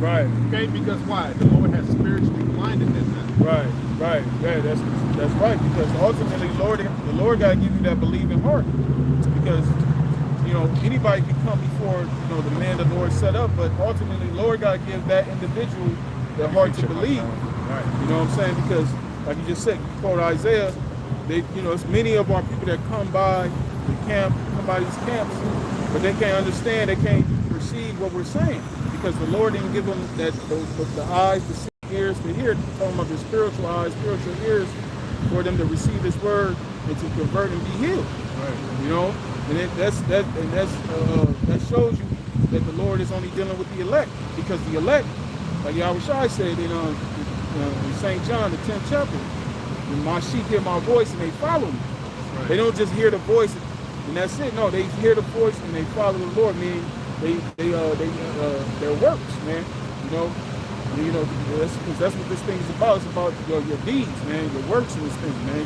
Right. Okay, because why? The Lord has spiritually blinded them. Right. Yeah, that's right. Because ultimately, the Lord got to give you that believing heart. Because anybody can come before the man the Lord set up, but ultimately, Lord got to give that individual the heart to believe. Right. You know what I'm saying? Because like you just said, you quote Isaiah. It's many of our people that come by these camps, but they can't understand, they can't perceive what we're saying, because the Lord didn't give them the eyes to see, ears to hear. Talking about the spiritual eyes, spiritual ears, for them to receive His word and to convert and be healed. Right. And that shows you that the Lord is only dealing with the elect, because the elect, like Yahushua said in St. John, the 10th chapter, my sheep hear my voice and they follow me. Right. They don't just hear the voice and that's it. No, they hear the voice and they follow the Lord, meaning their works, man. That's what this thing is about. It's about your deeds, man, your works in this thing, man.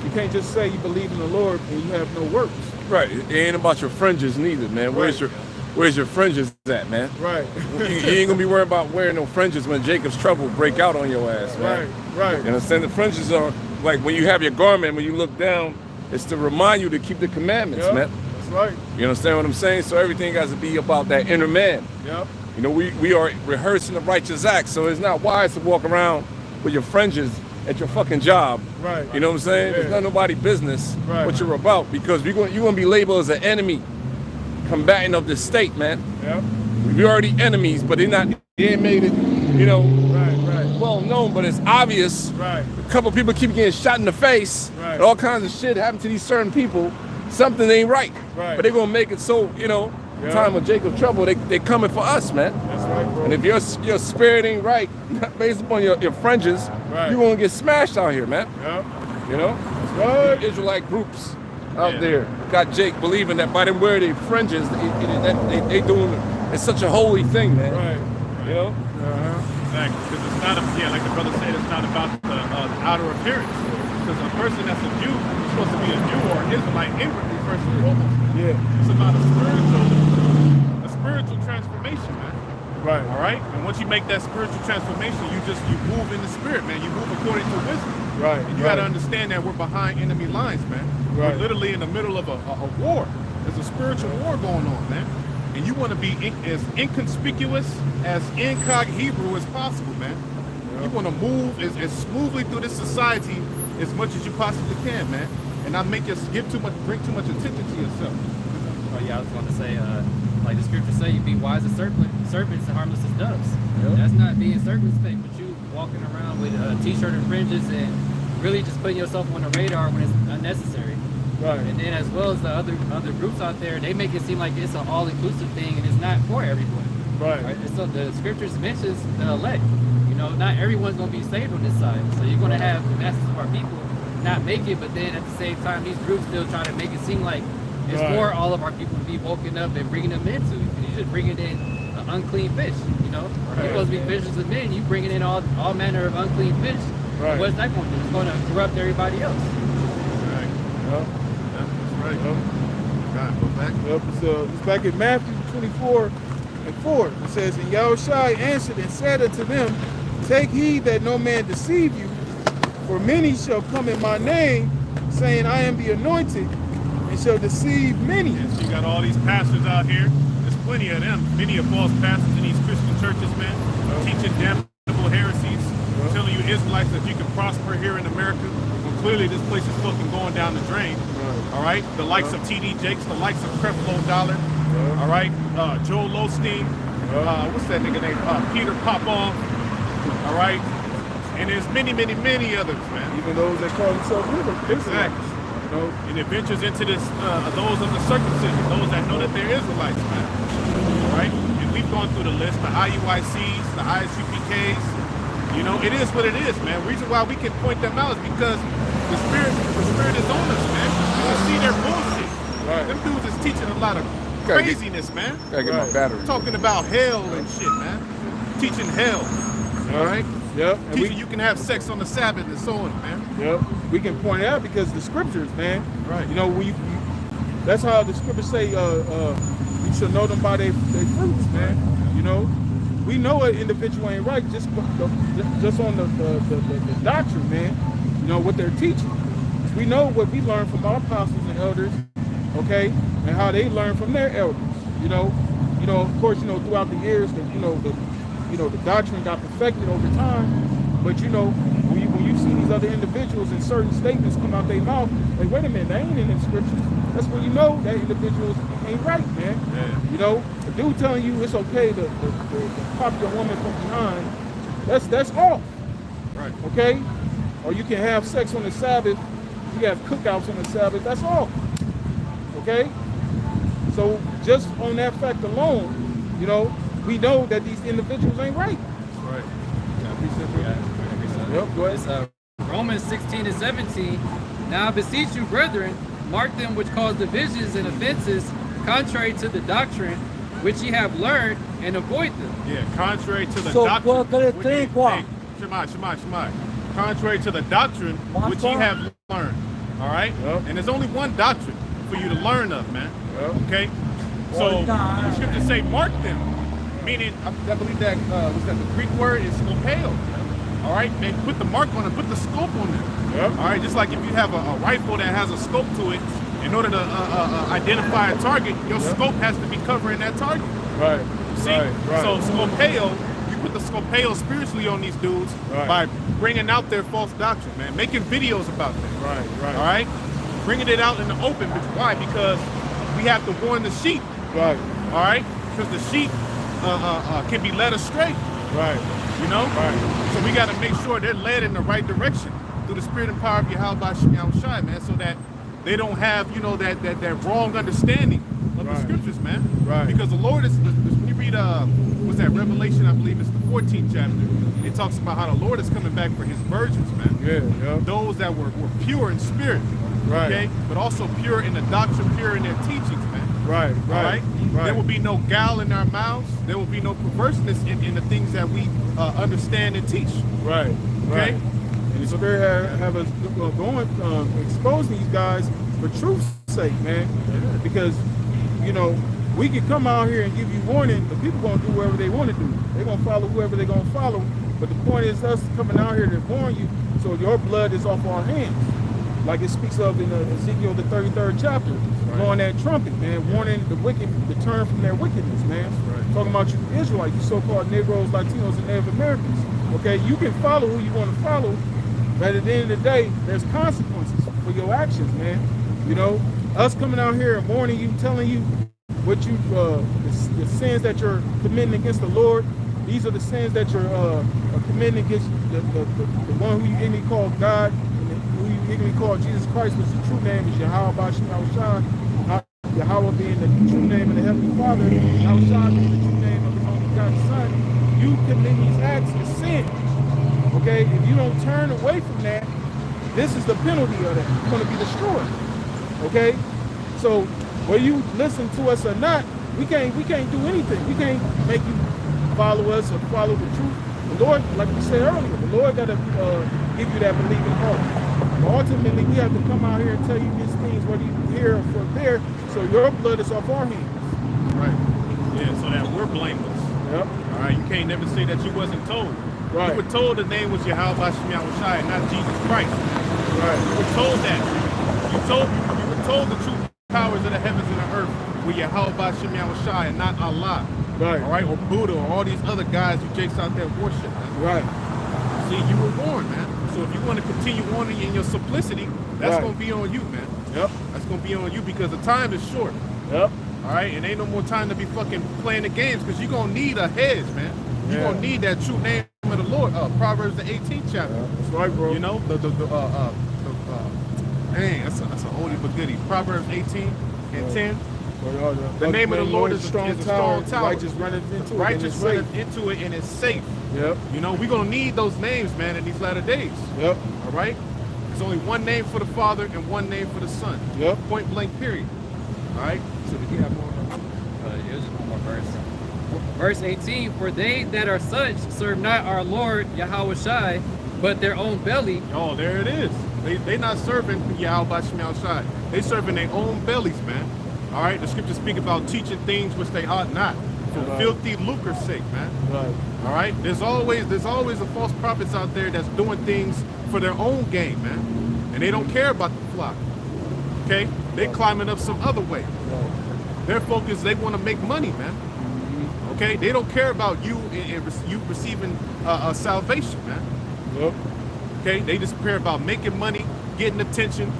You can't just say you believe in the Lord and you have no works. Right. It ain't about your fringes neither, man. Where's your fringes at, man? Right. You ain't gonna be worried about wearing no fringes when Jacob's trouble break out on your ass, man. Right. You understand? The fringes are like when you have your garment, when you look down, it's to remind you to keep the commandments, man. That's right. You understand what I'm saying? So everything has to be about that inner man. Yep. We are rehearsing the righteous acts, so it's not wise to walk around with your fringes at your fucking job. Right. You know what I'm saying? Yeah. It's not nobody's business what you're about, because you're gonna be labeled as an enemy, combatant of the state, man. Yep. We're already enemies, but they ain't made it, Right. well known, but it's obvious. Right. A couple people keep getting shot in the face. Right. And all kinds of shit happen to these certain people. Something ain't right. Right. But they're gonna make it so, time of Jacob's trouble, they coming for us, man. That's right, bro. And if your spirit ain't right, based upon your fringes, Right. you're gonna get smashed out here, man. Yep. That's right. Israelite groups out there got Jake believing that by them wearing their fringes, they doing it's such a holy thing, man. Right. Exactly. Because it's not like the brother said, it's not about the outer appearance. Because a person that's a Jew is supposed to be a Jew or an Israelite inwardly first and foremost. Yeah. It's about a spiritual transformation, man. Right. All right? And once you make that spiritual transformation, you move in the spirit, man. You move according to wisdom. Right. And you got to understand that we're behind enemy lines, man. Right. We're literally in the middle of a war. There's a spiritual war going on, man. And you want to be as inconspicuous, as incog Hebrew as possible, man. Yeah. You want to move as smoothly through this society as much as you possibly can, man. And not bring too much attention to yourself. Oh yeah, I was going to say, like the scriptures say, you be wise as serpents and harmless as doves. Yep. That's not being circumspect, but you walking around with a t-shirt and fringes and really just putting yourself on the radar when it's unnecessary. Right. And then as well as the other groups out there, they make it seem like it's an all-inclusive thing, and it's not for everyone. Right. And so the scriptures mentions the elect. Not everyone's going to be saved on this side. So you're going to have the masses of our people not make it, but then at the same time, these groups still trying to make it seem like it's for all of our people to be woken up and bringing them into. You should bring it in an unclean fish. You're supposed to be fishers of men. You bringing in all manner of unclean fish. Right. What's that going to do? It's going to corrupt everybody else. Right. Yep. That's right. God, go back. Yep. It's back in Matthew 24:4. It says, and Yahushua answered and said unto them, take heed that no man deceive you, for many shall come in my name, saying, I am the anointed, and shall deceive many. Yes, you got all these pastors out here. There's plenty of them. Many of false pastors in these Christian churches, man, teaching damnable heresies, telling you Israelites that you can prosper here in America. Well, clearly this place is fucking going down the drain. All right, the likes of T.D. Jakes, the likes of Creflo Dollar. All right, Joel Osteen. What's that nigga name? Peter Popoff. All right, and there's many others, man. Even those that call themselves Israelites. Exactly. And it ventures into this, those of the circumcision, those that know that they're Israelites, man. All right? And we've gone through the list, the IUICs, the ISUPKs. It is what it is, man. The reason why we can point them out is because the spirit is on us, man. We can see their bullshit. Right. Them dudes is teaching a lot of craziness, man. Gotta get my battery. Talking about hell and shit, man. Teaching hell. All right? Yep. Teaching you can have sex on the Sabbath and so on, man. Yep. We can point it out because the scriptures, man. Right. That's how the scriptures say, you should know them by their fruits, man. we know an individual ain't right just on the doctrine, man. You know what they're teaching. We know what we learned from our apostles and elders, okay, and how they learned from their elders. You know, of course, throughout the years, the doctrine got perfected over time. But when you see these other individuals and certain statements come out their mouth, like, wait a minute, that ain't in the scriptures. That's when you know that individuals ain't right, man. Yeah. A dude telling you it's okay to pop your woman from behind, that's off. Right. Okay? Or you can have sex on the Sabbath, you have cookouts on the Sabbath, that's off. Okay? So just on that fact alone, we know that these individuals ain't right. Right. Yep, go ahead. It's Romans 16 and 17. Now I beseech you, brethren, mark them which cause divisions and offenses, contrary to the doctrine which ye have learned, and avoid them. Yeah, contrary to the So, doctrine. ¿qué quoi? Shemai. Contrary to the doctrine which ye have learned. All right? Yep. And there's only one doctrine for you to learn of, man. Yep. Okay? So the scriptures say mark them. Meaning, I believe that the Greek word is skopeo. All right? And put the mark on it, put the scope on it. Yep. All right? Just like if you have a rifle that has a scope to it, in order to identify a target, your scope has to be covering that target. Right. See? Right. So skopeo, you put the skopeo spiritually on these dudes by bringing out their false doctrine, man. Making videos about them. Right. All right? Bringing it out in the open. Why? Because we have to warn the sheep. Right. All right? Because the sheep can be led astray. Right. Right. So we got to make sure they're led in the right direction through the spirit and power of Yahweh Shai, man, so that they don't have, that wrong understanding of the scriptures, man. Right. Because the Lord is, when you read, what's that, Revelation, I believe it's the 14th chapter, it talks about how the Lord is coming back for his virgins, man. Yeah. Those that were pure in spirit, Right. okay, but also pure in the doctrine, pure in their teachings, man. Right. All right? There will be no guile in our mouths. There will be no perverseness in the things that we understand and teach. Right. Okay? And the Spirit have us going, expose these guys for truth's sake, man. Because, we can come out here and give you warning, but people gonna do whatever they want to do. They're gonna follow whoever they're gonna follow. But the point is us coming out here to warn you, so your blood is off our hands. Like it speaks of in Ezekiel, the 33rd chapter, blowing that trumpet, man, warning the wicked to turn from their wickedness, man. Talking about you Israelites, you so-called Negroes, Latinos, and Native Americans. Okay, you can follow who you want to follow, but at the end of the day, there's consequences for your actions, man. Us coming out here and warning you, telling you what you, the sins that you're committing against the Lord. These are the sins that you're committing against the one who you ignorantly call God, and who you ignorantly call Jesus Christ, which the true name is Yahweh Bashim Yahushua. Yahweh being the true name of the Heavenly Father, Yahushua being the true name of the only God's Son. You commit these acts of sin. Okay, if you don't turn away from that, this is the penalty of that. You're going to be destroyed. Okay, so whether you listen to us or not, we can't do anything. We can't make you follow us or follow the truth. The Lord, like we said earlier, the Lord got to give you that believing heart. But ultimately, we have to come out here and tell you these things, whether you hear or from there, so your blood is off our hands. Right. Yeah, so that we're blameless. Yep. All right, you can't never say that you wasn't told. Right. You were told the name was Yahweh Bashim Yahushua, not Jesus Christ. Right. You were told that. You were told the true powers of the heavens and the earth were Yahweh Bashim Yahushua and not Allah. Right. All right, or Buddha, or all these other guys you jakes out there worship. Man. Right. See, you were born, man. So if you want to continue on in your simplicity, that's Right. going to be on you, man. Yep. That's going to be on you because the time is short. Yep. All right, and ain't no more time to be fucking playing the games because you're going to need a hedge, man. You're going to need that true name of the Lord. Proverbs the 18th chapter. That's right, bro. You know, dang, that's a oldie but goodie. Proverbs 18 and 10. The name of the Lord is a strong tower. Righteous runneth into it. Righteous runneth into it and it's safe. Yep. You know, we're going to need those names, man, in these latter days. Yep. All right? There's only one name for the Father and one name for the Son. Yep. Point blank, period. All right? So did you have more? Here's one more verse. Verse 18, for they that are such serve not our Lord Yahweh Shai, but their own belly. Oh, there it is. They not serving Yahweh Shai. Shai. They serving their own bellies, man. All right? The scriptures speak about teaching things which they ought not. for Right. filthy lucre's sake, man. Right. All right. There's always a false prophets out there that's doing things for their own gain, man, and they don't care about the flock. Okay, they climbing up some other way. Right. Their focus, they want to make money, man. Okay, they don't care about you and you receiving salvation, man. Yep. Okay, they just care about making money, getting attention,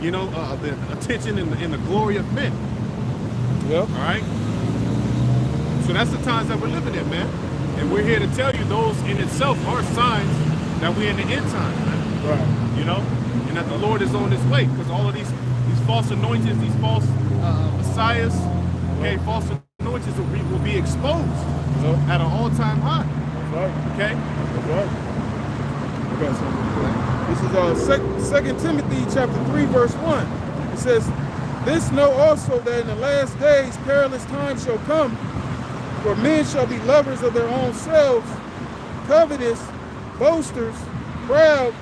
you know, the attention and the glory of men. Yep. All right. So that's the times that we're living in, man. And we're here to tell you those in itself are signs that we're in the end times, man. Right. You know, and that the Lord is on his way, because all of these false anointings, these false messiahs, okay, false anointings will be exposed Yep. at an all-time high. That's right. Okay. That's right. I got something. This is 2 Timothy chapter 3, verse 1. It says, "This know also that in the last days perilous times shall come, for men shall be lovers of their own selves, covetous, boasters, proud,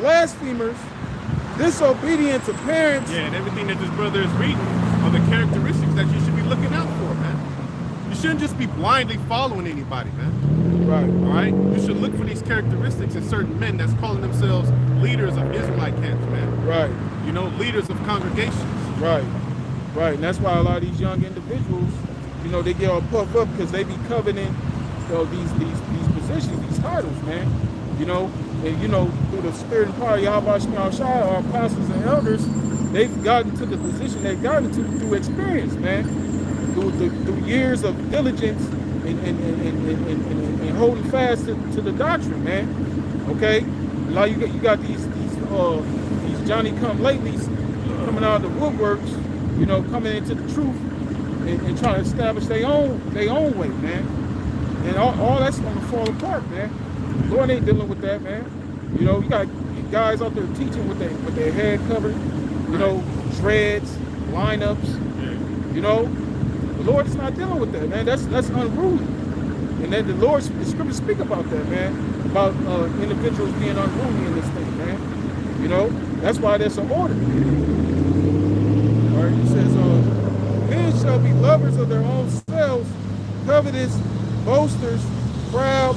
blasphemers, disobedient to parents." Yeah, and everything that this brother is reading are the characteristics that you should be looking out for, man. You shouldn't just be blindly following anybody, man. Right. All right? You should look for these characteristics in certain men that's calling themselves leaders of Israelite camps, man. Right. You know, leaders of congregations. Right. Right. And that's why a lot of these young individuals, you know, they get all puffed up because they be coveting, you know, these positions, these titles, man. You know, and you know, through the spirit and power of Yahweh Shema Shai, our apostles and elders, they've gotten to the position they've gotten to through experience, man. Through years of diligence and holding fast to the doctrine, man. Okay? Like you got these Johnny come latelys coming out of the woodworks, you know, coming into the truth and trying to establish their own way, man. And all that's gonna fall apart, man. Lord ain't dealing with that, man. You know, you got guys out there teaching with their head covered, you know, dreads, lineups, you know. The Lord is not dealing with that, man. That's unruly. And then the scriptures speak about that, man. About individuals being unruly in this thing, man. You know, that's why there's an order. All right, he says, men shall be lovers of their own selves, covetous, boasters, proud,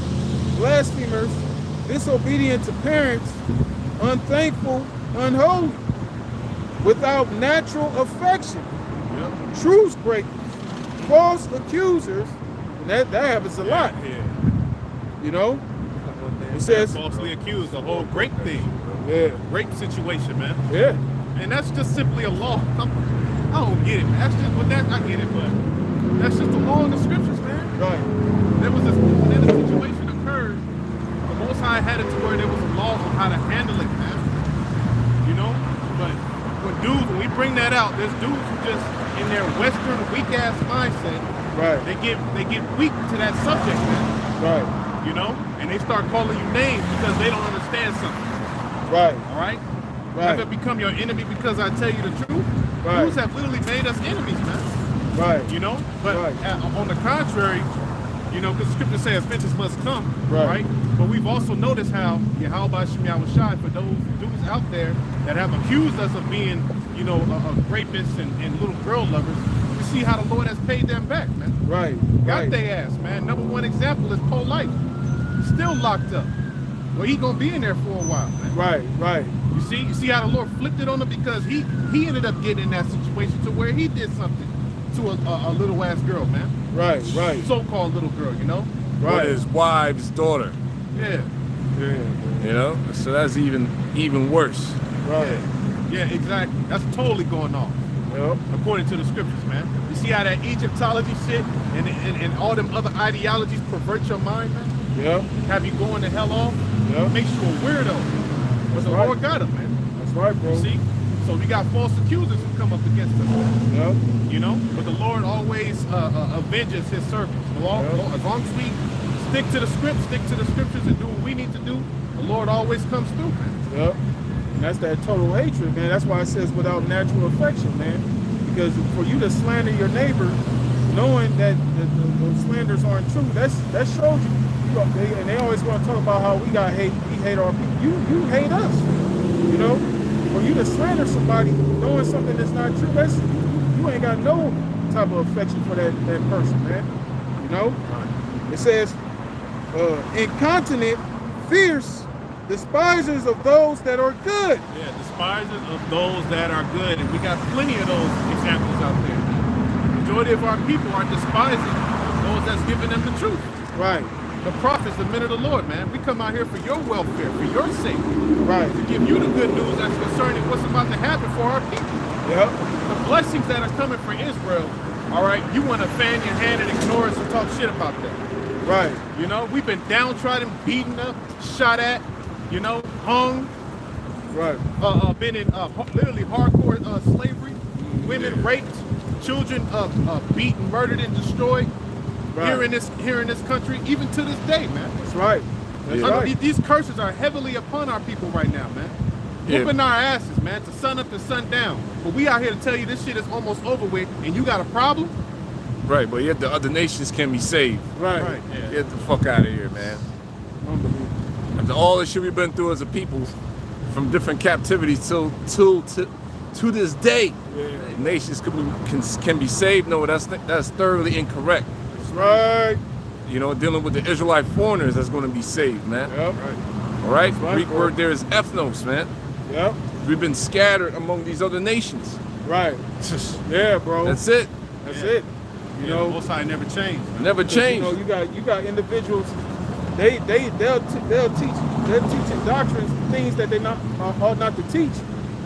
blasphemers, disobedient to parents, unthankful, unholy, without natural affection, truce breakers, false accusers, and that happens a lot. Yeah. You know? It says Falsely accused, a whole great thing. yeah, Great situation, man. yeah, And that's just simply a law. I don't get it, man. That's just, I get it, but that's just the law in the scriptures, man. right, There was this, when a situation occurred, the Most High had it to where there was a law on how to handle it, man. You know? But when we bring that out, there's dudes who just, in their Western weak-ass mindset, right, they get weak to that subject, man. right, You know? And they start calling you names because they don't understand something. right, All right? right, Never become your enemy because I tell you the truth. Right. Dudes have literally made us enemies, man. right, You know? But Right. on the contrary, you know, because scripture says offenses must come, Right. right? But we've also noticed how Yahweh Shem Yahushai, for those dudes out there that have accused us of being, you know, rapists and little girl lovers, you see how the Lord has paid them back, man. right, Got right, they ass, man. Number one example is Paul Life. Still locked up. Well, he gonna be in there for a while, man. right, right, You see how the Lord flipped it on him because he ended up getting in that situation to where he did something to a little ass girl, man. right, right, So-called little girl, you know? right, His wife's daughter. Yeah. yeah, You know, so that's even worse. right, Yeah, exactly. That's totally going on, yep, according to the scriptures, man. You see how that Egyptology shit and all them other ideologies pervert your mind, man? yep, Have you going to hell off? Yep. Makes you a weirdo. But the right. Lord got him, man. that's right, bro, You see? So we got false accusers who come up against us, yep, you know? But the Lord always avenges his servants. As long as we stick to the scriptures and do what we need to do, the Lord always comes through, man. yep, and that's that total hatred, man. That's why it says without natural affection, man, because for you to slander your neighbor, knowing that the slanders aren't true, that shows you. And they always want to talk about how we hate our people. You hate us, you know. For you to slander somebody knowing something that's not true, you ain't got no type of affection for that person, man. You know? It says, incontinent, fierce, despisers of those that are good. Yeah, despisers of those that are good. And we got plenty of those examples out there. The majority of our people are despising those that's giving them the truth. Right, The prophets, the men of the Lord, man. We come out here for your welfare, for your sake. right. To give you the good news that's concerning what's about to happen for our people. Yep, The blessings that are coming for Israel, all right, you want to fan your hand and ignore us and talk shit about that. right, You know, we've been downtrodden, beaten up, shot at, you know, hung, right, been in literally hardcore slavery, women raped, children beaten, murdered, and destroyed right. here in this country, even to this day, man. That's right. That's Yeah. right. These curses are heavily upon our people right now, man. Yeah. Whooping our asses, man, to sun up and sun down. But we out here to tell you this shit is almost over with, and you got a problem? Right, but yet the other nations can be saved. Right. Yeah. Get the fuck out of here, man. Unbelievable. After all the shit we've been through as a people, from different captivities to this day, Yeah. nations can be saved. No, that's thoroughly incorrect. That's right. You know, dealing with the Israelite foreigners that's going to be saved, man. Yep, All right, right, Greek bro. word there is ethnos, man. yep, We've been scattered among these other nations. right. Yeah, bro. That's it. That's Yeah. it. You Yeah, know, the Most High never changed, man. Never 'cause, changed. You know, you got individuals. They'll teach doctrines, things that they ought not to teach,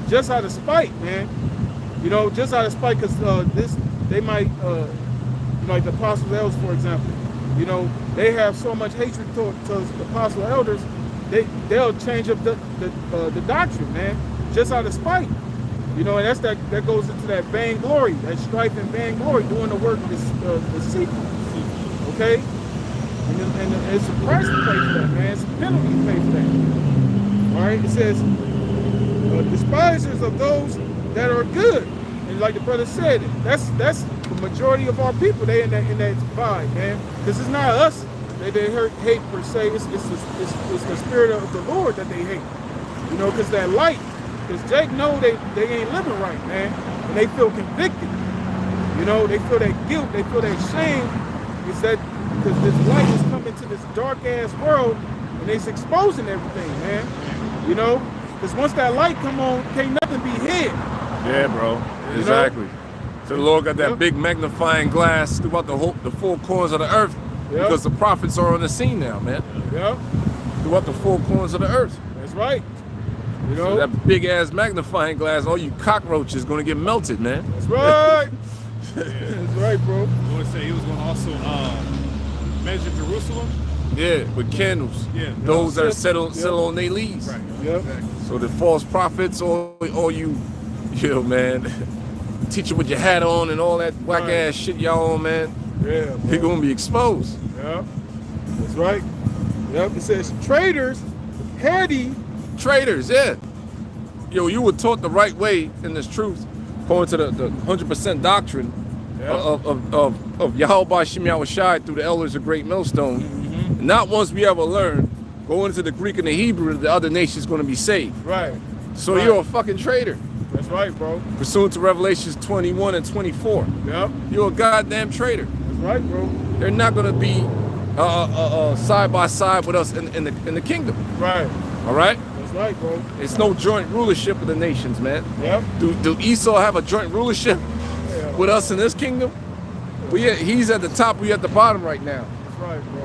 just out of spite, man. You know, just out of spite, because they might, like the apostle elders, for example. You know, they have so much hatred towards the apostle elders, they'll change up the doctrine, man, just out of spite. You know, and that goes into that vainglory, that strife and vainglory, doing the work is deceitful. Okay? And it's a price to pay for that, man. It's a penalty to pay for that. All right? It says, despisers of those that are good. And like the brother said, that's the majority of our people. They in that vibe, man. Because it's not us that they hate per se. It's the spirit of the Lord that they hate. You know, because that light. Because Jake know they ain't living right, man. And they feel convicted. You know, they feel that guilt. They feel that shame. It's that because this light is coming to this dark ass world and it's exposing everything, man. You know, because once that light come on, can't nothing be hid. Yeah, bro. You Exactly. So the Lord got that Yep. big magnifying glass throughout the four corners of the earth, Yep. because the prophets are on the scene now, man. Yeah, Throughout the four corners of the earth. that's right. You So know, that big ass magnifying glass, all you cockroaches gonna get melted, man. that's right. That's right, bro. The Lord said he was going to also measure Jerusalem. Yeah, with candles. Yeah. Those that are Yep. settled on their leaves. Yep. So the false prophets, all you know, man, teaching with your hat on and all that whack ass shit y'all on, man. Yeah, You're bro. gonna be exposed. Yeah, that's right. Yep. It says traitors, heady. Traitors, yeah. Yo, you were taught the right way in this truth, according to the 100% doctrine Yeah. of Yahweh Shem Yahushai through the elders of Great Millstone. Not once we ever learn, going into the Greek and the Hebrew, the other nation's going to be saved. Right. So Right. you're a fucking traitor. That's right, bro. Pursuant to Revelations 21 and 24. Yep. You're a goddamn traitor. That's right, bro. They're not going to be side by side with us in the kingdom. Right. All right? That's right, bro. It's no joint rulership of the nations, man. Yep. Do Esau have a joint rulership Yeah. with us in this kingdom? He's at the top, we at the bottom right now. That's right, bro.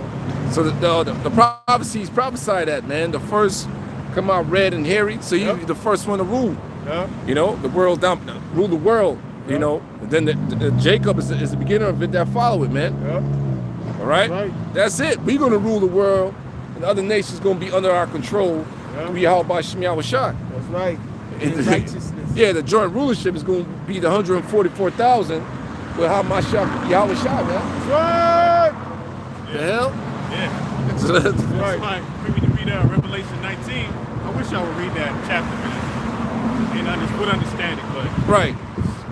So the prophecies prophesy that, man. The first come out red and hairy, so you Yep. the first one to rule. Yeah. You know, the world down, rule the world. You Yep. know, and then the Jacob is the beginner of it that follow it, man. Yep. All right, Right. that's it. We're gonna rule the world, and the other nations gonna be under our control. Yep. We held by Shem Yahushai. That's right. And In righteousness. Yeah, the joint rulership is going to be the 144,000 with how my shop Yahweh shot, man. That's right. The hell? Yeah. So Right. That's why when you read Revelation 19, I wish I would read that chapter, man, and would understand it. right.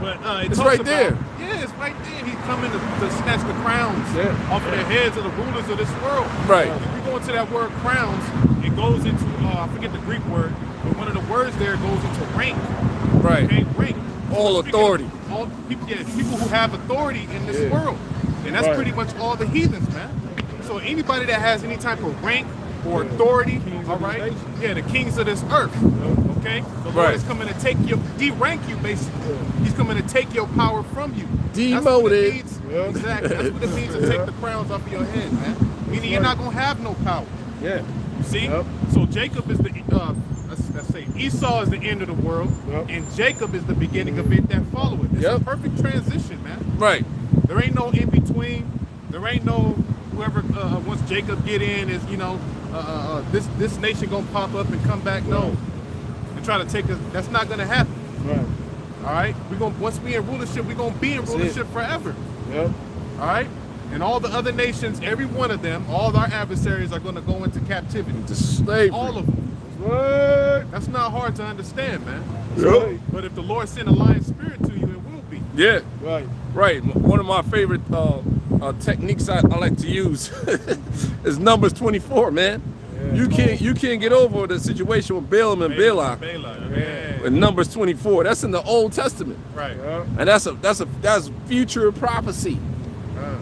But it It's talks right about, there. Yeah, it's right there. He's coming to snatch the crowns Yeah. off of the heads of the rulers of this world. Right. If we go into that word crowns, it goes into I forget the Greek word, but one of the words there goes into rank. Right. Okay, rank. All Speaking of authority. All people, yeah, people who have authority in this Yeah. world. And that's Right. pretty much all the heathens, man. So anybody that has any type of rank or authority, Kings all of this right? nation. Yeah, the kings of this earth. Okay? The Lord Right. is coming to take your de-rank you basically. He's coming to take your power from you. That's what it Demoted. means. Yeah. Exactly. That's what it means to take the crowns off of your head, man. Meaning you're not gonna have no power. Yeah. You see? Yep. So Jacob is the let's say Esau is the end of the world, Yep. and Jacob is the beginning of it that follow it. It's a Yep. perfect transition, man. Right. There ain't no in between. There ain't no whoever once Jacob get in is this nation gonna pop up and come back. No, and try to take us. That's not gonna happen. Right. All right, we gonna once we in rulership, we gonna be in That's it. rulership forever. Yep. All right, and all the other nations, every one of them, all our adversaries are gonna go into captivity. The slavery. All of them. What? That's not hard to understand, man. Right. But if the Lord send a lion spirit to you, it will be. Yeah. Right. Right. One of my favorite techniques I like to use is Numbers 24, man. Yeah. You can't get over the situation with Balaam and Balak Balak. in Numbers 24. That's in the Old Testament, Right. Yeah. and that's future prophecy.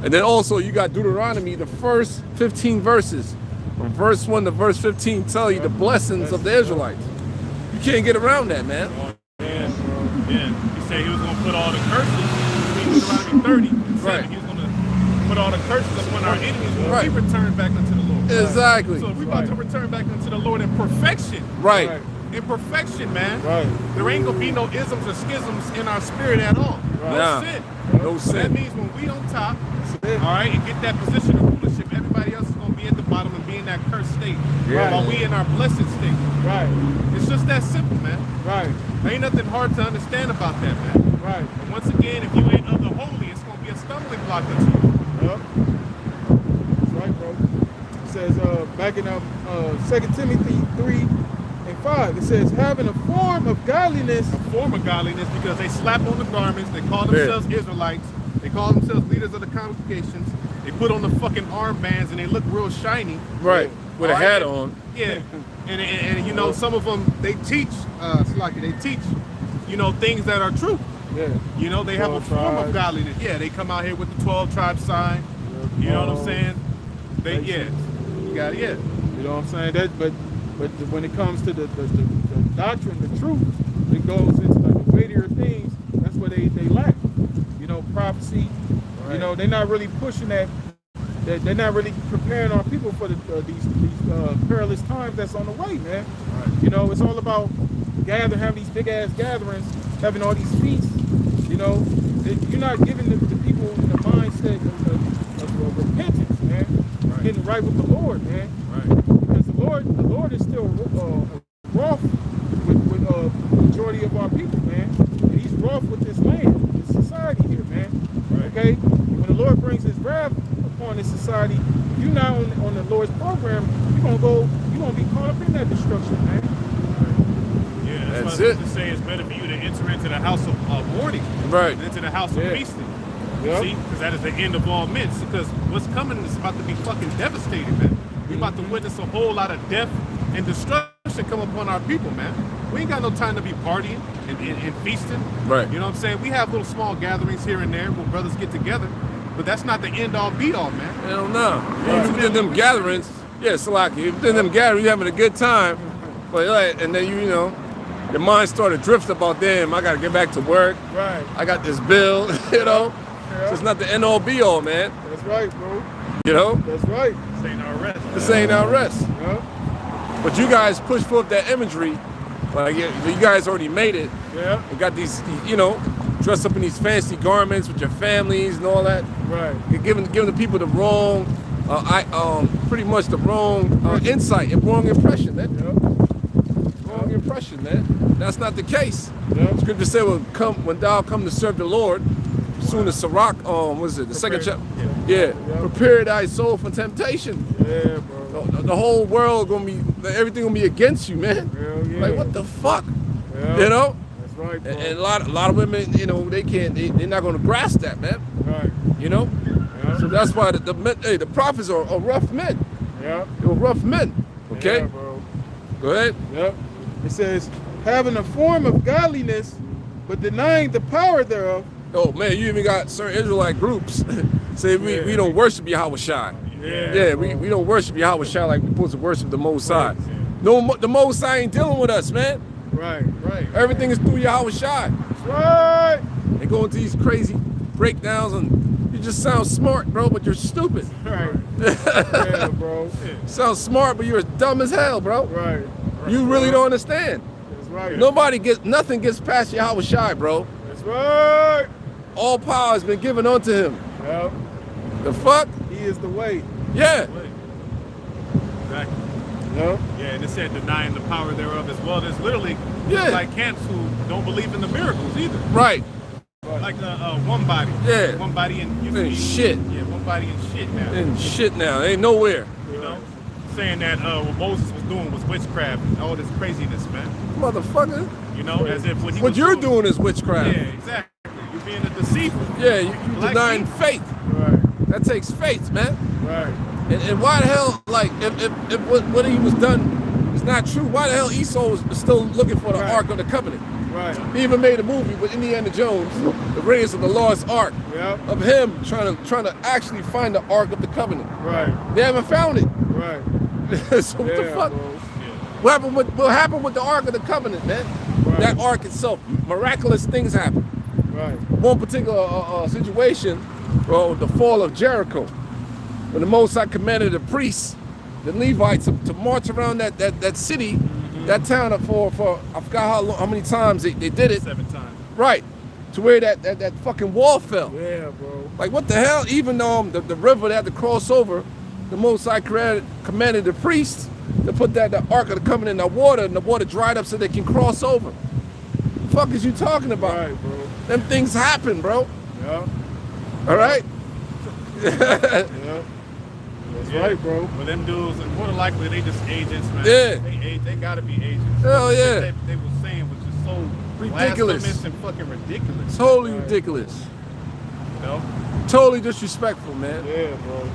And then also you got Deuteronomy, the first 15 verses, from verse 1 to verse 15, tell you the blessings of the Israelites. You can't get around that, man. Yeah. Yeah. He said he was going to put all the curses. In Deuteronomy 30. Right. He was going to put all the curses upon our enemies when Right. we return back unto the Lord. Exactly. So if we about to return back unto the Lord in perfection. Right. Right. In perfection, man. Right. There ain't gonna be no isms or schisms in our spirit at all. No Nah. sin. No So that sin. means when we on top, it. all right, and get that position of rulership, everybody else is gonna be at the bottom and be in that cursed state. Yeah. While we in our blessed state. Right. It's just that simple, man. Right. There ain't nothing hard to understand about that, man. Right. And once again, if you ain't of the holy, it's gonna be a stumbling block to you. Yep. That's right, bro. It says back in 2 Timothy 3:5, it says having a form of godliness. A form of godliness because they slap on the garments, they call themselves Israelites, they call themselves leaders of the congregations, they put on the fucking armbands and they look real shiny. Right. With a All right, hat and- on. Yeah. And you know, some of them, they teach, they teach, you know, things that are true. Yeah. You know, they have a 12 form of tribes. godliness. Yeah, they come out here with the 12 tribe sign. You know what I'm saying? They, yeah. You got it, yeah. You know what I'm saying? But when it comes to the doctrine, the truth, it goes into like the weightier things. That's where they lack. You know, prophecy. Right. You know, they're not really pushing that. They're not really preparing our people for these perilous times that's on the way, man. Right. You know, it's all about having these big ass gatherings, having all these feasts. You know, you're not giving the people the mindset of repentance, man. Right. Getting right with the Lord, man. Right. Because the Lord is still wroth with the majority of our people, man. And He's wroth with this land, this society here, man. Right. Okay. And when the Lord brings His wrath upon this society, if you're not on the Lord's program, you're gonna be caught up in that destruction, man. Yeah, that's That's why I it. used to say it's better for you to enter into the house of mourning Right. than into the house of Yeah. feasting. Yep. See, because that is the end of all men. Because what's coming is about to be fucking devastating, man. We're about to witness a whole lot of death and destruction come upon our people, man. We ain't got no time to be partying and feasting. Right. You know what I'm saying? We have little small gatherings here and there when brothers get together, but that's not the end all be all, man. Hell no. Within them gatherings, yeah, Salaki, within them gatherings, you're having a good time, but like, and then you know, your mind started drift about, damn, I gotta get back to work. Right. I got this bill, you know. Yeah. So it's not the end all be all, man. That's right, bro. You know, That's right. This ain't our rest. this ain't our rest. Yeah. But you guys push forth that imagery, like you guys already made it. Yeah. You got these, you know, dressed up in these fancy garments with your families and all that. Right. You're giving the people the wrong, pretty much the wrong insight and wrong impression, man. Yeah. Wrong impression, man. That's not the case. Yeah. Scripture said when thou come to serve the Lord, soon as Sirach, what is it, the second chapter? Yeah. Prepare thy soul for temptation. Yeah, bro. The whole world gonna be, everything gonna be against you, man. Hell yeah. Like what the fuck, Yeah. you know? That's right, bro. And a lot of women, you know, they're not gonna grasp that, man. Right. You know? Yeah. So that's why the prophets are rough men. Yeah. They were rough men. Okay? Yeah, bro. Go ahead. Yep. It says, having a form of godliness, but denying the power thereof. Oh man, you even got certain Israelite groups Say we don't worship Yahweh Shai. Yeah, we don't worship Yahweh Shai like we're supposed to worship the Most High. No, the Most High ain't dealing with us, man. Right. Everything is through Yahweh Shai. That's right. They go into these crazy breakdowns and you just sound smart, bro, but you're stupid. Right. Yeah, bro. Sound smart, but you're dumb as hell, bro. Right. You really don't understand. That's right. Nothing gets past Yahweh Shai, bro. That's right. All power has been given unto him. Yep. The fuck? He is the way. Yeah. Exactly. Yep. Yeah, and it said denying the power thereof as well. There's literally like camps who don't believe in the miracles either. Right. Like the one body. Yeah. One body in shit. Yeah, one body in shit now. And shit now. Ain't nowhere. You know? Saying that what Moses was doing was witchcraft and all this craziness, man. Motherfucker. You know, as if what he What was you're doing is witchcraft. Yeah, exactly. You're being a deceiver. Yeah, you Like denying me. faith. Right. That takes faith, man. Right. And why the hell, like, if what he was done is not true, why the hell Esau was still looking for the Ark of the Covenant? Right. He even made a movie with Indiana Jones, The Raiders of the Lost Ark, Yep. of him trying to actually find the Ark of the Covenant. Right. They haven't found it. Right. So what the Yeah, fuck? bro. What happened with the Ark of the Covenant, man? Right. That Ark itself, miraculous things happen. Right. One particular situation, the fall of Jericho, when the Most High commanded the priests, the Levites, to march around that city, that town for I forgot how many times they did it. 7 times. Right, to where that fucking wall fell. Yeah, bro. Like what the hell? Even though the river they had to cross over, the Most High commanded the priests to put the Ark of the Covenant in the water, and the water dried up so they can cross over. The fuck is you talking about? Right, bro. Them things happen, bro. Yeah. All right. Yeah. That's right, bro. But them dudes, and more than likely, they just agents, man. Yeah. They gotta be agents. Hell yeah. They were saying was just so Ridiculous. blasphemous and fucking ridiculous. Totally ridiculous. You know? Totally disrespectful, man. Yeah, bro.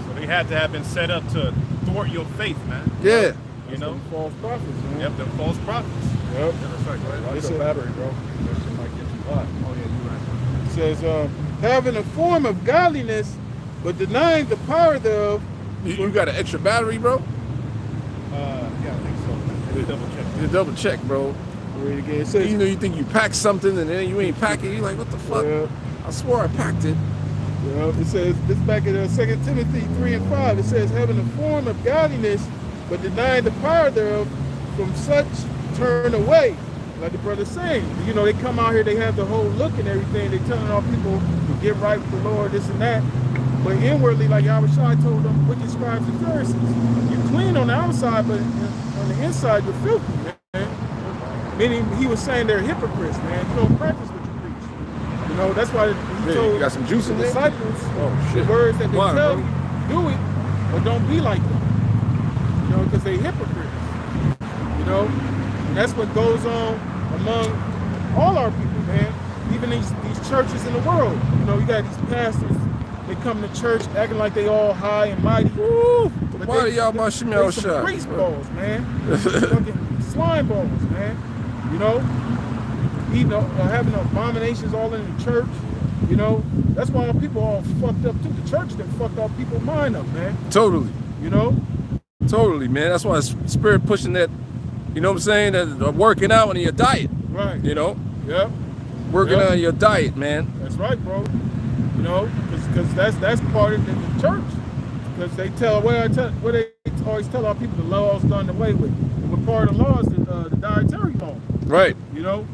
So they had to have been set up to thwart your faith, man. Yeah. You know? Them false prophets, man. Yep, them false prophets. Yep. That's right. Go ahead. It's a battery, bro. That shit might get you hot. Oh yeah, you're right. It says, having a form of godliness, but denying the power thereof. You got an extra battery, bro? Yeah, I think so. Let me double check. You double check, bro. Read it again. It says, You know, you think you packed something and then you ain't packing. You like, what the fuck? Yeah. I swore I packed it. It says, this back in 2 Timothy 3:5, it says, having a form of godliness, but denying the power thereof, from such turn away. Like the brother's saying, you know, they come out here, they have the whole look and everything. They telling all people to get right with the Lord, this and that. But inwardly, like Yahweh Shai told them, wicked scribes and Pharisees, you're clean on the outside, but on the inside, you're filthy, man. Meaning, he was saying they're hypocrites, man. You don't practice what you preach. You know, that's why he told you got some juice in the there? disciples, Oh, shit. the words that they Water, tell bro. you, do it, but don't be like them. You know, because they hypocrites. You know, and that's what goes on among all our people, man. Even these churches in the world. You know, you got these pastors, they come to church acting like they all high and mighty. Woo! But Why they- y'all my they Shemel some shot? grease balls, man. Fucking slime balls, man. You know, eating, having abominations all in the church. You know, that's why people all fucked up too. The church done fucked all people's mind up, man. Totally. You know, Totally, man. That's why Spirit pushing that, you know what I'm saying, that working out on your diet, right? you know? Yep, Working Yep. on your diet, man. that's right, bro. You know, because that's part of the church. Because they tell, what they always tell our people, the law's done away with. But part of the law is the dietary law. Right. You know,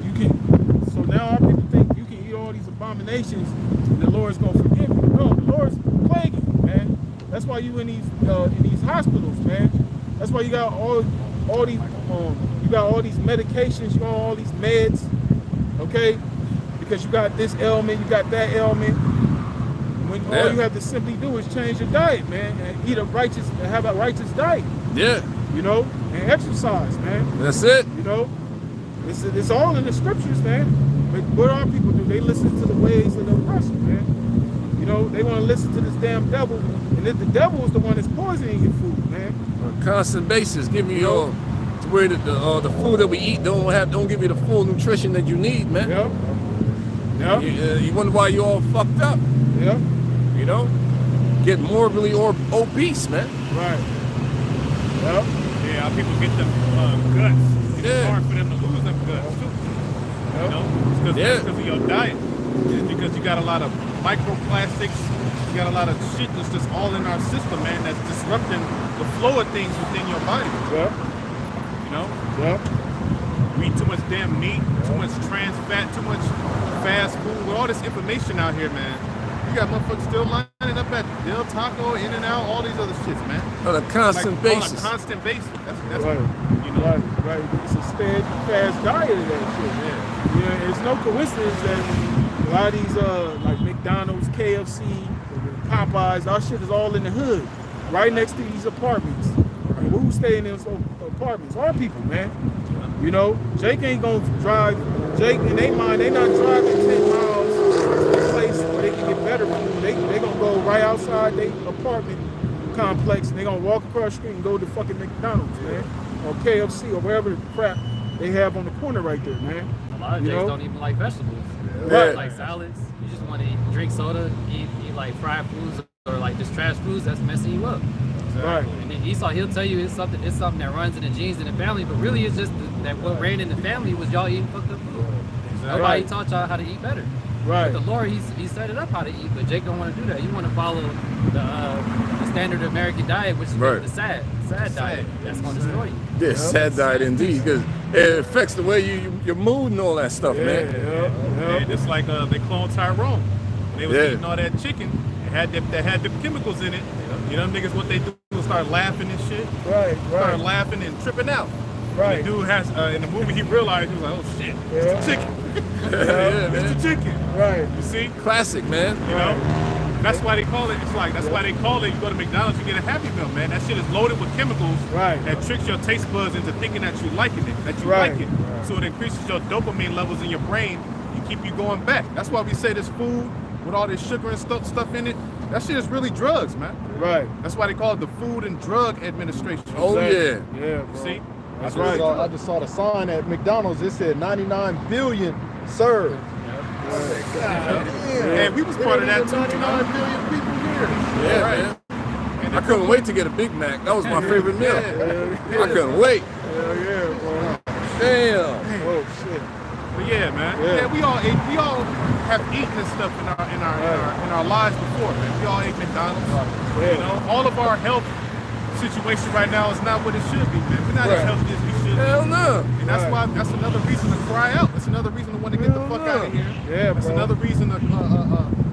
you can. So now our people think you can eat all these abominations, and the Lord's gonna forgive you. No, the Lord's plaguing you, man. That's why you in these hospitals, man. That's why you got all these you got all these medications, you got all these meds, okay? Because you got this ailment, you got that ailment. When all you have to simply do is change your diet, man, and have a righteous diet, Yeah. you know, and exercise, man. That's it. You know, it's all in the scriptures, man. But what our people do, they listen to the ways of the oppressor, man. You know, they want to listen to this damn devil, and if the devil is the one that's poisoning your food, man. On a constant basis, giving you all to where the food that we eat don't give you the full nutrition that you need, man. Yep. Yep. You wonder why you all fucked up. Yep. know, get morbidly or obese, man. Right. Yep. Yeah, our people get them guts. It's Yeah. hard for them to lose them guts too. You know, it's Yeah. because of your diet. It's because you got a lot of microplastics. You got a lot of shit that's just all in our system, man. That's disrupting the flow of things within your body. Yep. You know, Yep. we eat too much damn meat, too much trans fat, too much fast food. With all this information out here, man, you got motherfuckers still lining up at Del Taco, In-N-Out, all these other shits, man. On a constant On basis. a constant basis. That's Right. you know. Right. Right. It's a steady, fast diet of that shit. Yeah. Yeah. It's no coincidence that a lot of these like McDonald's, KFC, Popeyes, our shit is all in the hood, right next to these apartments. And who's staying in those apartments? Our people, man. You know, Jake ain't gonna drive. Jake, in their mind, they not driving 10 miles to a place where they can get better food. They gonna go right outside their apartment complex and they gonna walk across the street and go to fucking McDonald's, man, or KFC or wherever the crap they have on the corner right there, man. A lot of You Jakes know? don't even like vegetables. Right. Like salads. You just want to drink soda, eat like fried foods or like just trash foods that's messing you up. Right. And then Esau, he'll tell you it's something that runs in the genes in the family, but really it's just that what ran in the family was y'all eating fucked up food. Nobody Right. taught y'all how to eat better. Right. But the Lord, he set it up how to eat, but Jake don't want to do that. You want to follow the standard American diet, which is Right. the sad diet. That's going to destroy you. Yeah, sad diet indeed, because it affects the way your mood and all that stuff, Yeah. man. Yep. Yep. And it's like they cloned Tyrone. They was Yeah. eating all that chicken. That had the chemicals in it. You know, niggas, what they do is start laughing and shit. Right. Start Right. laughing and tripping out. Right. The dude has, in the movie, he realized, he was like, oh shit, it's Yeah. the chicken. Yeah, It's man. the chicken. Right. You see? Classic, man. You know? That's why they call it, that's why they call it, you go to McDonald's, you get a Happy Meal, man. That shit is loaded with chemicals Right. that tricks your taste buds into thinking that you liking it, that you Right. like it. Right. So it increases your dopamine levels in your brain and keep you going back. That's why we say this food with all this sugar and stuff in it, that shit is really drugs, man. Right. That's why they call it the Food and Drug Administration. Oh, yeah. Yeah. Bro. See? That's what right. it's I just saw the sign at McDonald's. It said 99 billion served. And we was part of that too, you 99 know? billion people here. Yeah, Right. man. And I couldn't wait to get a Big Mac. That was my favorite meal. I couldn't wait. Hell yeah, bro. Damn. Oh shit. But yeah, man. Yeah. Yeah, we all have eaten this stuff in our lives before, man. We all ate McDonald's. Yeah. You know, all of our health situation right now is not what it should be, man. We're not Right. as healthy as we should be. Hell no. And that's Right. why that's another reason to cry out. That's another reason to want to get the fuck out of here. Yeah, That's bro. another reason to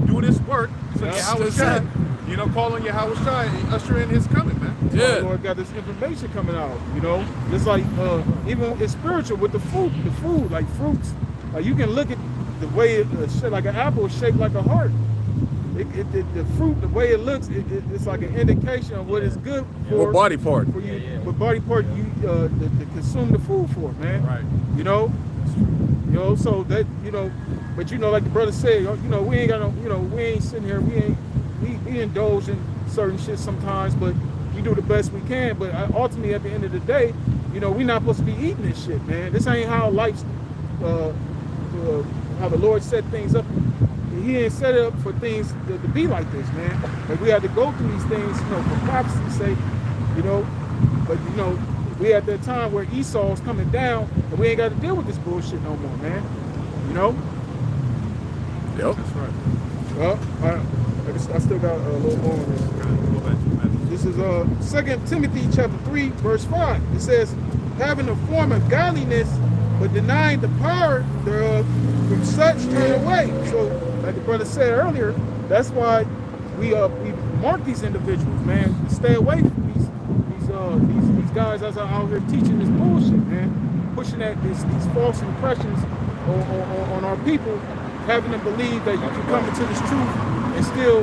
do this work. So Yeah. Yahweh That's Shai, it. you know, calling Yahweh Shai, usher in his coming, man. The Yeah. Lord got this information coming out, you know. It's like even it's spiritual with the food like fruits. Like you can look at the way shit like an apple is shaped like a heart. The fruit, the way it looks, it's like an indication of what it's good for. What body part? For you, what body part you to consume the food for, man. Right. You know, so that but like the brother said, we ain't got no, we ain't sitting here, we indulge in certain shit sometimes, but we do the best we can. But ultimately, at the end of the day, we not supposed to be eating this shit, man. This ain't how life's, how the Lord set things up. He ain't set it up for things to be like this, man. But we had to go through these things, for prophecy's sake, But we at that time where Esau's coming down, and we ain't got to deal with this bullshit no more, man. Yep. That's right. Well, I still got a little more on this. Go back to that. This is 2 Timothy chapter 3, verse 5. It says, having a form of godliness, but denying the power thereof, from such turn away. So, like the brother said earlier, that's why we mark these individuals, man. Stay away from these guys that's out here teaching this bullshit, man. Pushing these false impressions on our people, having them believe that you can come into this truth and still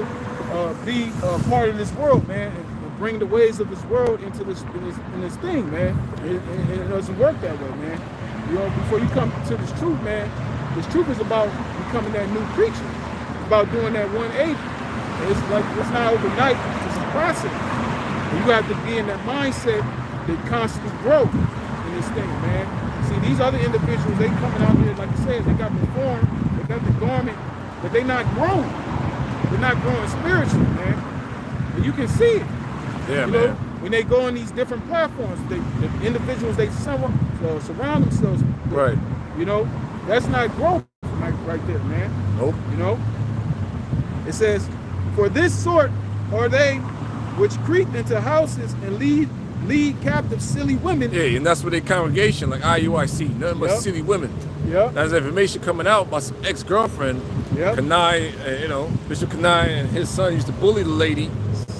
be part of this world, man, and bring the ways of this world into this thing, man. It doesn't work that way, man. Before you come to this truth, man, this truth is about becoming that new creature. It's about doing that 180. It's not overnight. It's a process. And you have to be in that mindset that constantly grow in this thing, man. See, these other individuals, they coming out here, like I said, they got the form, they got the garment, but they not grown. They're not growing spiritually, man. And you can see it. Yeah, You man. know, when they go on these different platforms, the individuals they surround themselves with, Right. you know, that's not growth right there, man. Nope. You know, it says, for this sort are they which creep into houses and lead captive silly women. Yeah, and that's what their congregation, like IUIC, nothing but Yep. silly women. Yep. That's information coming out by some ex-girlfriend, Yep. Kanai, Bishop Kanai and his son used to bully the lady,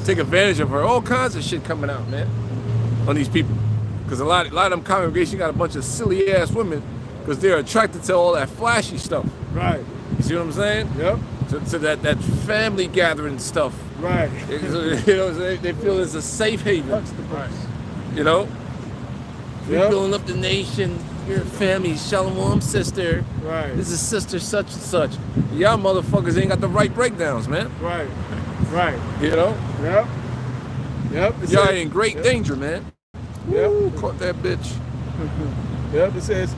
take advantage of her, all kinds of shit coming out, man, on these people. Because a lot of them congregation got a bunch of silly ass women because they're attracted to all that flashy stuff. Right. You see what I'm saying? Yep. To that family gathering stuff. Right. You know, they feel it's a safe haven. Right. You know? We're Yep. building up the nation. Your family, Shalom sister. Right. This is sister such and such. Y'all motherfuckers ain't got the right breakdowns, man. Right. Right. You know? Yep. Yep. It Y'all says- in great Yep. danger, man. Yep. Ooh, caught that bitch. Yep. It says,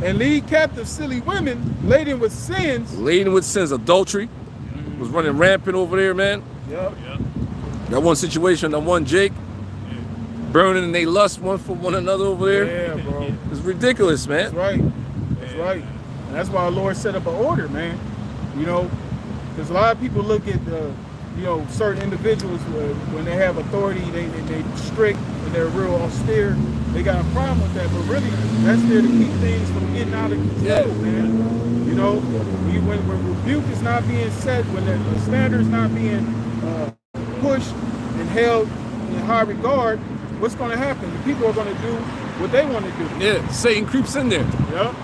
and lead captive silly women laden with sins. Laden with sins, adultery. Was running rampant over there, man. Yep. That one situation, that one Jake. Burning and they lust one for one another over there. Yeah, bro. It's ridiculous, That's man. right. That's right. And that's why our Lord set up an order, man. You know, because a lot of people look at certain individuals when they have authority, they strict and they're real austere. They got a problem with that, but really, that's there to keep things from getting out of control, Yeah. man. You know, when rebuke is not being set, when the standard is not being pushed and held in high regard, what's going to happen? The people are going to do what they want to do. Yeah, Satan creeps in there. Yep.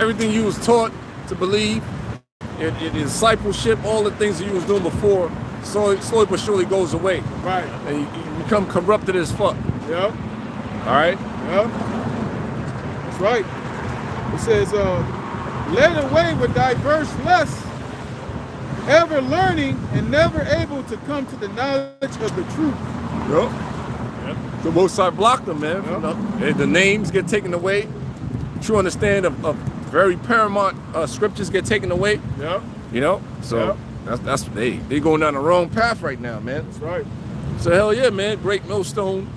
Everything you was taught to believe, in discipleship, all the things that you was doing before, slowly but surely goes away. Right. And you become corrupted as fuck. Yep. All right? Yep. That's right. It says, led away with diverse lusts, ever learning and never able to come to the knowledge of the truth. Yep. The Most High blocked them, man. Yep. The names get taken away. True understand of very paramount scriptures get taken away. Yep. You know? So that's they going down the wrong path right now, man. That's right. So hell yeah, man. Great Millstone,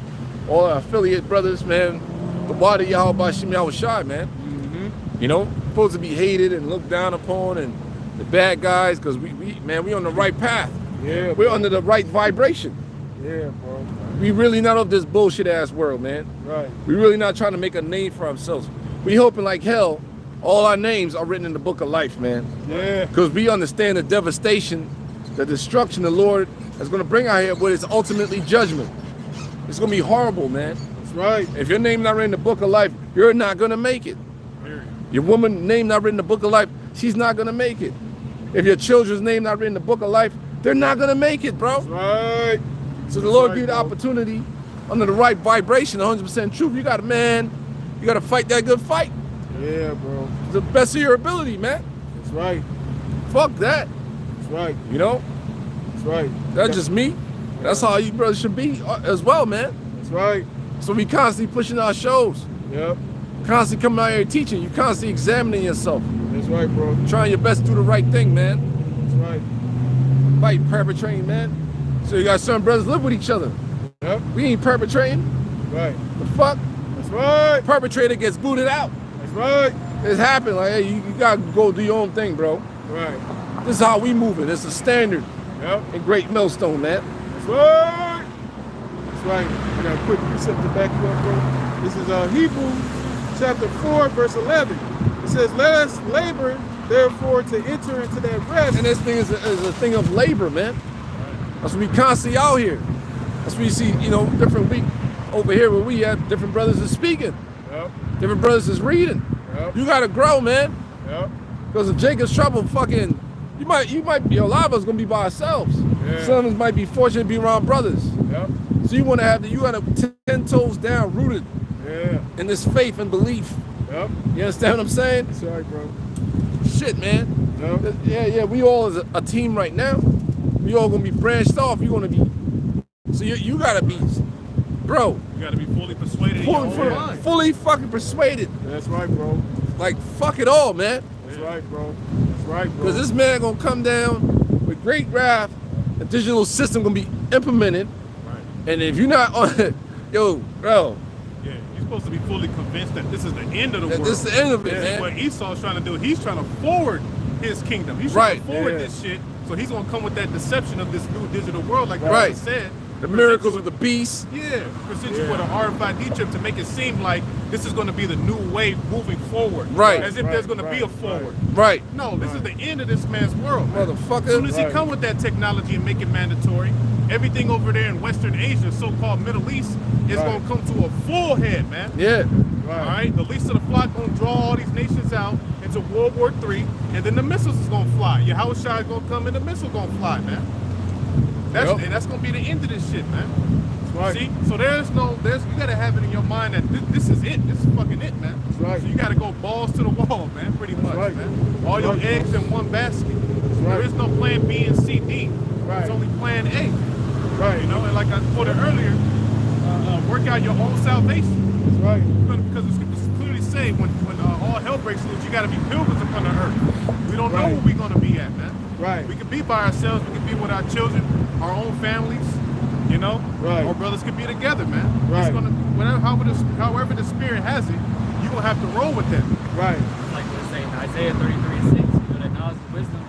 all our affiliate brothers, man. The water Yahweh Shem Yahushai, man. Mm-hmm. You know, supposed to be hated and looked down upon, and the bad guys, because we on the right path. Yeah. We're under the right vibration. Yeah, bro. We really not of this bullshit ass world, man. Right. We really not trying to make a name for ourselves. We hoping like hell all our names are written in the book of life, man. Yeah. Because we understand the devastation, the destruction the Lord is going to bring out here, but it's ultimately judgment. It's going to be horrible, man. That's right. If your name not written in the book of life, you're not going to make it. Your woman name not written in the book of life, she's not going to make it. If your children's name not written in the book of life, they're not going to make it, bro. That's right. So the Lord right, give you the bro. opportunity under the right vibration, 100% truth. You got to fight that good fight. Yeah, bro. To the best of your ability, man. That's right. Fuck that. That's right. You know? That's right. That's just me. That's how you brothers should be as well, man. That's right. So we constantly pushing our shows. Yep. Constantly coming out here teaching. You constantly examining yourself. That's right, bro. Trying your best to do the right thing, man. That's right. Fight perpetrating, man. So you got certain brothers live with each other. Yep. We ain't perpetrating. Right. The fuck? That's right. Perpetrator gets booted out. That's right. It's happened. Like, hey, you gotta go do your own thing, bro. Right. This is how we moving. It's a standard Yep. in Great Millstone, man. That's right. That's right. I got a quick precept to back you up, bro. This is Hebrews chapter 4, verse 11. It says, let us labor, therefore, to enter into that rest. And this thing is a thing of labor, man. That's what we constantly out here. That's what you see, different week over here where we have different brothers is speaking. Yep. Different brothers is reading. Yep. You gotta grow, man. Yep. Because if Jacob's trouble, fucking, you might be a lot of us gonna be by ourselves. Yeah. Some of us might be fortunate to be around brothers. Yep. So you gotta 10 toes down, rooted Yeah. in this faith and belief. Yep. You understand what I'm saying? That's right, bro. Shit, man. Yep. Yeah. We all as a team right now. We all gonna be branched off. You're gonna be. So you gotta be, bro. You gotta be fully persuaded in your own mind. Fully fucking persuaded. That's right, bro. Like fuck it all, man. That's right, bro. That's right, bro. Because this man gonna come down with great wrath, a digital system gonna be implemented. Right. And if you're not on it, yo, bro, Yeah, you're supposed to be fully convinced that this is the end of the world. this is the end of it, This is man. what Esau's trying to do. He's trying to forward his kingdom. He's Right. trying to forward Yeah. this shit. So he's gonna come with that deception of this new digital world, like Right. I said. The miracles of the beast. Yeah, present you with an RFID chip to make it seem like this is going to be the new way moving forward. Right. As if Right, there's going to be a right, forward. Right. No, this is the end of this man's world. Man. Motherfucker. As soon as he Right. come with that technology and make it mandatory, everything over there in Western Asia, so-called Middle East, is Right. going to come to a full head, man. Yeah. Right. All right, the least of the flock going to draw all these nations out into World War III, and then the missiles is going to fly. Yahushua is going to come and the missile going to fly, man. Yep. And that's going to be the end of this shit, man. Right. See, so you gotta have it in your mind that this is it. This is fucking it, man. right. So you gotta go balls to the wall, man. Pretty much, right. man. All your right. eggs in one basket. right. There is no plan B and C, D. Right. It's only plan A. Right. You know, and like I quoted earlier, work out your own salvation. Right. Because the scriptures clearly say when all hell breaks loose, you gotta be pilgrims upon the earth. We don't know Right. where we're gonna be at, man. Right. We could be by ourselves. We could be with our children, our own families. You know, Right. our brothers could be together, man. Right. It's gonna, however the spirit has it, you gonna have to roll with that. Right. Like we're saying, Isaiah 33:6, you know, that knowledge and wisdom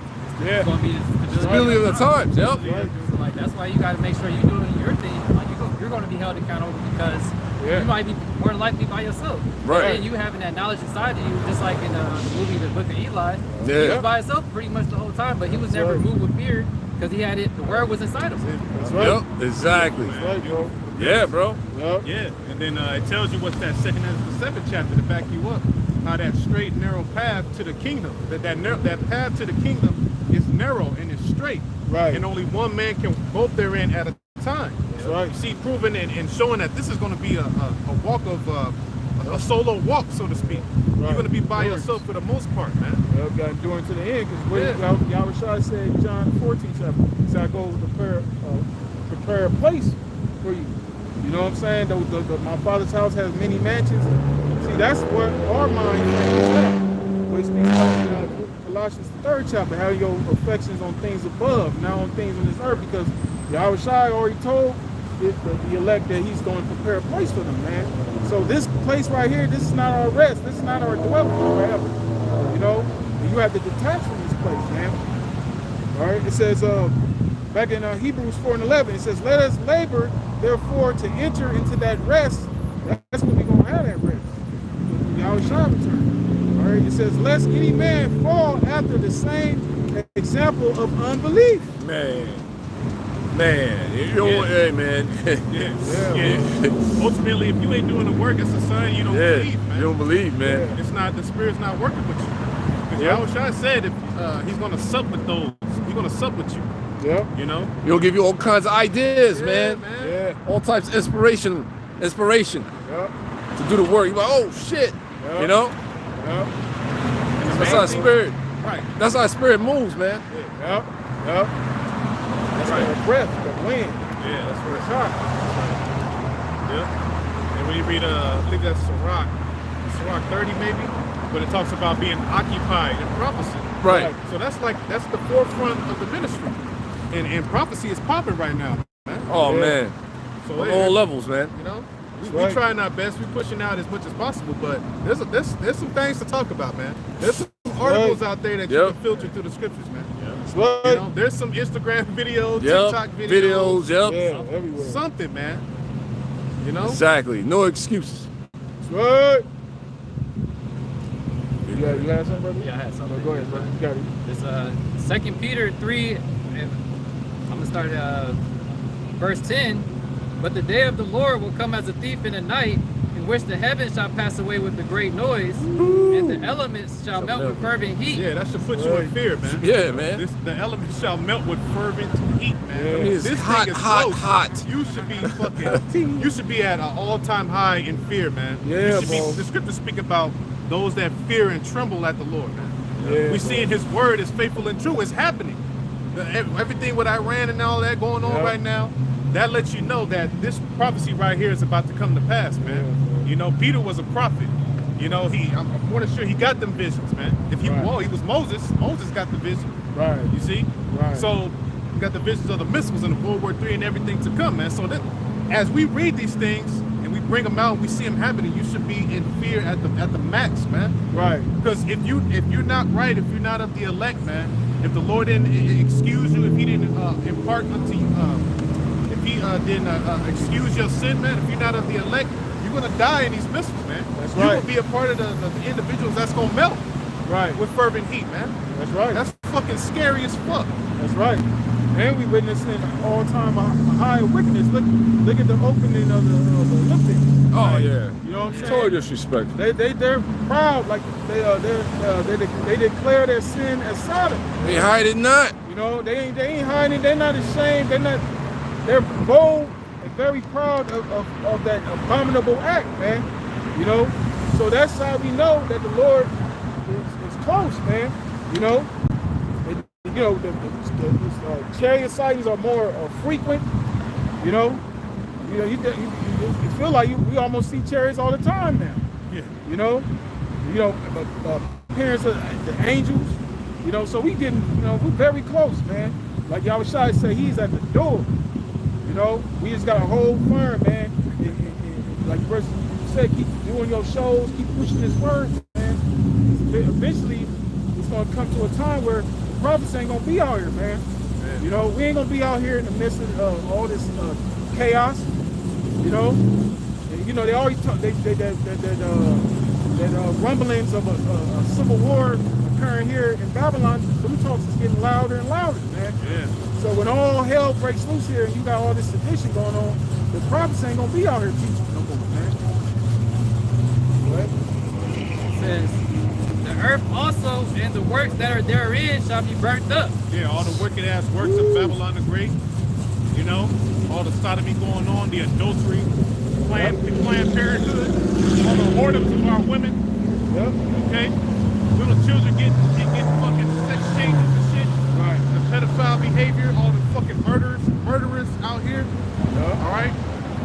Yeah. is going to be the Stability of the times. Yep. Right. So like that's why you got to make sure you're doing your thing. Like you're going to be held accountable because Yeah. you might be more than likely by yourself. Right. And you having that knowledge inside of you, just like in the movie The Book of Eli. He Yeah. was by himself pretty much the whole time, but he was never right. moved with fear because he had it. The word was inside of him. That's right. Yep. Exactly. That's right, bro. Yeah, bro. Yep. Yeah, and then it tells you what's that second and the seventh chapter to back you up. How that straight narrow path to the kingdom, that path to the kingdom is narrow and it's straight. Right. And only one man can go therein at a time. That's right. You see, proving and showing that this is going to be a walk of a solo walk, so to speak. You're Right. going to be by Of course. yourself for the most part, man. Yep, got to endure to the end because Yeah. Yahushua said in John 14 chapter, he said, I go to prepare a place for you. You know what I'm saying? My Father's house has many mansions. See, that's what our mind is at. What it speaks about in Colossians 3rd chapter, how your affections on things above, not on things on this earth, because Yahushua already told the elect that he's going to prepare a place for them, man. So this place right here, this is not our rest. This is not our dwelling forever. You know? And you have to detach from this place, man. All right? It says, back in Hebrews 4:11, it says, let us labor, therefore, to enter into that rest. That's when we're going to have that rest. When Yahushua return. All right? It says, lest any man fall after the same example of unbelief. Man, you know what? Hey, man. Yeah. Ultimately, if you ain't doing the work, it's a sign you don't Yeah, believe, man. you don't believe, man. It's not, the spirit's not working with you. Because Yeah. Yahushua said if he's going to sup with those, he's going to sup with you, Yep. you know? He'll give you all kinds of ideas, Yeah, man. Yeah. All types of inspiration Yep. to do the work. You're like, oh shit. Yeah. You know? Yep. And the That's main how thing- spirit. Right. That's how spirit moves, man. Yep. Yep. That's Right. the breath, the wind. Yeah, that's It's right. hot. Yeah. And when you read, I think that's Sirach 30 maybe, but it talks about being occupied in prophecy. Right. So that's the forefront of the ministry. And prophecy is popping right now, man. Oh Yeah. man. So On hey, all levels, man. you know, That's we right. trying our best. We pushing out as much as possible, but there's some things to talk about, man. There's some articles out there that you Yep. can filter through the scriptures, man. That's You right. know, there's some Instagram videos, Yep. TikTok Videos, yep. Yeah, everywhere. something, man. You know, Exactly. No excuses. That's right. You had something, brother? Yeah, I had something. Go ahead, brother. You got it. It's 2 Peter 3, and I'm gonna start verse 10. But the day of the Lord will come as a thief in the night, in which the heavens shall pass away with a great noise, and the elements shall melt with fervent heat. yeah, that should put you in fear, man. Yeah, man. The elements shall melt with fervent heat, man. Yeah. I mean, it's This hot, thing is hot, close. hot. You should be fucking. You should be at an all-time high in fear, man. Yeah, you should bro. The scriptures speak about those that fear and tremble at the Lord, man. Yeah, We bro. seeing His word is faithful and true. It's happening. Everything with Iran and all that going on Yeah. right now, that lets you know that this prophecy right here is about to come to pass, man. Yeah. You know, Peter was a prophet. You know, I'm more than sure he got them visions, man. If he, Right. whoa, he was Moses. Moses got the vision. Right. You see? Right. So we got the visions of the missiles and the World War III and everything to come, man. So that as we read these things and we bring them out, we see them happening, you should be in fear at the max, man. Right. Because if you're not right, if you're not of the elect, man, if the Lord didn't excuse you, if He didn't impart unto you, if He didn't excuse your sin, man, if you're not of the elect, you're gonna die in these missiles, man. That's you right. will be a part of the individuals that's gonna melt Right. with fervent heat, man. That's right. That's fucking scary as fuck. That's right. And we witnessing all time a high wickedness. Look at the opening of the Olympics. Oh yeah. You know what I'm saying? Totally disrespectful. They're proud, like they declare their sin as Sodom. They hide it not. You know, they ain't hiding. They're not ashamed. They're bold and very proud of that abominable act, man. You know, so that's how we know that the Lord is close, man. You know, the chariot sightings are more frequent. You know, you feel like we almost see chariots all the time now. Yeah. You know, appearance of the angels. You know, so we getting, we're very close, man. Like Yahushua said, he's at the door. You know, we just got to hold firm, man. And like Brother said, keep doing your shows, keep pushing this word, man. Eventually, it's gonna come to a time where the prophets ain't gonna be out here, man. Yeah. You know, we ain't gonna be out here in the midst of all this chaos. You know, and, they always talk that rumblings of a civil war occurring here in Babylon. Them talks is getting louder and louder, man. Yeah. So when all hell breaks loose here and you got all this sedition going on, the prophets ain't gonna be out here teaching no more, man. What? It says, the earth also and the works that are therein shall be burnt up. Yeah, all the wicked ass works of Babylon the Great. You know, all the sodomy going on, the adultery, Planned Parenthood, all the whoredoms of our women. Yep. Okay, little children getting fucking sex changes and shit. Right. The pedophile behavior, all the fucking murderers out here. Yep. All right,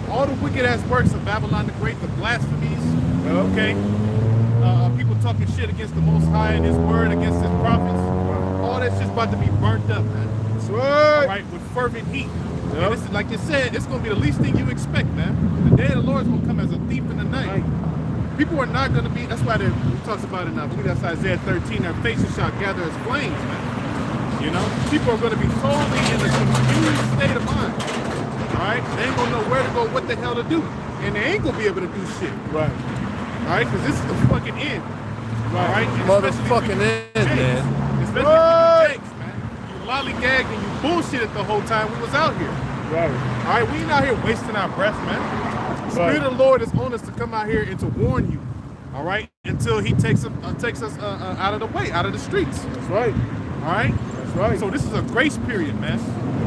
all the wicked ass works of Babylon the Great, the blasphemies. Yep. Okay, people talking shit against the Most High and His word, against His prophets. All that shit's about to be burnt up, man. That's All right. right, with fervent heat. Yep. And this is, like you said, it's gonna be the least thing you expect, man. The day of the Lord's gonna come as a thief in the night. People are not gonna be. That's why he talks about it. I believe that's Isaiah 13. Their faces shall gather as flames, man. You know, people are gonna be totally in a confused state of mind. All right, they ain't gonna know where to go, what the hell to do, and they ain't gonna be able to do shit. Right. All right, because this is the fucking end. All right, and Motherfucking end, man. Especially for you Jakes, man. You lollygagged and you bullshitted the whole time we was out here. Right. All right, we ain't out here wasting our breath, man. The Spirit of the Lord is on us to come out here and to warn you. All right, until He takes us out of the way, out of the streets. That's right. All right. That's right. So this is a grace period, man.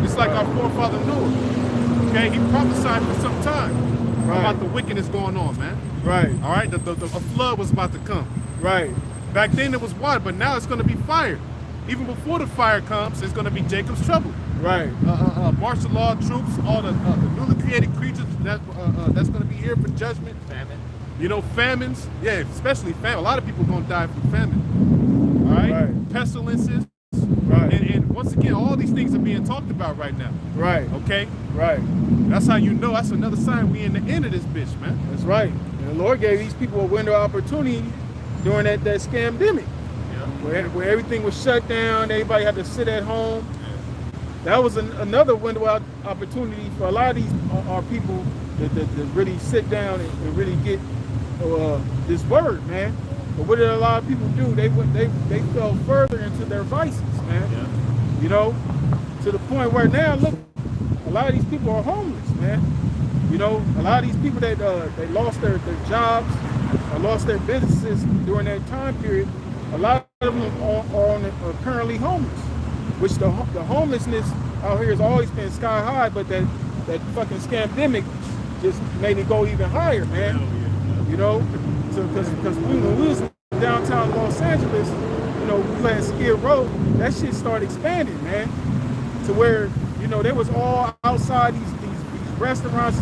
It's like our forefather Noah. Okay, he prophesied for some time about the wickedness going on, man. Right. All right, a flood was about to come. Right. Back then it was water, but now it's going to be fire. Even before the fire comes, it's going to be Jacob's trouble. Right. Martial law troops, all the newly created creatures that's going to be here for judgment. Famine. You know, famines. Yeah, especially famine. A lot of people are going to die from famine. All right? Right. Pestilences. Right. And once again, all these things are being talked about right now. Right. Okay? Right. That's how you know. That's another sign we in the end of this bitch, man. That's right. And the Lord gave these people a window of opportunity during that scamdemic, where everything was shut down, everybody had to sit at home. That was another window of opportunity for a lot of these our people to really sit down and really get this word, man. But what did a lot of people do? They fell further into their vices, man. Yeah. You know, to the point where now, look, a lot of these people are homeless, man. You know, a lot of these people that they lost their jobs or lost their businesses during that time period, a lot of them are currently homeless, which the homelessness out here has always been sky high, but that fucking scamdemic just made it go even higher, man. You know, because when we was downtown Los Angeles, you know, we playing Skid Row, that shit started expanding, man, to where, you know, they was all outside these restaurants.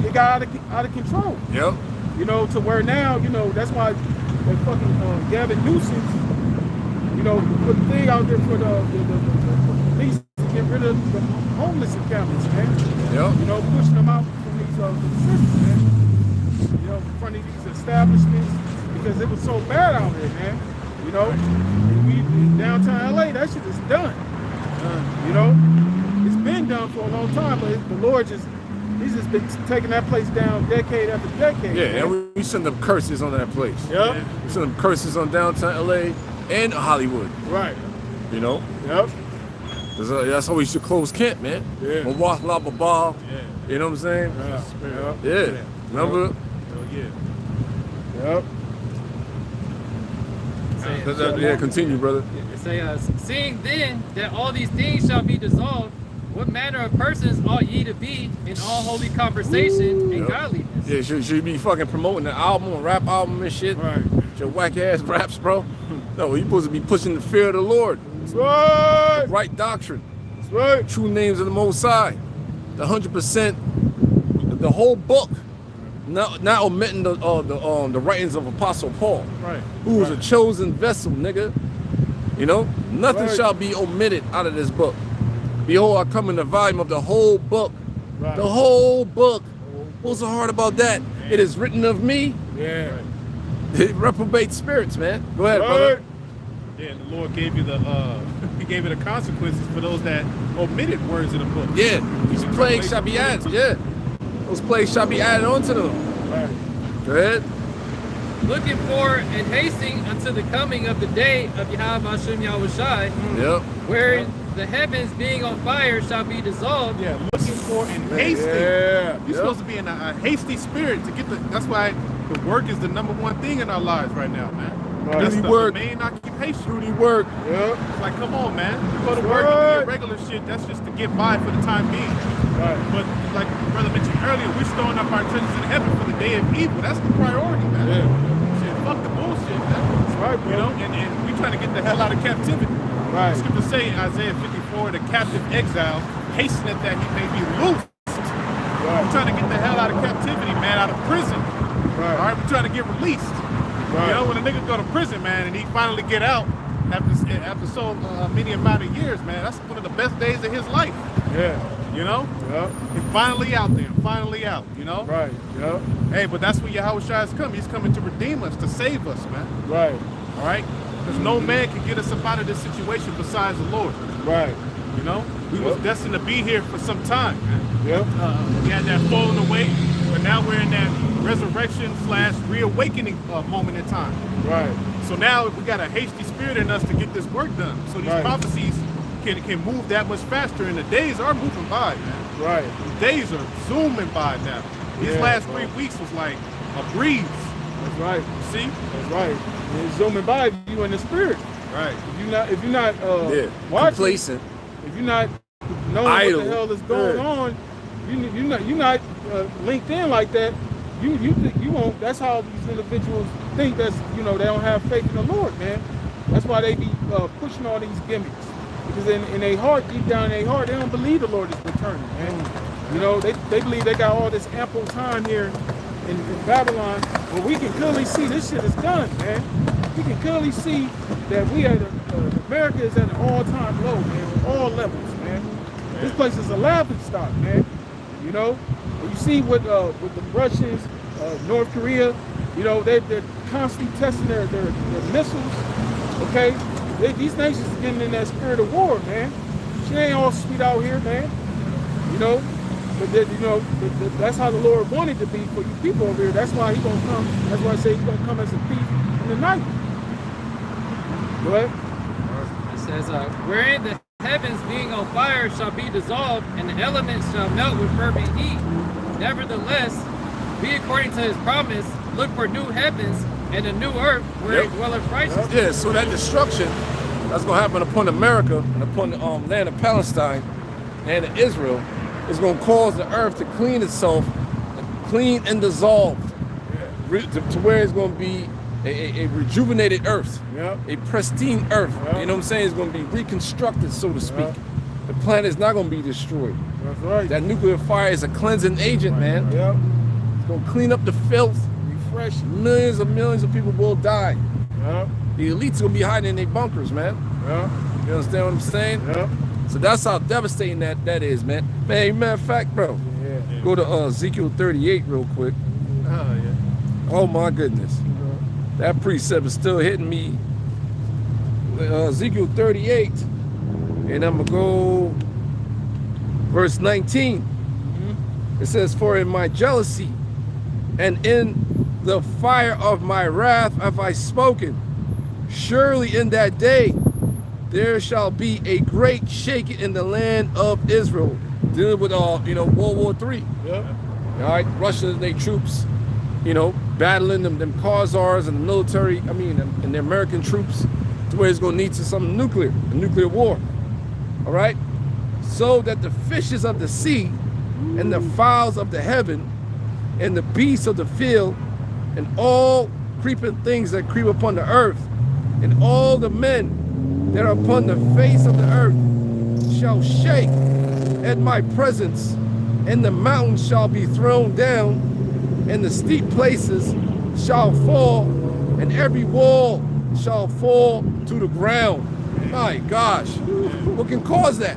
It got out of control. Yep. You know, to where now, you know, that's why that fucking Gavin Newsom, you know, put a thing out there for the police to get rid of the homeless encampments, man. Yep. You know, pushing them out from these cities, man. You know, in front of these establishments, because it was so bad out there, man. You know, and we in downtown LA, that shit is done. You know, it's been done for a long time, but the Lord he's just been taking that place down decade after decade. Yeah, man. and we send them curses on that place. Yep. We send them curses on downtown LA and Hollywood. Right. You know? Yep. That's how we used to close camp, man. Yeah. On Walk La Ba Ba. Yeah. You know what I'm saying? Yeah. Yeah. Remember? Hell yeah. Yep. Yeah, continue, brother. It say, seeing then that all these things shall be dissolved, what manner of persons ought ye to be in all holy conversation and Yep. godliness? Yeah, should you be fucking promoting the album, a rap album and shit? Right. Your whack ass raps, bro. No, you supposed to be pushing the fear of the Lord. That's right. Right doctrine. That's right. True names of the Most High. The 100%, the whole book. Not omitting the writings of Apostle Paul. Right. Who was a chosen vessel, nigga. You know? Nothing Right. shall be omitted out of this book. Behold, I come in the volume of the whole book. Right. The whole book. What's so hard about that? It is written of me. Yeah. It reprobates spirits, man. Go ahead, Right. brother. Yeah, and the Lord gave you the he gave you the consequences for those that omitted words in the book. Yeah. These plagues shall be added. Yeah. Those plagues shall be added onto them. Right. Go ahead. Looking for and hasting unto the coming of the day of Yahweh Hashem Yahushai, Yep. where the heavens being on fire shall be dissolved. Yeah, looking for and hasting. Yeah. You're supposed to be in a hasty spirit to get the. That's why the work is the #1 thing in our lives right now, man. Right. That's Duty the work. main occupation. Duty work. Yep. It's like, come on, man. You go to work and do your regular shit. That's just to get by for the time being. Right. But like brother mentioned earlier, we're storing up our treasures in heaven for the day of evil. That's the priority, man. Yeah. Shit, fuck the bullshit, man. That's right, bro. You know, and we trying to get the hell out of captivity. Right. The scripture say in Isaiah 54, the captive exile hasteneth that he may be loosed. We're Right. trying to get the hell out of captivity, man, out of prison. Right. All right, we're trying to get released. Right. You know, when a nigga go to prison, man, and he finally get out after so many amount of years, man, that's one of the best days of his life. Yeah. You know, Yep. he's finally out there, finally out. You know, Right. Yep. hey, but that's when Yahweh Shai is coming. He's coming to redeem us, to save us, man. Right. All right, because no man can get us up out of this situation besides the Lord. Right. You know, we was destined to be here for some time, man. Yep. We had that falling away, but now we're in that resurrection / reawakening moment in time. Right. So now we got a hasty spirit in us to get this work done. So these Right. prophecies can move that much faster, and the days are moving by, man. Right. The days are zooming by now. These Yeah, last bro. 3 weeks was like a breeze. That's right. See? That's right. And it's zooming by you in the spirit. Right. If you're not Yeah. watching, Complacent. if you're not knowing Idle. what the hell is going Yeah. on, you're not linked in like that. You won't. That's how these individuals think. That's they don't have faith in the Lord, man. That's why they be pushing all these gimmicks. Because in their heart, deep down in their heart, they don't believe the Lord is returning, man. You know, they believe they got all this ample time here in Babylon, but we can clearly see this shit is done, man. We can clearly see that America is at an all-time low, man, on all levels, man. This place is a laughing stock, man. You know, and you see with the Russians, North Korea, they're constantly testing their missiles. Okay, these nations are getting in that spirit of war, man. She ain't all sweet out here, man. You know, but that's how the Lord wanted to be for you people over here. That's why He gonna come. That's why I say He's gonna come as a thief in the night. Go ahead. It says, wherein the heavens being on fire shall be dissolved, and the elements shall melt with fervent heat. Nevertheless, be according to his promise, look for new heavens and a new earth where Yep. dwelleth righteousness. Yeah, so that destruction that's gonna happen upon America and upon the land of Palestine and of Israel is gonna cause the earth to clean itself, clean and dissolve, to where it's gonna be a rejuvenated earth, Yep. a pristine earth. Yep. You know what I'm saying? It's gonna be reconstructed, so to speak. Yep. The planet is not gonna be destroyed. That's right. That nuclear fire is a cleansing agent, man. Yep. It's gonna clean up the filth, oppression. Millions of people will die. Yeah, The elites gonna be hiding in their bunkers, man. yeah, You understand what I'm saying? yeah. So that's how devastating that is, man. Man, matter of fact, bro, Yeah. go to Ezekiel 38 real quick. Oh, yeah. Oh my goodness. That precept is still hitting me. Ezekiel 38, and I'm gonna go verse 19. It says, "For in my jealousy and in the fire of my wrath have I spoken. Surely in that day there shall be a great shaking in the land of Israel." Dealing with World War III. Yeah. All right, Russia and their troops, battling them Khazars and the military, and the American troops, to where it's gonna need to a nuclear war. All right, so that the fishes of the sea and the fowls of the heaven and the beasts of the field and all creeping things that creep upon the earth and all the men that are upon the face of the earth shall shake at my presence, and the mountains shall be thrown down, and the steep places shall fall, and every wall shall fall to the ground. My gosh, what can cause that?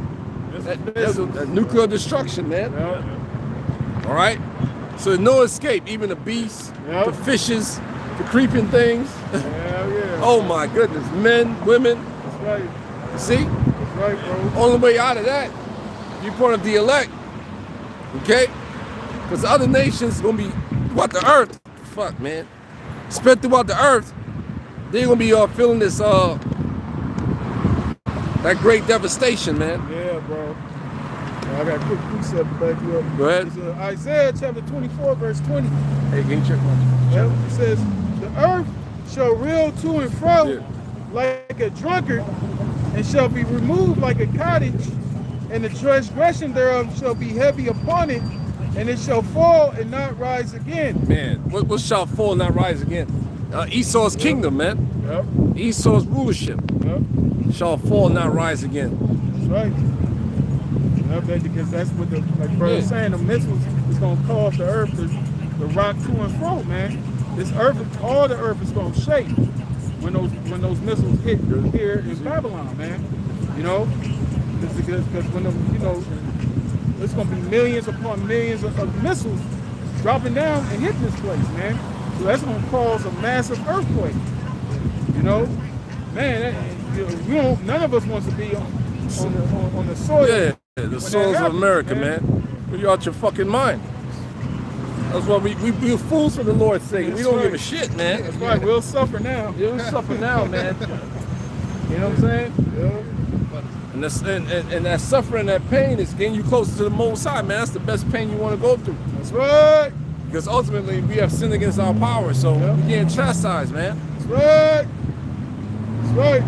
That's a nuclear destruction, man. Yeah. All right? So there's no escape, even the beasts, Yep. the fishes, the creeping things. Hell yeah. Oh my goodness, men, women, That's right. see? That's right, bro. Only way out of that, you part of the elect, okay? Because the other nations gonna be throughout the earth. Fuck, man. Spread throughout the earth. They're gonna be feeling this that great devastation, man. Yeah, bro. I got a quick precept to back you up. Go ahead. It's Isaiah chapter 24, verse 20. Hey, can you check my Yeah, it says, "The earth shall reel to and fro Yeah. like a drunkard, and shall be removed like a cottage, and the transgression thereof shall be heavy upon it, and it shall fall and not rise again." Man, what shall fall and not rise again? Esau's kingdom, man. Yep, Esau's rulership yep, shall fall and not rise again. that's right. Yep, because that's what like brother was saying, the missiles is gonna cause the earth to rock to and fro, man. This earth, all the earth is gonna shake when those missiles hit here in Babylon, man. Because when it's gonna be millions upon millions of missiles dropping down and hitting this place, man. So that's gonna cause a massive earthquake. Man, none of us wants to be on the soil. Yeah, the souls of America, man. You out your fucking mind. That's why we're fools for the Lord's sake. We That's don't give right. a shit, man. That's right. We'll suffer now. Yeah, we suffer now, man. You know what I'm saying? Yeah. And that suffering, that pain is getting you closer to the Most High, man. That's the best pain you want to go through. That's right. Because ultimately we have sinned against our power, so Yep. we're getting chastised, man. That's right. That's right.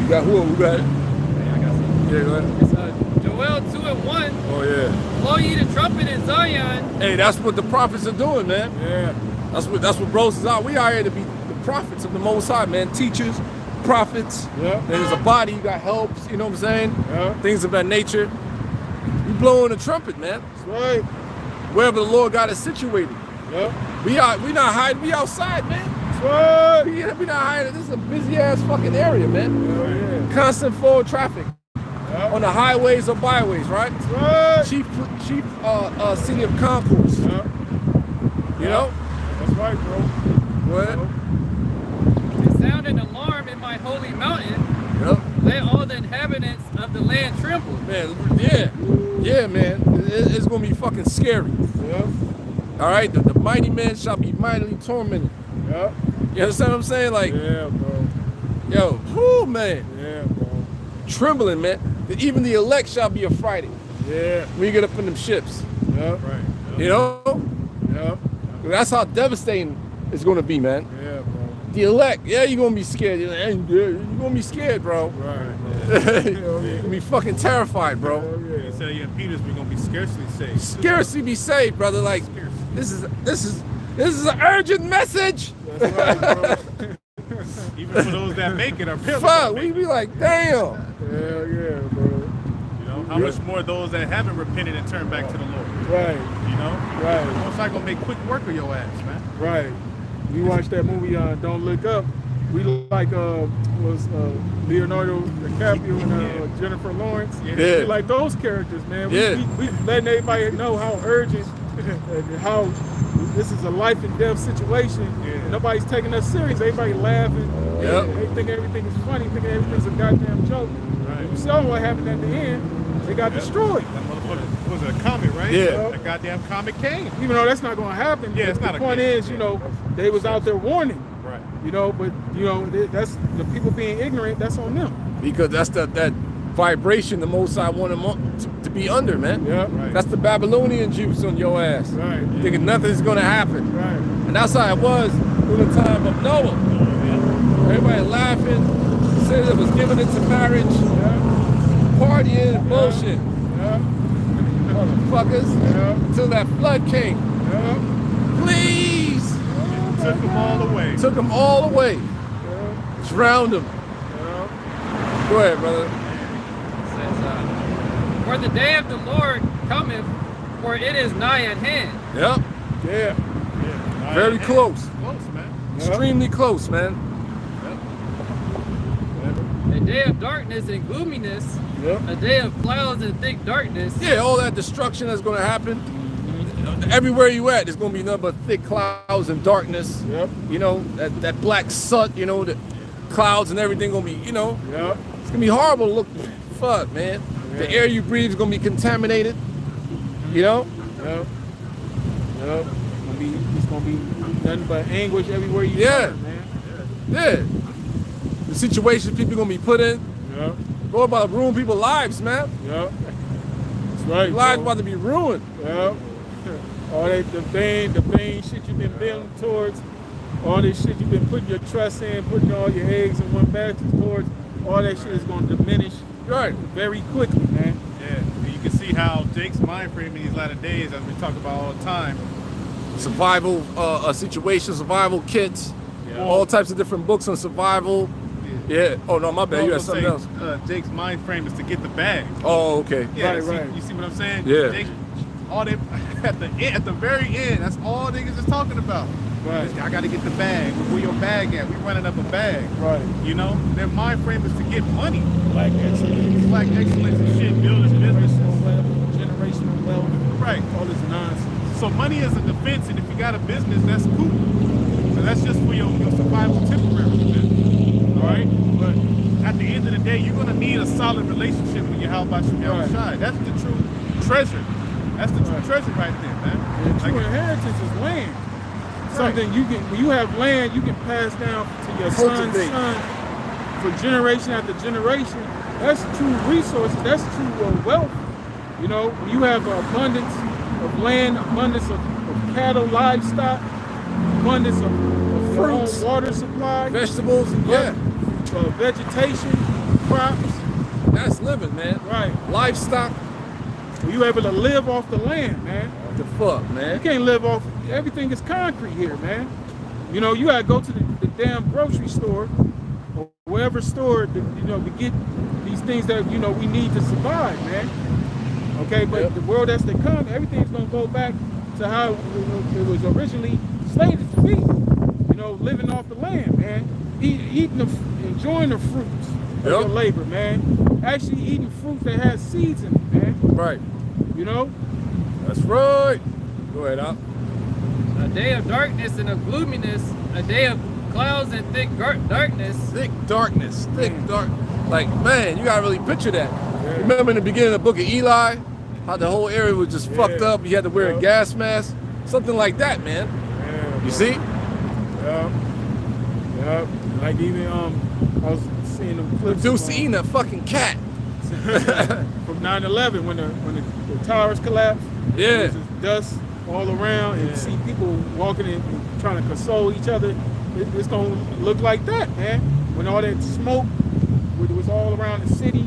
You got who? Who got it? I got some. Yeah, go ahead. It's Joel 2:1. Oh yeah. Blow ye the trumpet in Zion. Hey, that's what the prophets are doing, man. Yeah. That's what bros is out. We are here to be the prophets of the Most High, man. Teachers, prophets. Yeah. There's a body, you got helps, you know what I'm saying? Yeah. Things of that nature. We blowing a trumpet, man. That's right. Wherever the Lord got us situated. Yeah. We not hiding, we outside, man. That's right. We not hiding. This is a busy ass fucking area, man. Hell yeah. Constant flow of traffic Yeah. on the highways or byways, right? That's right. Chief city of concourse. Yeah. You know? That's right, bro. What? To sound an alarm in my holy mountain. Yep. Let all the inhabitants of the land tremble. Man, yeah, man. It's gonna be fucking scary. Yeah. All right, the mighty man shall be mightily tormented. Yeah. You understand what I'm saying? Like, Yeah, bro. yo, whoo, man, Yeah, bro. trembling, man. Even the elect shall be affrighted Yeah. when you get up in them ships. Yeah. Right. You know, Yeah. that's how devastating it's gonna be, man. Yeah, bro. The elect, yeah, you're gonna be scared. You're gonna be scared, bro. Right. You're gonna be fucking terrified, bro. Hell He yeah. said, "Yeah, Peters, we're gonna be scarcely saved." Scarcely be saved, brother. Like, this is an urgent message. That's right, bro. Even for those that make it, are really Fuck, gonna we make be like, damn. Hell yeah, bro. it. How much more those that haven't repented and turned back to the Lord? Right. You know? Right. The Most High gonna make quick work of your ass, man. Right. We watched that movie, Don't Look Up. We like was Leonardo DiCaprio and Jennifer Lawrence. Yeah. Yeah. We like those characters, man. Yeah. We letting everybody know how urgent and how this is a life and death situation. Yeah. And nobody's taking us serious. Everybody laughing. Yep. They think everything is funny, thinking everything's a goddamn joke. Right. You saw what happened at the end. They got destroyed. That motherfucker was it a comet, right? Yeah. That goddamn comet came. Even though that's not going to happen. Yeah, it's the not a point game. is, you know, they was out there warning. Right. You know, but you know that's the people being ignorant. That's on them. Because that's that vibration the Most High want them to be under, man. Yeah. Right. That's the Babylonian juice on your ass. Right. Thinking nothing's gonna happen. Right. And that's how it was during the time of Noah. Everybody laughing, saying it was giving it to marriage, Yeah. partying, bullshit. Yeah. Motherfuckers. Yeah. Until that flood came. Yeah. Please. Took them all away. Took them all away. Yeah. Drowned them. Yeah. Go ahead, brother. It says, for the day of the Lord cometh, for it is nigh at hand. Yep. Yeah. Yeah. Very Hey, close. Close, man. Extremely close, man. A day of darkness and gloominess, Yep. a day of clouds and thick darkness. Yeah, all that destruction that's gonna happen. Everywhere you at, there's gonna be nothing but thick clouds and darkness. Yep. You know, that black soot, you know, the clouds and everything gonna be, you know, Yep. it's gonna be horrible to look. Fuck, man. The Yeah. air you breathe is gonna be contaminated. You know? Yep. Yep. It's gonna be nothing but anguish everywhere you Yeah. turn, man. Yeah. The situations people gonna be put in, Yep. go about to ruin people's lives, man. Yep. That's right. Lives bro. about to be ruined. Yep. All that the vain shit you've been building towards, all this shit you've been putting your trust in, putting all your eggs in one basket towards, all that shit is gonna diminish Right. very quickly, man. Yeah. And you can see how Jake's mind frame in these latter days, as we talk about all the time. Survival situation, survival kits, Yeah. all types of different books on survival. Yeah. Oh no, my bad. You had Also something say, else. Jake's mind frame is to get the bag. Oh, okay. Yeah, Right, see, right. You see what I'm saying? Yeah. Jake, all they at the very end, that's all niggas is talking about. Right. I got to get the bag. Where your bag at? We running up a bag. Right. You know, their mind frame is to get money. Black excellence, Black excellence and shit, builders businesses. generational wealth, Right. all this nonsense. So money is a defense, and if you got a business, that's cool. So that's just for your survival temporary. Man. All right? But at the end of the day, you're going to need a solid relationship with your Halbashim Right. Yahushai. That's the true treasure. That's the true Right. treasure right there, man. The true Like, inheritance is land. Something you can, when you have land, you can pass down to your son's Cultivate. son for generation after generation. That's true resources. That's true wealth. You know, when you have abundance of land, abundance of cattle, livestock, abundance of your own Fruits. water supply, Vegetables, yeah. vegetation, crops. That's living, man. Right. Livestock. When you able to live off the land, man. What the fuck, You man? can't live off, everything is concrete here, man. You know, you gotta go to the damn grocery store or wherever store to, you know, to get these things that, you know, we need to survive, man. Okay, but Yep. the world that's to come, everything's gonna go back to how it was originally slated to be. You know, living off the land, man. Eating enjoying the fruits of Yep. your labor, man. Actually eating fruits that has seeds in it, man. Right. You know? That's right. Go ahead, Al. A day of darkness and of gloominess, a day of clouds and thick darkness. Thick darkness. Thick dark. Like, man, you gotta really picture that. Yeah. Remember in the beginning of the book of Eli, how the whole area was just fucked Yeah. up. You had to wear a Yep. gas mask. Something like that, man. Yeah, You see? Yep. Yep. Like even I was seeing them clips Deuce of, eating a fucking cat. from 9/11 when the towers collapsed. Yeah. There was just dust all around, and you see people walking and trying to console each other. It's gonna look like that, man. When all that smoke was all around the city,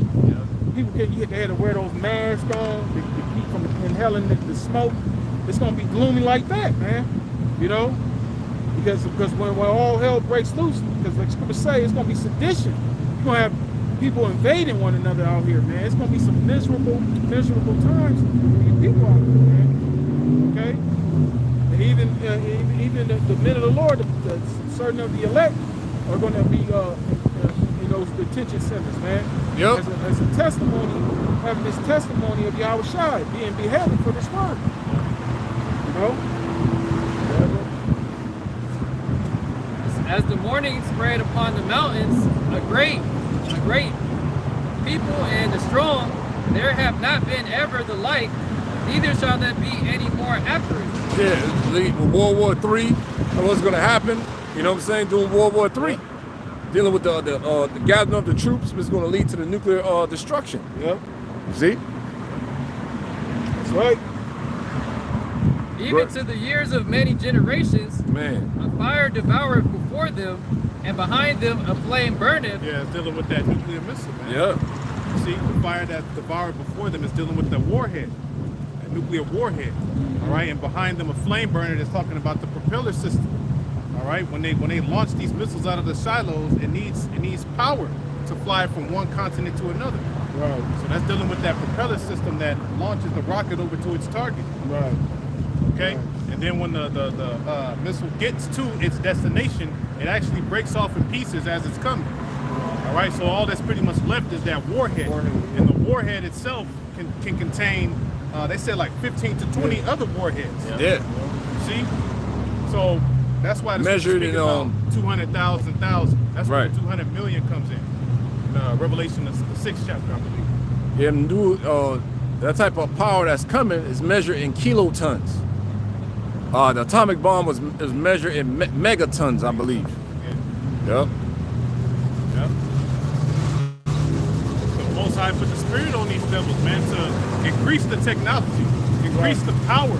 people they had to wear those masks on to keep from inhaling the smoke. It's gonna be gloomy like that, man. You know, because when all hell breaks loose, because like Scripture say, it's gonna be sedition. You're gonna have people invading one another out here, man. It's gonna be some miserable times for you people out here, man. Okay? And even the men of the Lord, certain of the elect, are going to be in those detention centers, man. Yep. As a testimony, having this testimony of Yahweh Shai being beheaded for this word. You know? As the morning spread upon the mountains, a great people and the strong, there have not been ever the like, neither shall there be any more after it. Yeah, World War III, and what's going to happen, you know what I'm saying, during World War III. Dealing with the gathering of the troops is going to lead to the nuclear destruction. Yep. See? That's right. Even to the years of many generations, Man. a fire devoureth before them, and behind them a flame burneth. Yeah, it's dealing with that nuclear missile, man. Yeah. See, the fire that devoured before them is dealing with the warhead, a nuclear warhead. All right, and behind them a flame burner that's talking about the propeller system. All right, when they launch these missiles out of the silos, it needs power to fly from one continent to another. Right. So that's dealing with that propeller system that launches the rocket over to its target. Right. Okay, and then when the missile gets to its destination, it actually breaks off in pieces as it's coming. All right, so all that's pretty much left is that warhead, and the warhead itself can contain, they said like 15 to 20 other warheads. Yeah. See, so that's why the Measured in 200,000. That's where Right. the 200 million comes in. Revelation, the 6th chapter, I believe. Yeah, that type of power that's coming is measured in kilotons. The atomic bomb is measured in megatons, I believe. Yeah. Yep. Yep. The Most High put the spirit on these devils, man, to increase the technology, increase the power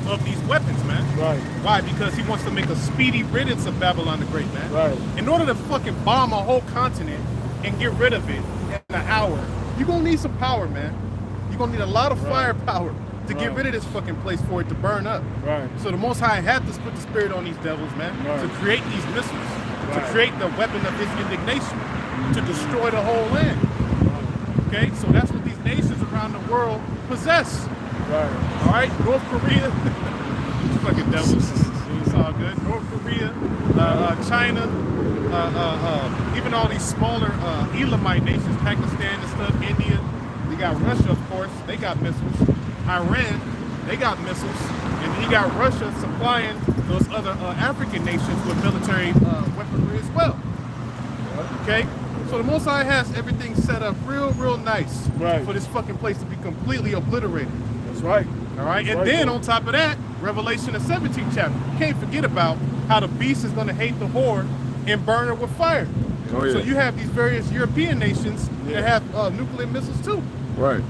of these weapons, man. Right. Why? Because he wants to make a speedy riddance of Babylon the Great, man. Right. In order to fucking bomb a whole continent and get rid of it in an hour, you're gonna need some power, man. You're gonna need a lot of firepower to get rid of this fucking place for it to burn up. Right. So the Most High had to put the spirit on these devils, man, Right. to create these missiles, to Right. create the weapon of his indignation, to destroy the whole land. Okay, so that's what these nations around the world possess. Right. All right, North Korea, fucking devils. It's all good. North Korea, China, even all these smaller Elamite nations, Pakistan and stuff, India. We got Russia, of course. They got missiles. Iran, they got missiles, and you got Russia supplying those other African nations with military weaponry as well. Okay, so the Most High has everything set up real nice for this fucking place to be completely obliterated. That's right. All right, That's and right, then bro. on top of that, Revelation the 17th chapter. You can't forget about how the beast is going to hate the whore and burn her with fire. Oh, yeah. So you have these various European nations that have nuclear missiles too. Right.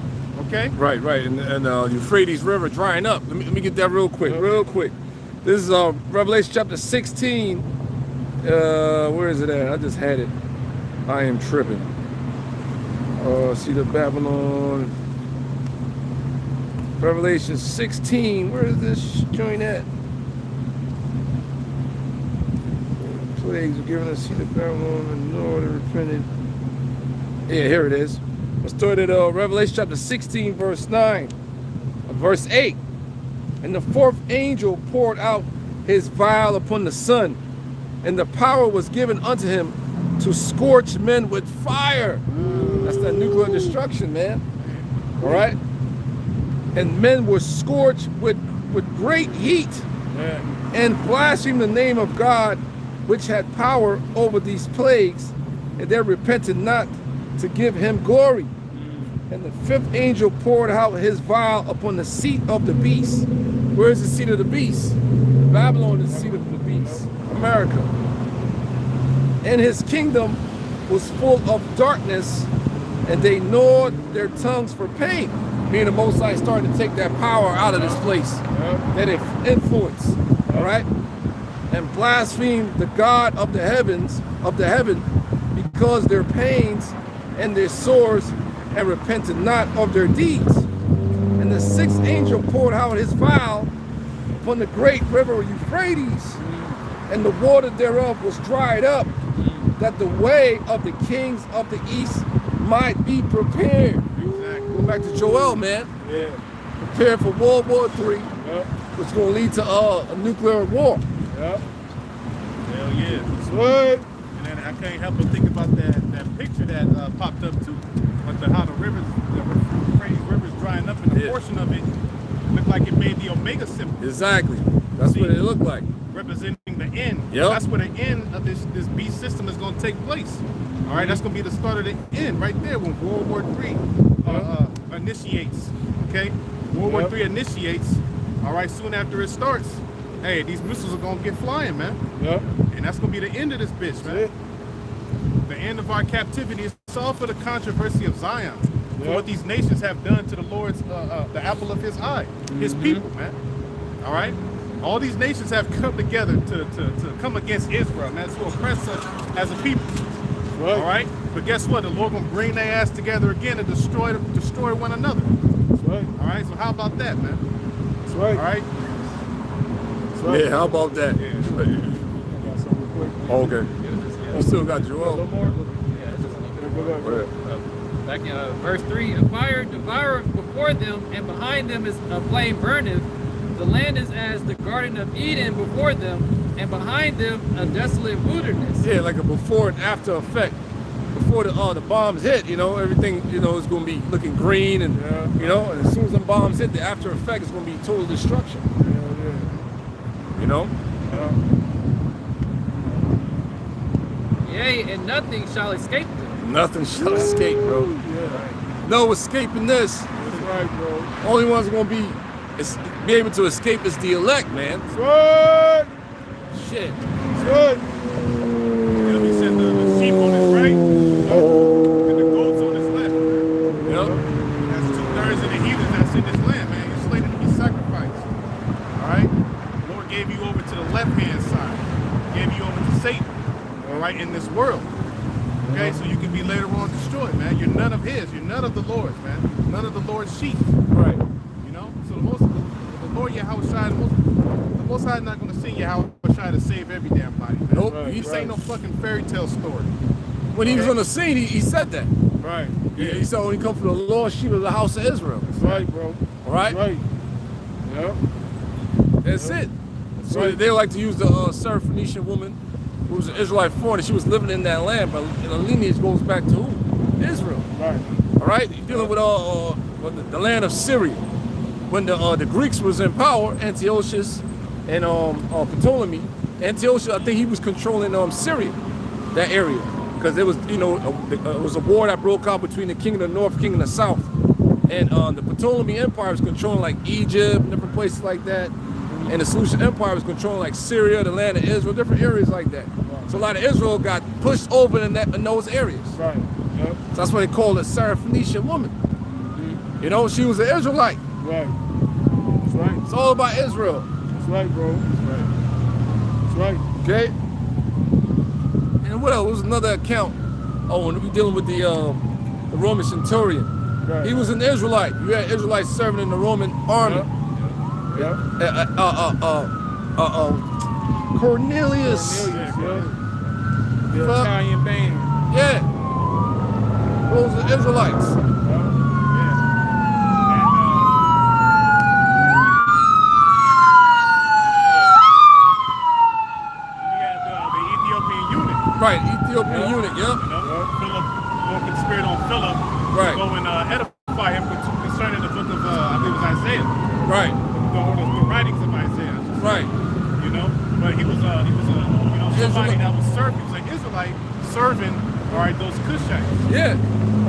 Okay. Right. And Euphrates River drying up. Let me get that real quick. This is Revelation chapter 16. Where is it at? I just had it. I am tripping. See the Babylon. Revelation 16. Where is this joint at? Plagues are given us. See the Babylon and Lord and repented. Yeah, here it is. Let's start at Revelation chapter 16, verse 9. Verse 8. And the fourth angel poured out his vial upon the sun, and the power was given unto him to scorch men with fire. That's that nuclear destruction, man. All right? And men were scorched with great heat, and blasphemed the name of God, which had power over these plagues, and they repented not to give him glory. And the fifth angel poured out his vial upon the seat of the beast. Where is the seat of the beast? Babylon is the seat of the beast. America. And his kingdom was full of darkness, and they gnawed their tongues for pain. Meaning the Most High started to take that power out of this place, that it influenced, all right? And blasphemed the God of the heavens, because their pains and their sores, and repented not of their deeds. And the sixth angel poured out his vial upon the great river Euphrates, and the water thereof was dried up, that the way of the kings of the east might be prepared. Exactly. Go back to Joel, man. Yeah. Prepare for World War III. which is going to lead to a nuclear war. Yep. Hell yeah. That's right. And then I can't help but think about that picture that popped up too. But how the Euphrates River's drying up, and a portion of it looked like it made the Omega symbol. Exactly. That's what it looked like. Representing the end. Yep. That's where the end of this beast system is going to take place. All right, that's going to be the start of the end right there when World War III initiates. Okay, World War III initiates. All right, soon after it starts, hey, these missiles are going to get flying, man. Yep. And that's going to be the end of this bitch, man. The end of our captivity. It's all for the controversy of Zion. For what these nations have done to the Lord's, the apple of his eye, his people, man. All right? All these nations have come together to come against Israel, man, to oppress us as a people. Right. All right? But guess what? The Lord gonna bring their ass together again and destroy one another. That's right. All right? So how about that, man? That's right. All right? That's right. Yeah, how about that? I got something real quick. Okay. You still got A little Joel. more? Yeah, it's just a little bit Go more. ahead. Go ahead. Back in verse 3, a fire devoureth before them, and behind them is a flame burneth. The land is as the Garden of Eden before them, and behind them a desolate wilderness. Yeah, like a before and after effect. Before the bombs hit, everything, is going to be looking green, and and as soon as the bombs hit, the after effect is going to be total destruction. Yeah, You know? Yea, and nothing shall escape them. Nothing shall escape, bro. yeah. No escaping this. That's right, bro. Only one's going to be able to escape is the elect, man. That's right. Shit. That's right. You know, he said the sheep on his right and the goats on his left. Yep. That's 2/3 of the heathens that's in this land, man. You're slated to be sacrificed. All right? The Lord gave you over to the left-hand side. Gave you over to Satan. All right, in this world. Okay, so you can be later on destroyed, man. You're none of his. You're none of the Lord's, man. None of the Lord's sheep. Right. You know? So the Lord Yahweh Shai, the Most High is not going to send Yahweh Shai to save every damn body, man. Nope. Right. This ain't no fucking fairy tale story. When he was on the scene, he said that. Right. He said, when he come from the Lord, sheep of the house of Israel. That's right, bro. All right? That's right. Yep. That's it. So Right. they like to use the Syrophoenician woman who was an Israelite foreigner. She was living in that land, but the lineage goes back to who? Israel. Right. All right? You're dealing with the land of Syria. When the Greeks was in power, Antiochus and Ptolemy. Antiochus, I think he was controlling Syria, that area, because it was it was a war that broke out between the king of the north, king of the south, and the Ptolemy Empire was controlling like Egypt, different places like that, and the Seleucid Empire was controlling like Syria, the land of Israel, different areas like that. So a lot of Israel got pushed over in those areas. Right. Yep. So that's why they call it Syrophoenician woman. She was an Israelite. Right. That's right. It's all about Israel. That's right, bro. That's right. That's right. Okay. And what else? There was another account. Oh, when we dealing with the Roman centurion. Right. He was an Israelite. You had Israelites serving in the Roman army. Yep. Cornelius. Cornelius, yeah. The Fuck. Italian band. Yeah. Those are Israelites. Right, Ethiopian eunuch, yep. Philip, Lord put the spirit on Philip. Right. To go and edify him concerning the book of, I believe it was Isaiah. Right, The writings of Isaiah. right. You know, but he was somebody that was serving. He was an Israelite serving, all right, those Cushites. Yeah.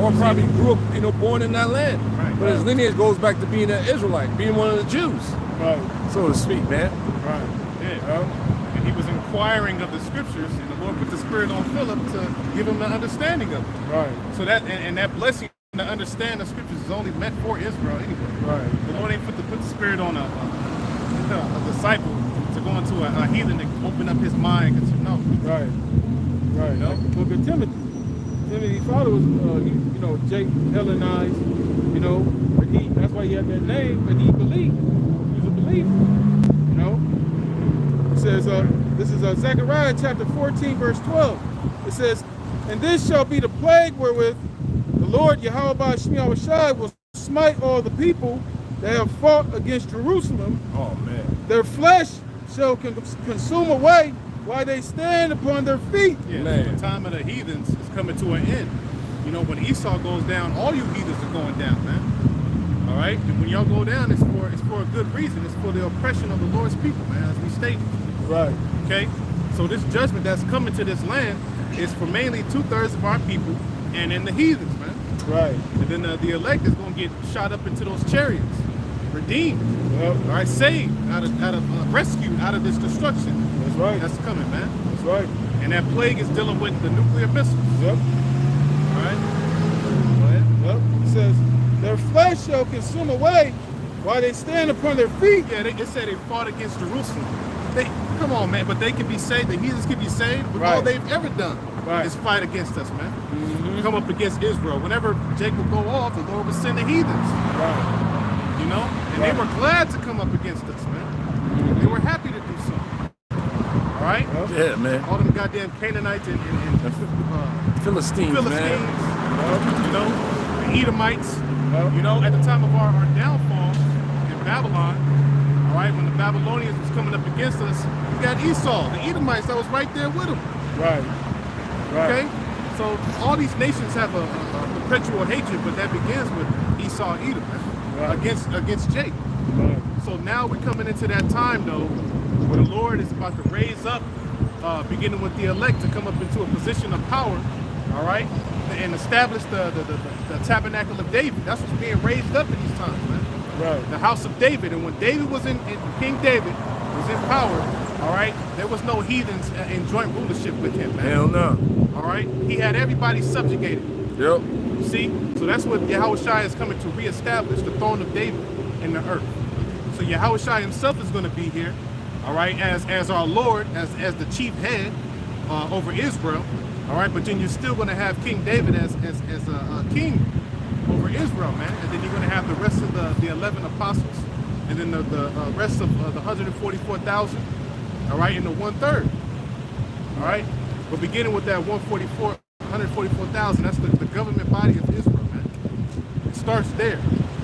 Or probably grew up, born in that land. Right. But his lineage goes back to being an Israelite, being one of the Jews, Right. so to speak, man. Right. Yeah. And he was inquiring of the scriptures, and the Lord put the spirit on Philip to give him the understanding of it. Right. So that and that blessing to understand the scriptures is only meant for Israel anyway. Right. The Lord ain't put the spirit on a disciple to go into a heathen to open up his mind. No. Right. Right. No. Like the book of Timothy. Timothy's father was, Jake Hellenized, but that's why he had that name, but he believed. He was a believer, It says, this is Zechariah chapter 14, verse 12. It says, and this shall be the plague wherewith the Lord Yahweh Shai will smite all the people they have fought against Jerusalem. Oh man. Their flesh shall consume away while they stand upon their feet. Yeah, Man. so the time of the heathens is coming to an end. You know, when Esau goes down, all you heathens are going down, man. All right? And when y'all go down, it's for a good reason. It's for the oppression of the Lord's people, man, as we stated. Right. Okay? So this judgment that's coming to this land is for mainly 2/3 of our people and then the heathens, man. Right. And then the elect is going to get shot up into those chariots, redeemed, Yep. all right, saved, rescued out of this destruction. That's right. That's coming, man. That's right. And that plague is dealing with the nuclear missiles, Yep. all right? Go ahead. Yep. It says, their flesh shall consume away while they stand upon their feet. Yeah, it said they fought against Jerusalem. Come on, man, but they can be saved. The heathens can be saved, but all Right. they've ever done Right. is fight against us, man. Come up against Israel. Whenever Jacob go off, the Lord would send the heathens, Right. you know? And they were glad to come up against us, man. They were happy to do so. All right? Yep. Yeah, man. All them goddamn Canaanites and Philistines, Philistines, man. you know, the Edomites, Yep. you know, at the time of our downfall in Babylon, all right, when the Babylonians was coming up against us, we got Esau, the Edomites that was right there with them, Right. Right. okay? So all these nations have a perpetual hatred, but that begins with Esau and Edom, Right. against Jacob. Right. So now we're coming into that time, though, where the Lord is about to raise up, beginning with the elect, to come up into a position of power, all right, and establish the tabernacle of David. That's what's being raised up in these times, man. Right. The house of David. And when David was King David was in power, all right, there was no heathens in joint rulership with him, man. Hell no. All right, he had everybody subjugated. Yep. See? So that's what Yahushua is coming to reestablish, the throne of David in the earth. So Yahushua himself is going to be here, all right, as our Lord, as the chief head over Israel, all right, but then you're still going to have King David as a king over Israel, man, and then you're going to have the rest of the 11 apostles, and then the rest of the 144,000, all right, and the 1/3, all right, but beginning with that 144,000, that's the government body of Israel, man. It starts there.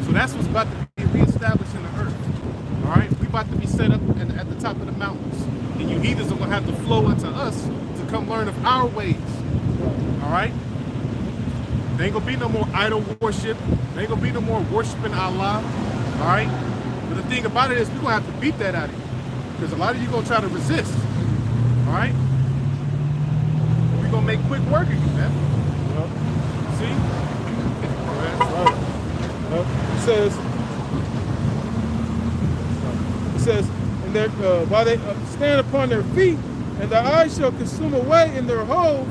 So that's what's about to be reestablished in the earth. All right? We about to be set up at the top of the mountains. And you heathens are going to have to flow unto us to come learn of our ways. All right? There ain't going to be no more idol worship. There ain't going to be no more worshiping Allah. All right? But the thing about it is we're going to have to beat that out of you. Because a lot of you going to try to resist. All right? We're going to make quick work of you, man. Yep. See? Right. Yep. It says, and their, while they stand upon their feet, and their eyes shall consume away in their holes,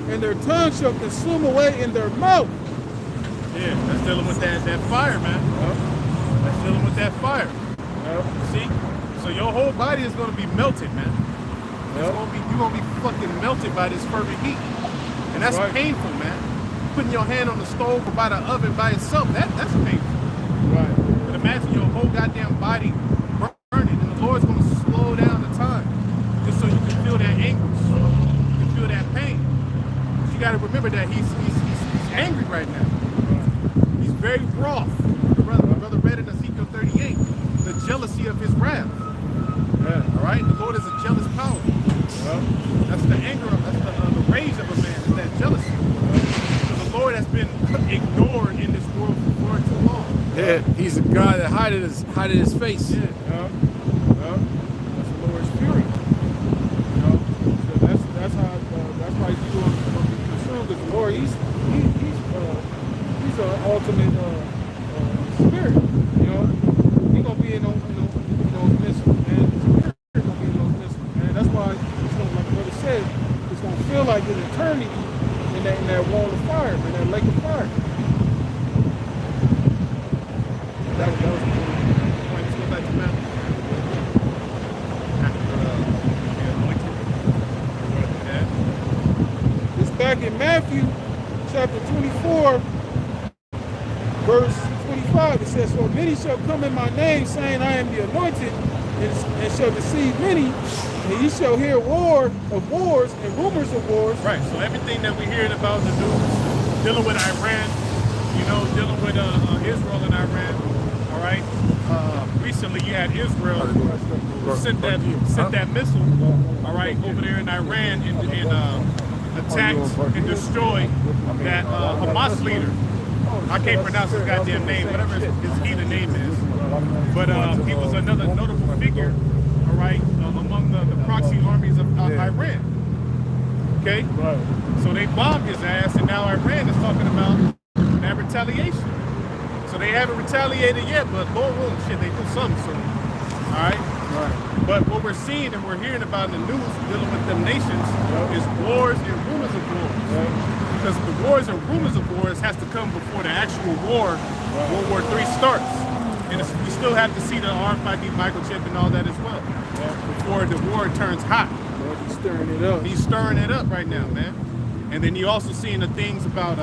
and their tongue shall consume away in their mouth. Yeah, that's dealing with that fire, man. That's dealing with that fire. Yep. See? So your whole body is going to be melted, man. Yep. You're going to be fucking melted by this fervent heat. And that's Right. painful, man. Putting your hand on the stove or by the oven by itself, that's painful. Right. But imagine your whole goddamn body burning, and the Lord's going to slow down the time just so you can feel that anguish. You can feel that pain. But you got to remember that he's angry right now. He's very wroth. My brother read in Ezekiel 38, the jealousy of his wrath. Yeah. All right? The Lord is a jealous power. Yep. That's the anger of, that's the rage of a man, is that jealousy. So the Lord has been ignored in this world for too long. Yeah, he's a guy that hided his face. Yeah. Yep. Yep. That's the Lord's fury. You know, so that's how that's why you will be consumed with the Lord. He's an ultimate spirit. You know, he's gonna be in those missiles, man. The spirit gonna be in those missiles, man. That's why it's gonna, like Brother said, it's gonna feel like an eternity in that wall of fire, in that lake of fire. That was Let's go back to Matthew. It's back in Matthew chapter 24, verse 25. It says, "For many shall come in my name, saying, I am the anointed, and shall deceive many. And ye shall hear war of wars and rumors of wars." Right, so everything that we're hearing about the news, dealing with Iran, you know, dealing with Israel and Iran, all right, recently you had Israel sent that missile, all right, over there in Iran and attacked and destroyed that Hamas leader. I can't pronounce his goddamn name, whatever his heathen name is. But he was another notable figure, all right, among the proxy armies of Iran. Okay? Right. So they bombed his ass, and now Iran is talking about that retaliation. So they haven't retaliated yet, but Lord willing, shit, they do something soon. All right? Right. But what we're seeing and we're hearing about in the news dealing with them nations is wars and rumors of wars. Right. Because the wars and rumors of wars has to come before the actual war, World War III starts. And we still have to see the RFID microchip and all that as well before the war turns hot. Well, he's stirring it up. He's stirring it up right now, man. And then you also seeing the things about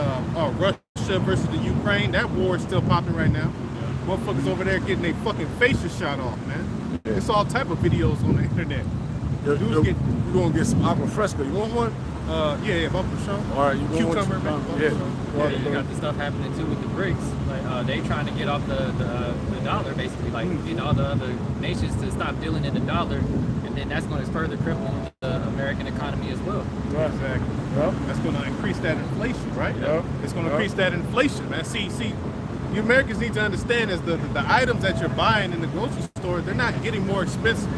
Russia versus the Ukraine. That war is still popping right now. Motherfuckers over there getting their fucking faces shot off, man. It's all type of videos on the internet. You're gonna get some agua fresca. You want one? Yeah, Bubba Sean. All right, you want Cucumber, one? man. Yeah. Yeah, you got the stuff happening too with the BRICS. Like they trying to get off the dollar, basically, like getting all the other nations to stop dealing in the dollar, and then that's going to further cripple the American economy as well. Right. Exactly. Yep. That's going to increase that inflation, right? Yep. It's going to increase that inflation, man. See, you Americans need to understand is the items that you're buying in the grocery store, they're not getting more expensive.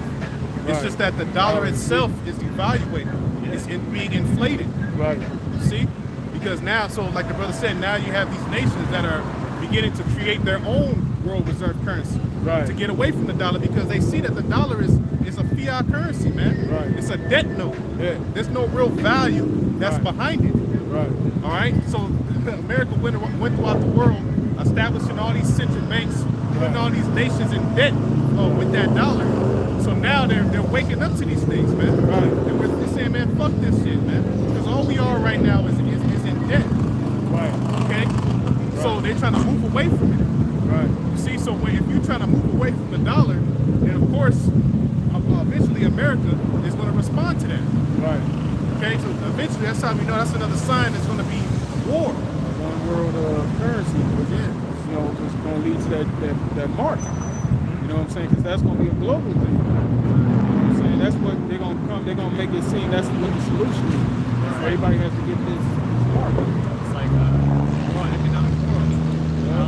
It's Right. just that the dollar itself is devaluated. It's being inflated. Right. You see? Because now, so like the brother said, now you have these nations that are beginning to create their own world reserve currency Right. to get away from the dollar because they see that the dollar is a fiat currency, man. Right. It's a debt note. Yeah. There's no real value that's Right. behind it. Right. All right? So America went throughout the world establishing all these central banks, putting all these nations in debt with that dollar. So now they're waking up to these things, man. Right. And we're saying, man, fuck this shit, man. Because all we are right now is in debt. Right. Okay? So they're trying to move away from it. Right. You see, so if you're trying to move away from the dollar, then of course, eventually America is going to respond to that. Right. Okay? So eventually, that's how we know that's another sign there's going to be war. One world currency. Yeah. You know, it's going to lead to that mark. You know what I'm saying? Because that's going to be a global thing. You know what I'm saying? That's what they're going to come. They're going to make it seem that's what the solution is. So everybody has to get this mark. It's like world economic forum.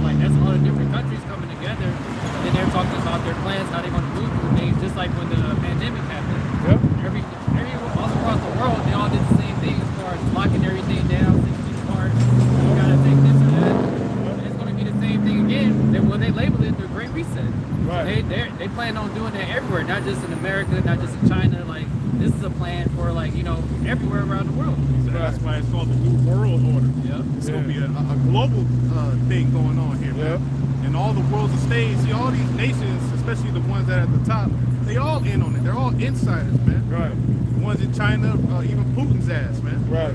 Like that's all the different countries coming together, and then they're talking about their plans, how they're going to move through things, just like when the pandemic happened. Yep. Everyone all across the world, they all did the same thing as far as locking everything down, 6 feet apart. You gotta take this or that. And it's going to be the same thing again. They labeled it the Great Reset. Right. So they plan on doing that everywhere, not just in America, not just in China. Like this is a plan for everywhere around the world. So that's why it's called the New World Order. Yeah. It's going to be a global thing going on here, man. And all the world's of states, see all these nations, especially the ones that are at the top, they all in on it. They're all insiders, man. Right. The ones in China, even Putin's ass, man. Right.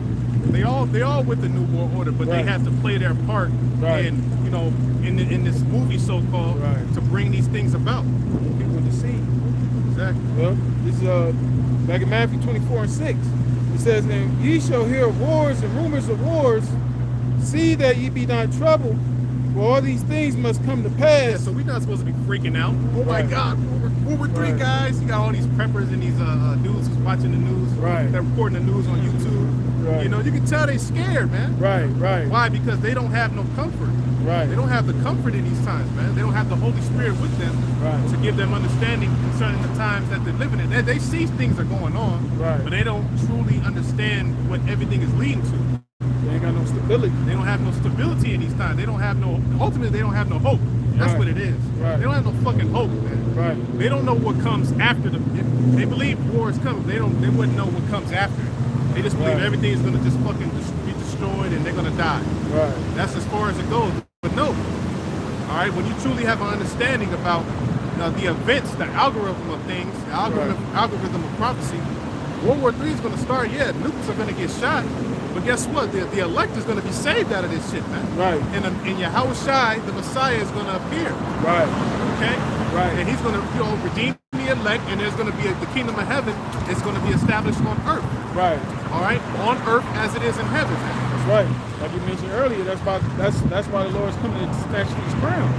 They all with the New World Order, but they Right. have to play their part Right. in this movie so-called Right. to bring these things about. People deceive. Exactly. Well, this is back in Matthew 24:6. It says, "And ye shall hear of wars and rumors of wars. See that ye be not troubled, for all these things must come to Yeah, pass." so we're not supposed to be freaking out. Oh my Right. God, World War III, Right. guys. You got all these preppers and these dudes who's watching the news. Right. They're reporting the news on YouTube. Right. You know, you can tell they're scared, man. Right. Right. Why? Because they don't have no comfort. Right. They don't have the comfort in these times, man. They don't have the Holy Spirit with them Right. to give them understanding concerning the times that they're living in. They see things are going on, Right. but they don't truly understand what everything is leading to. They ain't got no stability. They don't have no stability in these times. They don't have no, ultimately they don't have no hope. That's Right. what it is. Right. They don't have no fucking hope, man. Right. They don't know what comes after them. If they believe war is coming. They wouldn't know what comes after it. They just believe Right. everything is gonna just fucking be destroyed and they're gonna die. Right. That's as far as it goes. But no. All right, when you truly have an understanding about the events, the algorithm of things, the algorithm of prophecy, World War III is going to start. Yeah, nukes are going to get shot, but guess what? The elect is going to be saved out of this shit, man. Right. And Yahweh Shai, the Messiah, is going to appear. Right. Okay. Right. And he's going to redeem the elect, and there's going to be the kingdom of heaven is going to be established on earth. Right. All right, on earth as it is in heaven. That's right. Like you mentioned earlier, that's why the Lord is coming to snatch these crowns.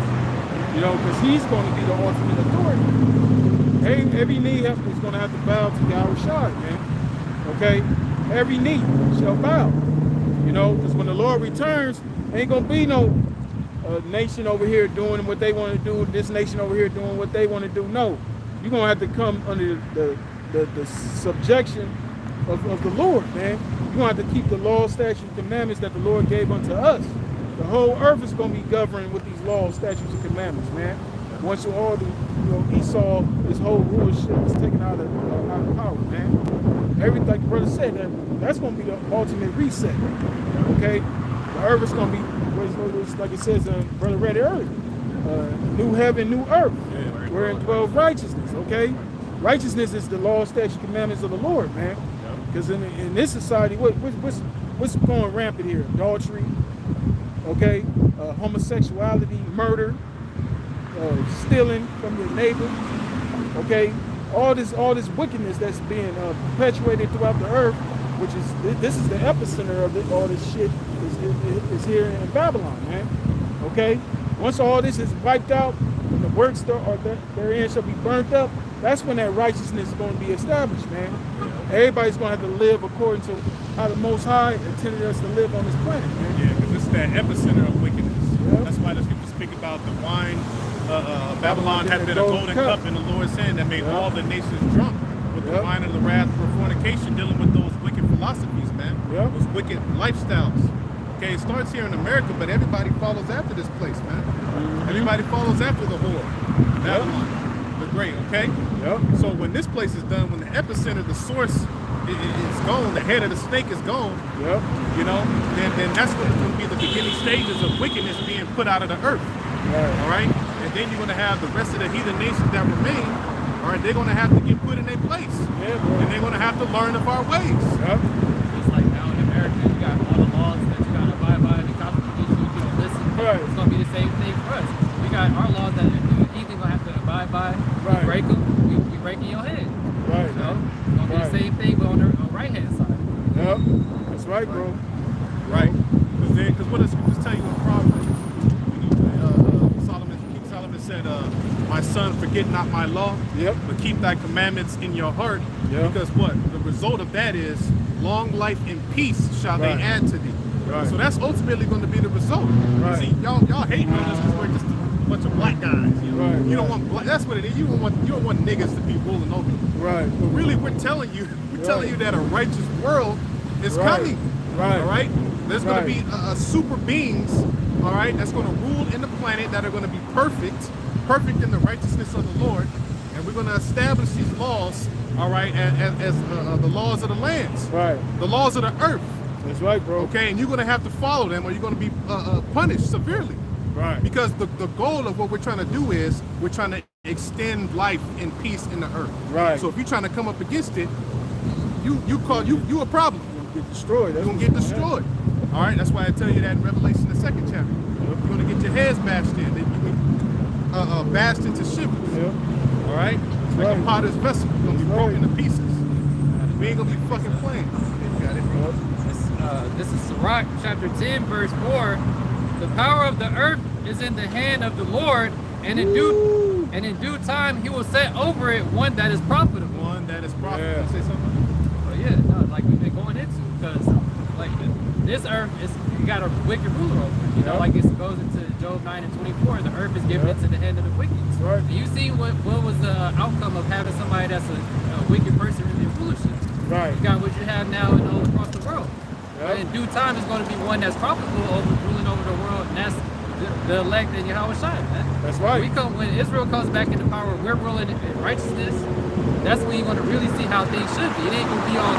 You know, because he's going to be the ultimate authority. Every knee is going to have to bow to Yahweh Shai, man. Okay? Every knee shall bow. You know, because when the Lord returns, ain't going to be no nation over here doing what they want to do, this nation over here doing what they want to do. No. You're going to have to come under the subjection of the Lord, man. You're going to have to keep the law, statutes, and commandments that the Lord gave unto us. The whole earth is going to be governed with these laws, statutes, and commandments, man. Once all the, Esau, his whole rulership is taken out of power, man. Everything, like the brother said, that's going to be the ultimate reset. Okay, the earth is going to be, like it says, brother read it earlier, new heaven, new earth. We're in 12 righteousness. Okay, righteousness is the law, statutes, commandments of the Lord, man. Because in this society, what's going rampant here? Adultery. Okay, homosexuality, murder, stealing from your neighbor. Okay, all this wickedness that's being perpetuated throughout the earth, which is this is the epicenter of all this shit is here in Babylon, man. Okay, once all this is wiped out, and the works therein shall be burnt up, that's when that righteousness is going to be established, man. Everybody's going to have to live according to how the Most High intended us to live on this planet, man. Yeah, because it's that epicenter of wickedness. Yep. That's why the scriptures speak about the wine. Babylon had been a golden cup in the Lord's hand that made all the nations drunk with the wine of the wrath for fornication, dealing with those wicked philosophies, man. Those wicked lifestyles. Okay, it starts here in America, but everybody follows after this place, man. Everybody follows after the whore, Babylon, the great, okay? So when this place is done, when the epicenter, the source is gone, the head of the snake is gone, you know, then that's going to be the beginning stages of wickedness being put out of the earth, all right? And then you're going to have the rest of the heathen nations that remain, all right, they're going to have to get put in their place, and they're going to have to learn of our ways. Just like now in America, you got all the laws that you got to abide by, the Constitution, you don't listen. It's going to be the same thing for us. We got our laws that the heathen going to have to abide by. We break them, we breaking your head. You know? It's going to be the same thing, but on the right-hand side. That's right, bro. Right. Because what does scriptures tell you in Proverbs? King Solomon said, my son, forget not my law, but keep thy commandments in your heart. Because what? The result of that is long life and peace shall they add to thee. So that's ultimately going to be the result. See, y'all hate on us because we're just a bunch of black guys. You know? You don't want black. That's what it is. You don't want niggas to be ruling over you. But really, we're telling you that a righteous world is coming. All right. There's going to be super beings. All right. That's going to rule in the planet that are going to be perfect in the righteousness of the Lord, and we're going to establish these laws. All right, as the laws of the lands. The laws of the earth. That's right, bro. Okay, and you're going to have to follow them, or you're going to be punished severely. Because the goal of what we're trying to do is we're trying to extend life and peace in the earth. So if you're trying to come up against it, you a problem. You're gonna get destroyed. You're gonna get destroyed. All right, that's why I tell you that in Revelation, the 2nd chapter. You're gonna get your heads bashed in. You're gonna be bashed into shivers. All right, like a potter's vessel. You're gonna be broken to pieces. We ain't gonna be fucking playing. You got it. This is Sirach chapter 10, verse 4. The power of the earth is in the hand of the Lord, and in due time he will set over it one that is profitable. One that is profitable. Say something? No, like we've been going into, because like this earth is, you got a wicked ruler over it. You know, like it goes into Job 9 and 24. The earth is given into the hand of the wicked. Do you see what was the outcome of having somebody that's a wicked person in their rulership? You got what you have now and all across the world. In due time, it's going to be one that's profitable ruling over the world, and that's the elect and Yahweh Shai, man. That's right. When Israel comes back into power, we're ruling in righteousness. That's when you're going to really see how things should be. It ain't going to be all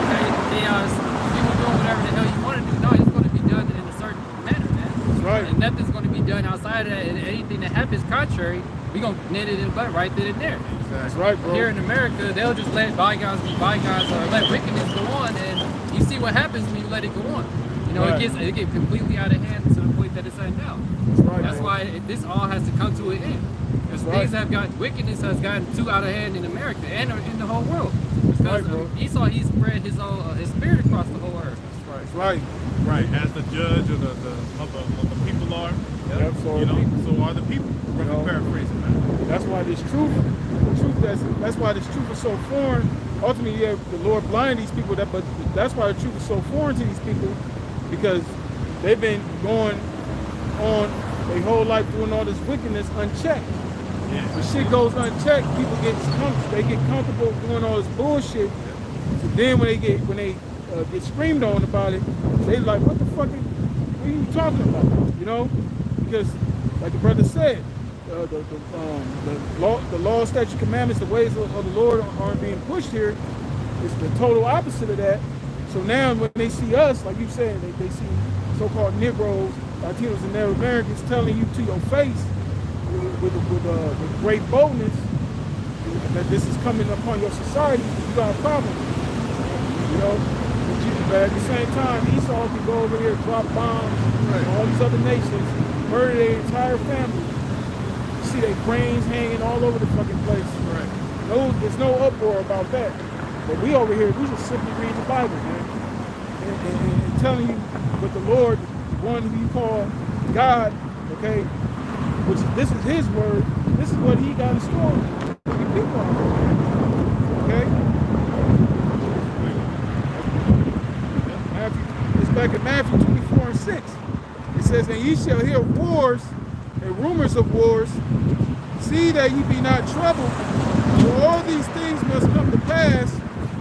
chaos, people doing whatever the hell you want to do. No, it's going to be done in a certain manner, man. That's right. And nothing's going to be done outside of that. And anything that happens contrary, we're going to nit it in the butt right then and there. That's right, bro. Here in America, they'll just let bygones be bygones, or let wickedness go on, and you see what happens when you let it go on. You know, it gets completely out of hand to the point that it's at now. That's why this all has to come to an end. Because wickedness has gotten too out of hand in America and in the whole world. Because Esau, he spread his spirit across the whole earth. That's right. Right, as the judge of the people are. Yep, so You know, people. so are the people. You know. Paraphrasing, man. That's why this truth, that's why this truth is so foreign. Ultimately, yeah, the Lord blinded these people, but that's why the truth is so foreign to these people, because they've been going on their whole life doing all this wickedness unchecked. Yeah. When shit goes unchecked, people get comfortable doing all this bullshit. So then when they get screamed on about it, they like, what the fuck? What are you talking about? You know, because like the brother said, the law, statute, commandments, the ways of the Lord aren't being pushed here. It's the total opposite of that. So now when they see us, like you said, they see so-called Negroes, Latinos, and Native Americans telling you to your face with great boldness that this is coming upon your society, you got a problem. You know, but at the same time, Esau can go over here, drop bombs on all these other nations, murder their entire family. You see their brains hanging all over the fucking place. Right. No, there's no uproar about that. But we over here, we just simply read the Bible, man, and telling you what the Lord, the one who you call God, okay, which this is His word. This is what He got in store for the people out there. Okay. It's back in Matthew 24:6. It says, "And ye shall hear wars and rumors of wars. See that ye be not troubled. For all these things must come to pass,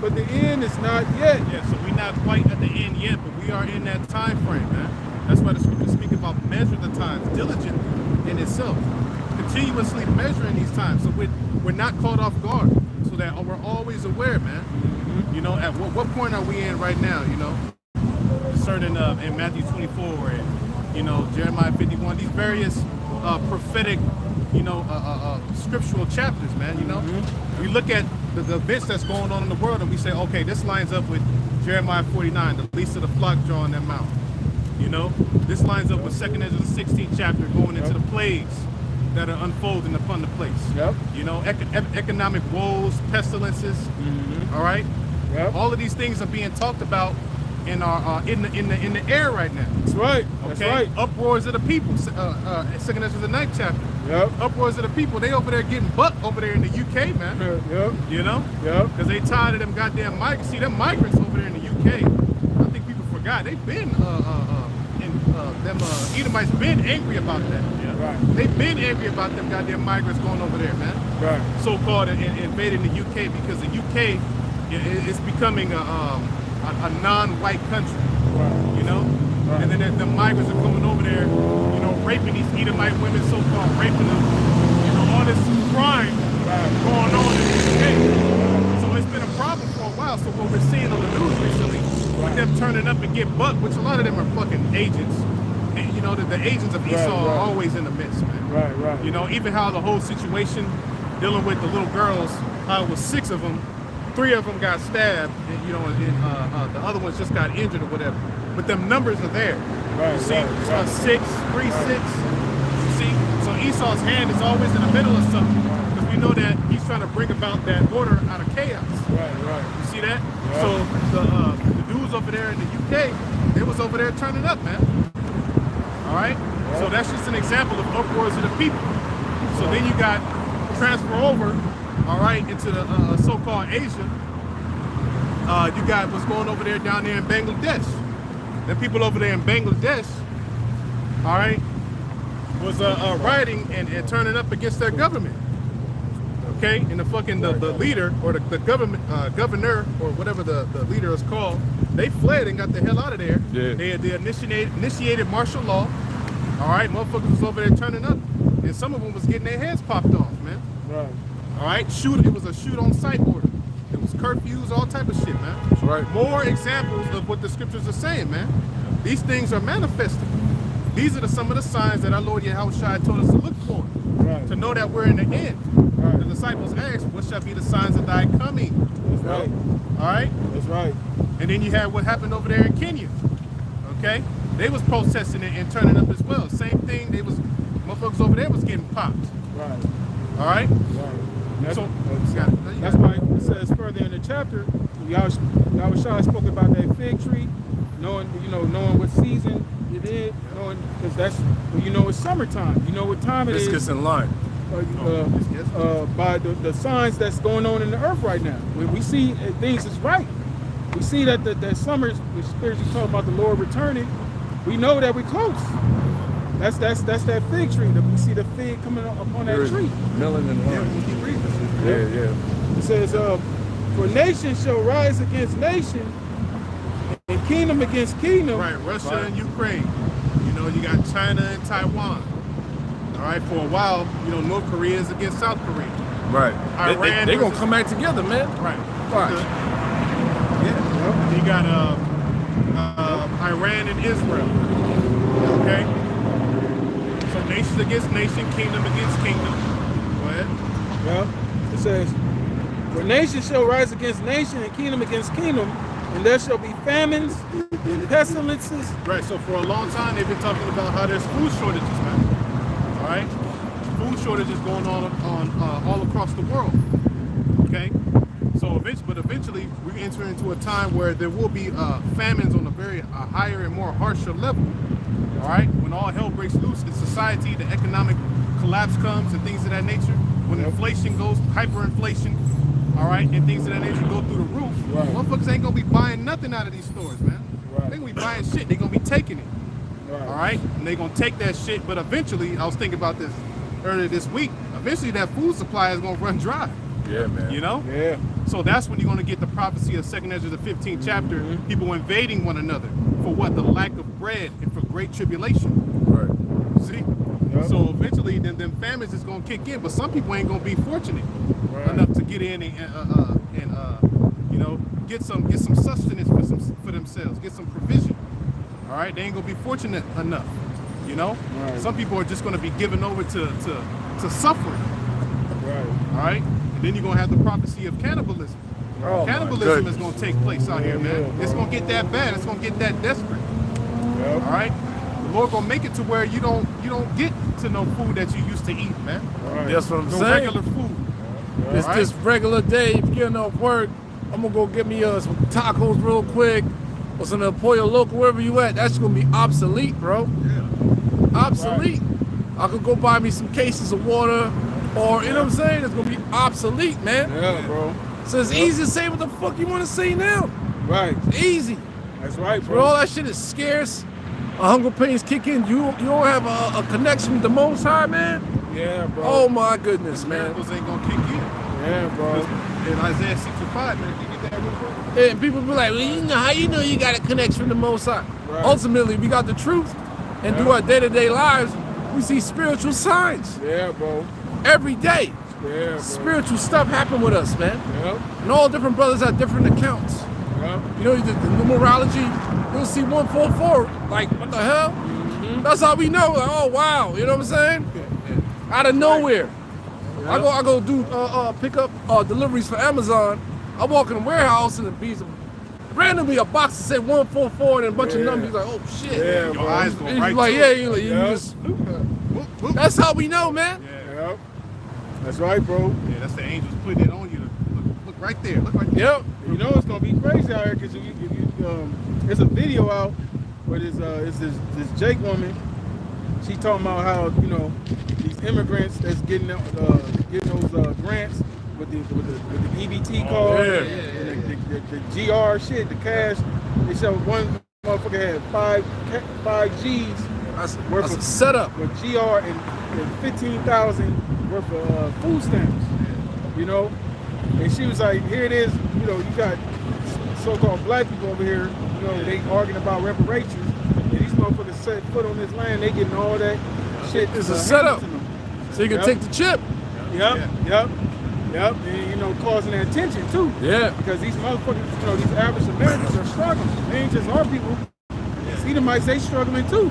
but the end is not yet." Yeah, so we're not quite at the end yet, but we are in that time frame, man. That's why the scriptures speak about measure the times, diligent in itself, continuously measuring these times, so we're not caught off guard, so that we're always aware, man. You know, at what point are we in right now? You know, certain in Matthew 24 and you know Jeremiah 51, these various prophetic, you know, scriptural chapters, man. You know, we look at the events that's going on in the world and we say, okay, this lines up with Jeremiah 49, the least of the flock drawing them out. You know, this lines up with 2nd Ezra, the 16th chapter, going into the plagues that are unfolding upon the place. Yep. You know, economic woes, pestilences. All right. Yep. All of these things are being talked about in our in the air right now. That's right. Okay. That's right. Uproars of the people. 2nd Ezra, the 9th chapter. Yep. Uproars of the people. They over there getting bucked over there in the UK, man. Yep. You know? Yep. Because they tired of them goddamn migrants. See, them migrants over there in the UK, I think people forgot. They've been, Edomites been angry about that. Yeah. Right. They've been angry about them goddamn migrants going over there, man. Right. So-called invading the UK, because the UK is becoming a non-white country. Right. You know? Right. And then the migrants are coming over there, you know, raping these Edomite women, so-called raping them. You know, all this crime going on in the UK. So it's been a problem for a while. So what we're seeing on the news recently, with them turning up and get bucked, which a lot of them are fucking agents. And you know, the agents of Esau are always in the midst, man. Right, right. You know, even how the whole situation dealing with the little girls, how it was 6 of them, 3 of them got stabbed, and you know, and the other ones just got injured or whatever. But them numbers are there. Right, You see, right. 6, 3, 6. You see, so Esau's hand is always in the middle of something, because we know that he's trying to bring about that order out of chaos. Right, right. You see that? Yeah. So the dudes over there in the UK, they was over there turning up, man. All right? Yeah. So that's just an example of uproars of the people. So then you got transfer over, all right, into the so-called Asia. You got what's going over there down there in Bangladesh. The people over there in Bangladesh, all right, was rioting and turning up against their government. Okay, and the leader or the government governor or whatever the leader is called, they fled and got the hell out of there. Yeah. They initiated martial law. All right, motherfuckers was over there turning up, and some of them was getting their heads popped off, man. Right. All right, it was a shoot on sight order. It was curfews, all type of shit, man. That's right. More examples of what the scriptures are saying, man. These things are manifesting. These are some of the signs that our Lord Yahushua told us to look for, Right. to know that we're in the end. Right. The disciples asked, what shall be the signs of thy coming? That's right. All right? That's right. And then you had what happened over there in Kenya. Okay? They was protesting it and turning up as well. Same thing, motherfuckers over there was getting popped. Right. All right? Right. That's, So, that's why it says further in the chapter, Yahushua spoke about that fig tree knowing what season it is, knowing because that's it's summertime. You know what time it This is gets in line. by the signs that's going on in the earth right now. When we see things is right, we see that that summer, the spiritually talking about the Lord returning. We know that we're close. That's that fig tree. That we see the fig coming up on that tree. Milling in Yeah, line. we'll keep reading this. Yeah. It says, "For nation shall rise against nation, and kingdom against kingdom." Right, Russia and Ukraine. You know, you got China and Taiwan. All right, for a while, North Korea is against South Korea. Right. Iran They gonna versus- come back together, man. Right. Right. Yeah. You got Iran and Israel. Okay. So nation against nation, kingdom against kingdom. Go ahead. Yeah. It says, "For nation shall rise against nation, and kingdom against kingdom, and there shall be famines and pestilences." Right. So for a long time, they've been talking about how there's food shortages, man. All right. Food shortages going on all across the world. Okay. So eventually, we enter into a time where there will be famines on a very higher and more harsher level. All right, when all hell breaks loose in society, the economic collapse comes and things of that nature. When inflation goes, hyperinflation, all right, and things of that nature go through the roof. Right. Motherfuckers ain't gonna be buying nothing out of these stores, man. Right. They gonna be buying shit. They gonna be taking it. Right. All right, and they gonna take that shit. But eventually, I was thinking about this earlier this week. Eventually, that food supply is gonna run dry. Yeah, man. You know. Yeah. So that's when you're going to get the prophecy of 2nd Ezra, the 15th chapter, people invading one another for what? The lack of bread and for great tribulation. Right. See? Yep. So eventually, then famines is going to kick in, but some people ain't going to be fortunate enough to get in and get some sustenance for themselves, get some provision. All right, they ain't going to be fortunate enough. Right. Some people are just going to be given over to suffering. Right. All right, and then you're gonna have the prophecy of cannibalism. Oh, my Cannibalism is goodness. gonna take place out here, man. It's gonna get that bad. It's gonna get that desperate. Yep. All right, the Lord gonna make it to where you don't get to no food that you used to eat, man. Right. That's what I'm No saying. regular food. It's Right. this regular day. If you're getting off work, I'm gonna go get me some tacos real quick, or some El Pollo Loco, wherever you at. That's gonna be obsolete, bro. Obsolete. I could go buy me some cases of water, or you know what I'm saying? It's gonna be obsolete, man. Yeah, bro. So it's easy to say what the fuck you want to say now. Right. It's easy. That's right, But all bro. that shit is scarce. Hunger pains kick in. You don't have a connection with the Most High, man. Yeah, bro. Oh my goodness, man. Miracles ain't gonna kick in. Yeah, bro. In Isaiah 65, man, can you get that real quick? And people be like, well, how you know you got a connection with the Most High? Right. Ultimately, we got the truth, and through our day-to-day lives, we see spiritual signs Yeah, bro. every day. Yeah, bro. Spiritual stuff happen with us, man. Yep. And all different brothers have different accounts. Yep. You know, the numerology, you'll see 144. Like, what the hell? That's how we know. Like, oh, wow. You know what I'm saying? Out of nowhere. I go do pick up deliveries for Amazon. I walk in the warehouse and it be randomly a box that said 144 and a bunch of numbers. Like, oh shit. Yeah, Your bro. eyes go And right you like, to yeah, it. you Yeah. just. Whoop, whoop. That's how we know, man. Yeah. Yep. That's right, bro. Yeah, that's the angels putting it on you. Look right there. Look right there. Yep. You know it's gonna be crazy out here because there's a video out where it's this Jake woman. She talking about how these immigrants that's getting those grants with the EBT card yeah. and the GR shit, the cash. They said one motherfucker had five G's That's worth a of setup. with GR and 15,000 worth of food stamps. And she was like, here it is. You got so-called black people over here. They arguing about reparations. And these motherfuckers set foot on this land. They getting all that shit. It's a setup. handed to them. So you can Yep. take the chip. Yep. And causing that tension too. Yeah. Because these motherfuckers, these average Americans are struggling. They ain't just our people. Edomites, they struggling too.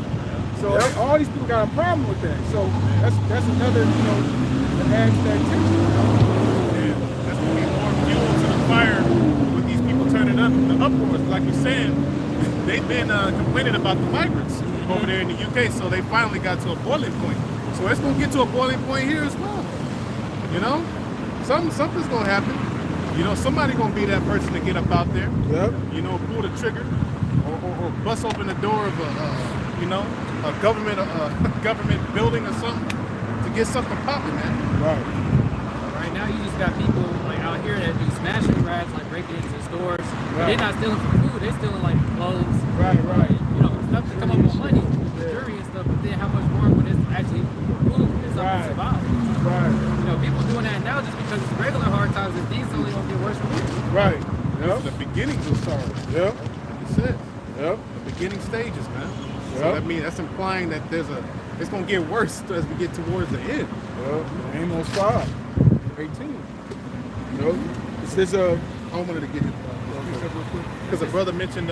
So all these people got a problem with that. So that's another, that adds to that tension. Yeah, that's gonna be more fuel to the fire with these people turning up the uproars. Like you're saying, they've been complaining about the migrants over there in the UK, so they finally got to a boiling point. So it's gonna get to a boiling point here as well. Something's gonna happen. Somebody gonna be that person to get up out there. Yep. Pull the trigger, or or bust open the door of a government government building or something to get something popping, man. Right. Right now, you just got people like out here that do smash and grabs, like breaking into stores. But they're not stealing from food; they're stealing like clothes, Right, right. You know, stuff to come up with money, jewelry and stuff. But then, how much more when it's actually food and stuff to survive? Right. You know, people doing that now just because it's regular hard times, and things only gonna get worse from here. Right. Yep. The beginnings of sorrow. Yep. Like you said. Yep. The beginning stages, man. So Yep. that means that's implying that it's gonna get worse as we get towards the end. Well, Amos 5, 18. You know, it's I wanted to get it because the brother mentioned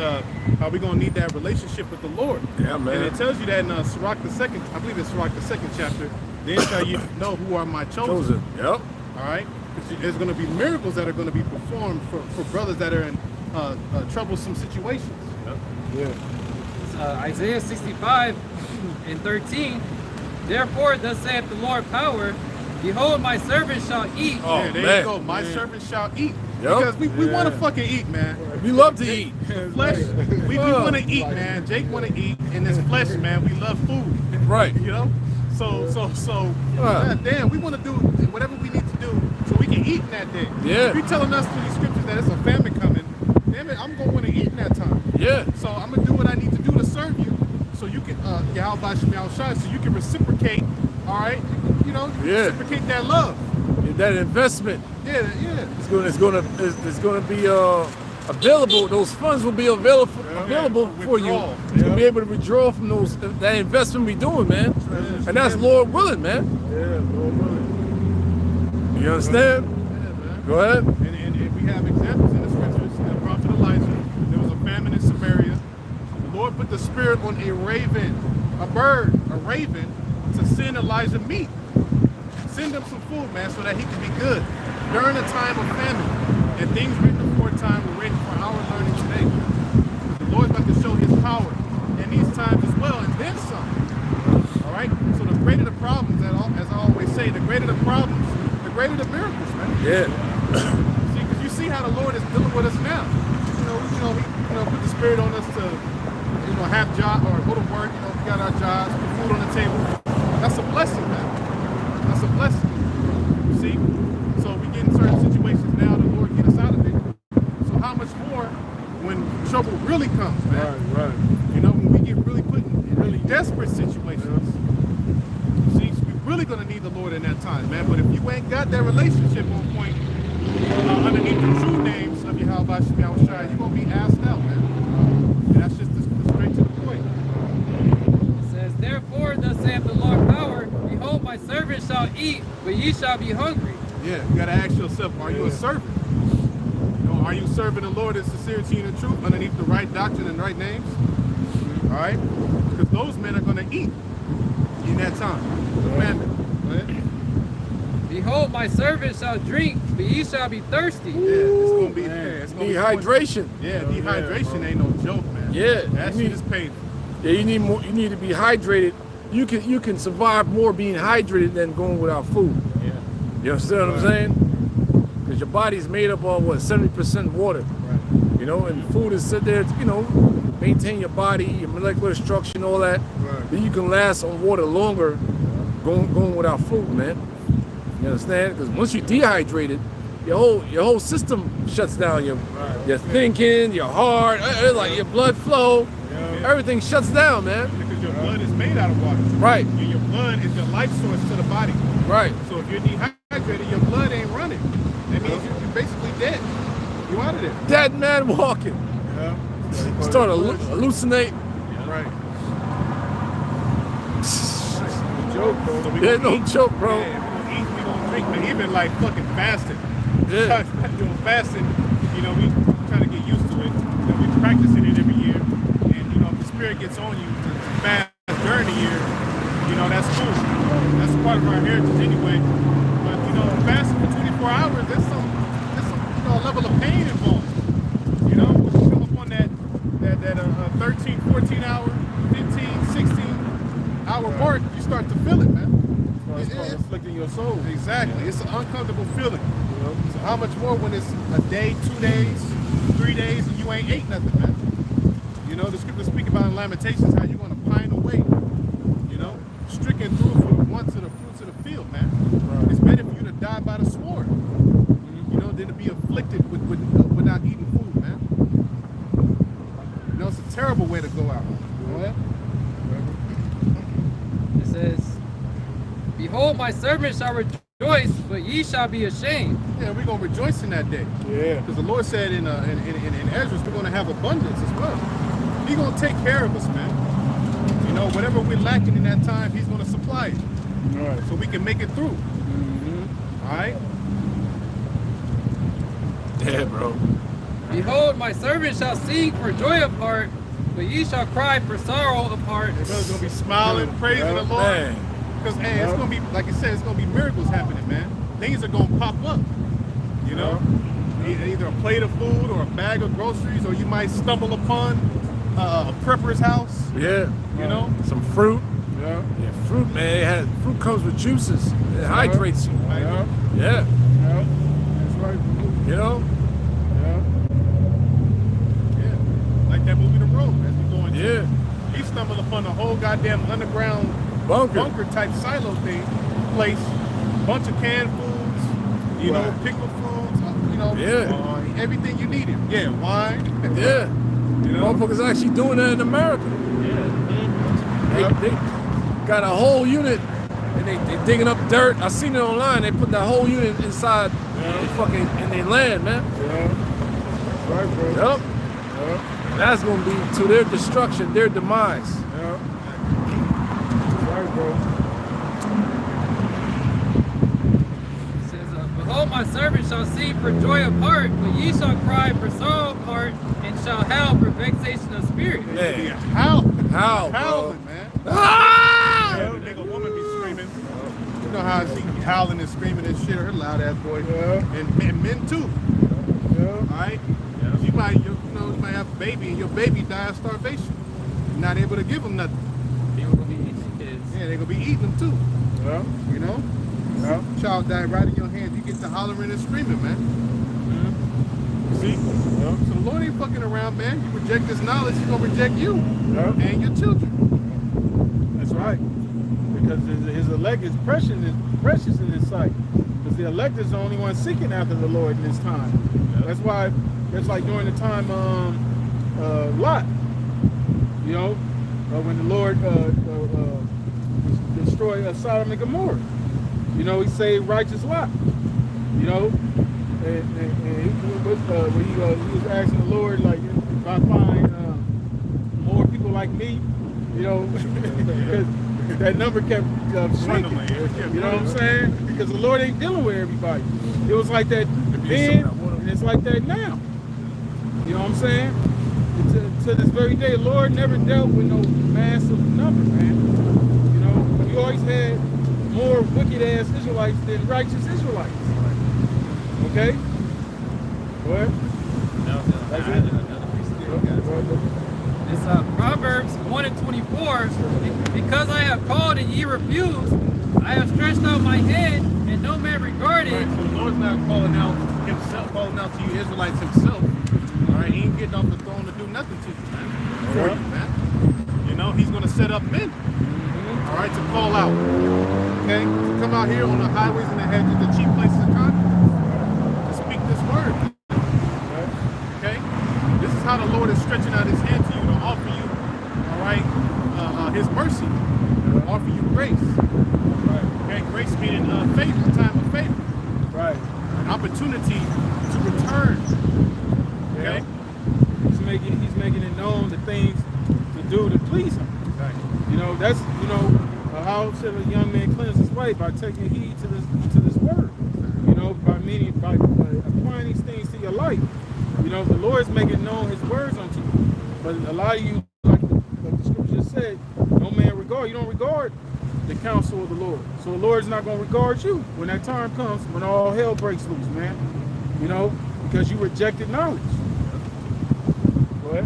how we're gonna need that relationship with the Lord. Yeah, man. And it tells you that in Sirach the second, I believe it's Sirach the second chapter. Then tell you know who are my chosen. Yep. All right, 'cause there's gonna be miracles that are gonna be performed for brothers that are in troublesome situations. yeah. It's, Isaiah 65 and 13. Therefore, thus saith the Lord power, behold, my servant shall eat. Oh, Yeah, there man. you go. My servant shall eat. Yep. Because we want to fucking eat, man. We love to eat. Flesh, we want to eat, man. Jake want to eat, and this flesh, man, we love food. Right. You know? So, God damn, we want to do whatever we need to do so we can eat in that day. Yeah. If you're telling us through these scriptures that it's a famine coming, damn it, I'm going to want to eat in that time. Yeah. So I'm going to do what I need to do to serve you so you can, Yahweh Shemel Shai, so you can reciprocate, all right? You know, Yeah. reciprocate that love. That investment Yeah. it's gonna be available. Those funds will be available for you. Withdrawal. You'll be able to withdraw from that investment we doing, man. And that's Lord willing, man. Yeah, Lord willing. You understand? Yeah, man. Go ahead. And we have examples in the scriptures. In the prophet Elijah, there was a famine in Samaria. The Lord put the spirit on a raven, a bird, a raven, to send Elijah meat. Send him some food, man, so that he can be good during a time of famine. And things written aforetime were written for our learning today. The Lord's about to show his power in these times as well, and then some. All right? So the greater the problems, as I always say, the greater the problems, the greater the miracles, man. Yeah. See, because you see how the Lord is dealing with us now. He put the spirit on us to, have job or go to work. We got our jobs, put food on the table. That's a blessing, man. That's a blessing. You see? So we get in certain situations now, the Lord get us out of it. So how much more when trouble really comes, man? Right. When we get really put in really desperate situations. See, we're really gonna need the Lord in that time, man. But if you ain't got that relationship on point, underneath the true names of Yahweh Shemel Shai, you're gonna be asked out, man. And that's just straight to the point. It says, therefore, thus saith the Lord power, behold, my servant shall eat, but ye shall be hungry. Yeah, you gotta ask yourself, are you a servant? Are you serving the Lord in sincerity and in truth underneath the right doctrine and right names? All right? Because those men are gonna eat in that time. The famine. Go ahead. Behold, my servant shall drink, but ye shall be thirsty. Yeah, it's gonna be it's gonna Dehydration. Be, dehydration ain't no joke, man. Yeah, That you shit need- is painful. Yeah, you need more. You need to be hydrated. You can survive more being hydrated than going without food. Yeah. You understand what I'm saying? Because your body's made up of 70% water. Right. And food is sit there to, maintain your body, your molecular structure and all that. Right. Then you can last on water longer going without food, man. You understand? Because once you're dehydrated, your whole system shuts down. Your thinking, your heart, like your blood flow, everything shuts down, man. Because your blood is made out of water. Right. And your blood is your life source to the body. Right. So if you're dehydrated, your blood ain't running. That means you're basically dead. You out of there. Dead man walking. Yeah. Start to hallucinate. Right. Joke, bro. So we Yeah, gonna no eat. joke, bro. Yeah, we gonna eat, we gonna drink, man. Even like fucking fasting. Yeah. Doing fasting, we try to get used to it. We practicing it every year. And if the spirit gets on you to fast during the year, that's cool. That's part of our heritage anyway. But fasting for 24 hours, there's some level of pain involved. When you come up on that 13, 14 hour, 15, 16 hour mark, you start to feel it, man. It's afflicting your soul. Exactly. It's an uncomfortable feeling. So how much more when it's a day, 2 days, 3 days, and you ain't ate nothing, man? know, the scriptures speak about in Lamentations how you're going to pine away, you know, stricken through for the wants of the fruits of the field, man. Right. It's better for you to die by the sword, you know, than to be afflicted without eating food, man. You know, it's a terrible way to go out. Go ahead. It says, behold, my servant shall rejoice, but ye shall be ashamed. Yeah, we're going to rejoice in that day. Yeah. Because the Lord said in Ezra, we're going to have abundance as well. He's going to take care of us, man. You know, whatever we're lacking in that time, he's going to supply it. Right. So we can make it through. All right? Yeah, bro. Behold, my servant shall sing for joy of heart, but ye shall cry for sorrow of heart. The brother's going to be smiling, praising the Lord. Man. Because, hey, it's going to be, like I said, it's going to be miracles happening, man. Things are going to pop up. You know? Either a plate of food or a bag of groceries, or you might stumble upon a prepper's house. Yeah. You know? Some fruit. Yeah. Yeah, fruit, man. Fruit comes with juices. It hydrates you. Yeah. Yeah. Yeah. That's right. You know? Yeah. Yeah. Like that movie The Road, as we go into. Yeah. He stumbled upon a whole goddamn underground Bunker. type silo place, bunch of canned foods, you know, Right. pickled foods, you know, Yeah. everything you needed. Yeah, wine. Yeah. You know? Motherfuckers actually doing that in America. They got a whole unit and they digging up dirt. I seen it online. They put that whole unit inside the fucking in their land, man. Yeah. That's right, bro. Yup. Yeah. That's gonna be to their destruction, their demise. Yeah. That's right, bro. It says, behold, my servant shall sing for joy of heart, but ye shall cry for sorrow of heart, and shall howl for vexation of spirit. Man. Howling, How, bro? howling, man. Ah! Yeah, the nigga woman be screaming. You know how she be howling and screaming and shit, her loud ass voice. Yeah. And men too. Yeah. All right. You might have a baby and your baby die of starvation. You're not able to give them nothing. People gonna be eating kids. Yeah, they're gonna be eating them too. Yeah. You know. Yeah. Child died right in your hands. You get to hollering and screaming, man. See? Yeah. So the Lord ain't fucking around, man. You reject this knowledge, he's gonna reject you Yeah. and your children. That's right. Because his elect is precious in his sight. Because the elect is the only one seeking after the Lord in this time. That's why it's like during the time Lot. You know, when the Lord destroyed Sodom and Gomorrah. You know, he saved righteous Lot. You know, and he was asking the Lord, like, if I find more people like me, you know, because that number kept shrinking. Dwindling. It kept You know what I'm dwindling. saying? Because the Lord ain't dealing with everybody. It was like that then, and it's like that now. You know what I'm saying? To this very day, the Lord never dealt with no massive number, man. You know, we always had more wicked ass Israelites than righteous Israelites. Okay? What? That's it? It's Proverbs 1 and 24. Because I have called and ye refused, I have stretched out my hand and no man regarded. Right, so the Lord's not calling out himself, calling out to you Israelites himself. All right, he ain't getting off the throne to do nothing to you, man. For you, man. You know, he's gonna set up men. All right, to call out. Okay, to come out here on the highways and the hedges, the chief places of conquest, to speak this word. Okay, this is how the Lord is stretching out his hand to you to offer you, all right, his mercy, offer you grace. Okay, grace meaning favor, time of favor. Right. An opportunity to return. Okay? He's making it known the things to do to please him. Right. You know, that's, you know, how should a young man cleanse his way? By taking heed to this word. You know, by applying these things to your life. You know, the Lord's making known his words unto you. But a lot of you, like the scripture just said, no man regard. You don't regard the counsel of the Lord. So the Lord's not going to regard you when that time comes, when all hell breaks loose, man. You know, because you rejected knowledge. What?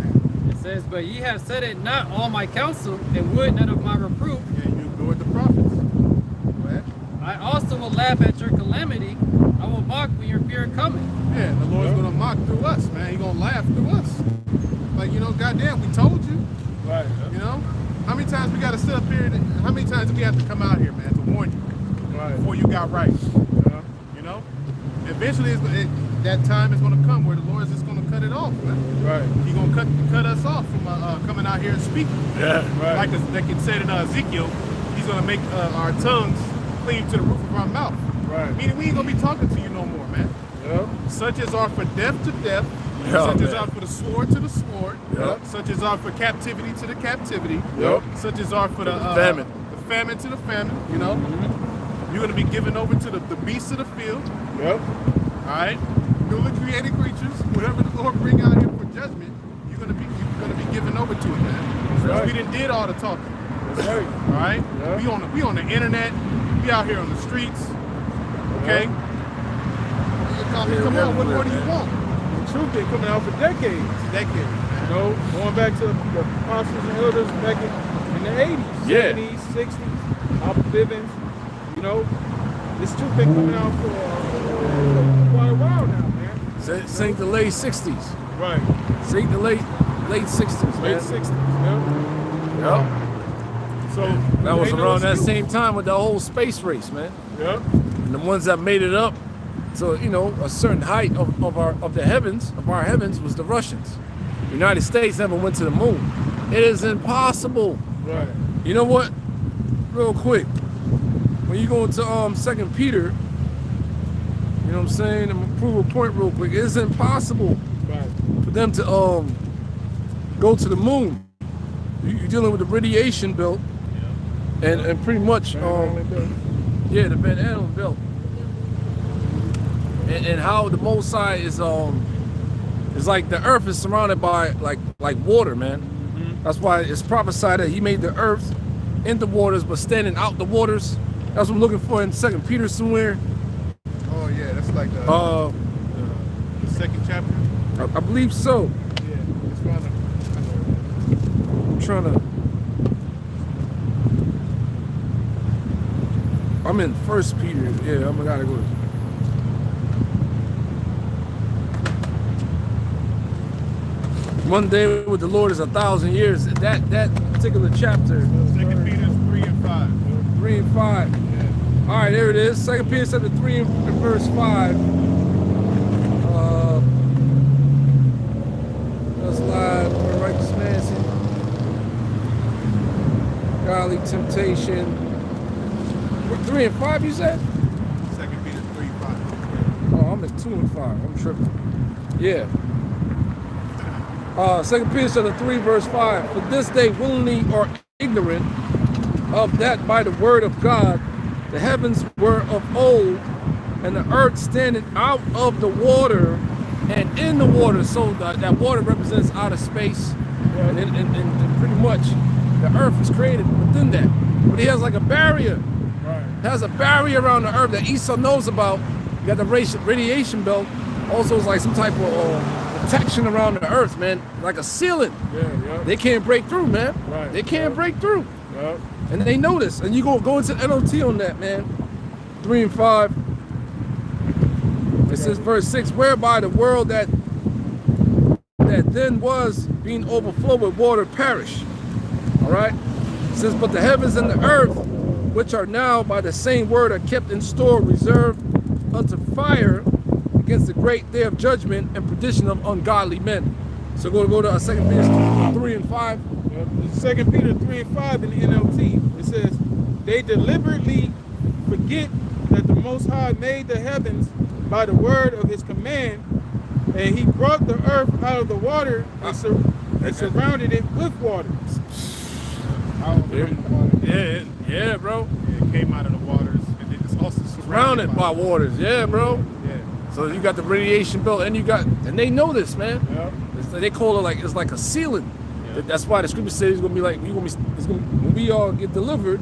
It says, but ye have said it not all my counsel, and would none of my reproof. Yeah, you ignored the prophets. Go ahead. I also will laugh at your calamity. I will mock when your fear cometh. Yeah, the Lord's gonna mock through us, man. He's gonna laugh through us. Like, you know, goddamn, we told you. Right. You know, how many times we got to sit up here? And, how many times do we have to come out here, man, to warn you Right. before you got right? Yeah. You know, eventually that time is going to come where the Lord is just going to cut it off, man. Right. He's going to cut us off from coming out here and speaking. Yeah. Right. Like it said in Ezekiel, he's going to make our tongues cleave to the roof of our mouth. Right. Meaning we ain't going to be talking to you no more, man. Yep. Such as are for death to death, Yeah, such as man. are for the sword to the sword, Yeah. such as are for captivity to the captivity, Yep. such as are for the famine. the famine to the famine. You know, you're gonna be given over to the beasts of the field. Yep. All right, newly created creatures, whatever the Lord bring out here for judgment, you're gonna be given over to it, man. Because right. we done did all the talking. That's right. All right, Yeah. we on the internet, we out here on the streets. Okay. Come on, what more do you want? The truth been coming out for decades. Decades, man. You know, going back to the apostles and elders back in the 80s, Yeah. 70s, 60s, Albert Bivens. You know, this truth been coming out for quite a while now, man. Think the late 60s. Right. Think the late 60s, man. Late 60s. Yeah. Yep. So That was ain't no around that excuse. same time with the whole space race, man. Yep. And the ones that made it up to, you know, a certain height of our heavens was the Russians. The United States never went to the moon. It is impossible. Right. You know what? Real quick, when you go into 2 Peter, you know what I'm saying? I'm gonna prove a point real quick. It's impossible Right. for them to go to the moon. You're dealing with the radiation belt, and pretty much yeah, the Van Allen belt, and how the Most High is like the earth is surrounded by like water, man. That's why it's prophesied that He made the earth in the waters, but standing out the waters. That's what I'm looking for in 2 Peter somewhere. Oh yeah, that's like the second chapter. I believe so. Yeah, it's around I'm trying to. I'm in 1 Peter. Yeah, I'm gotta go. One day with the Lord is 1,000 years. That particular chapter, 2 Peter 3 and 5. 3 and 5. All right, there it is. 2 Peter chapter 3 and verse 5. That's live. Righteous fancy. Godly temptation. 3 and 5, you said? 2 Peter 3 and 5. Oh, I'm at 2 and 5. I'm tripping. Yeah. 2 Peter chapter 3 verse 5. For this they willingly are ignorant of that by the word of God the heavens were of old, and the earth standing out of the water and in the water. So that water represents outer space, and pretty much the earth is created within that. But He has like a barrier. Right. It has a barrier around the earth that Esau knows about. You got the radiation belt. Also, it's like some type of protection around the earth, man. Like a ceiling. Yeah. They can't break through, man. Right. They can't break through. Yep. And they know this. And you go into NOT on that, man. 3 and 5. It says verse 6, whereby the world that then was being overflowed with water perish. All right? It says, but the heavens and the earth, which are now by the same word, are kept in store, reserved unto fire against the great day of judgment and perdition of ungodly men. So go to 2 Peter 3 and 5. 2 Peter 3 and 5 in the NLT. It says, they deliberately forget that the Most High made the heavens by the word of His command, and He brought the earth out of the water and surrounded it with water. Yeah, bro. It came out of the waters, and it's also Surrounded by waters. Yeah, bro. Yeah. So you got the radiation belt, and they know this, man. Yep. They call it it's like a ceiling. Yeah. That's why the scripture says it's gonna be like when we all get delivered,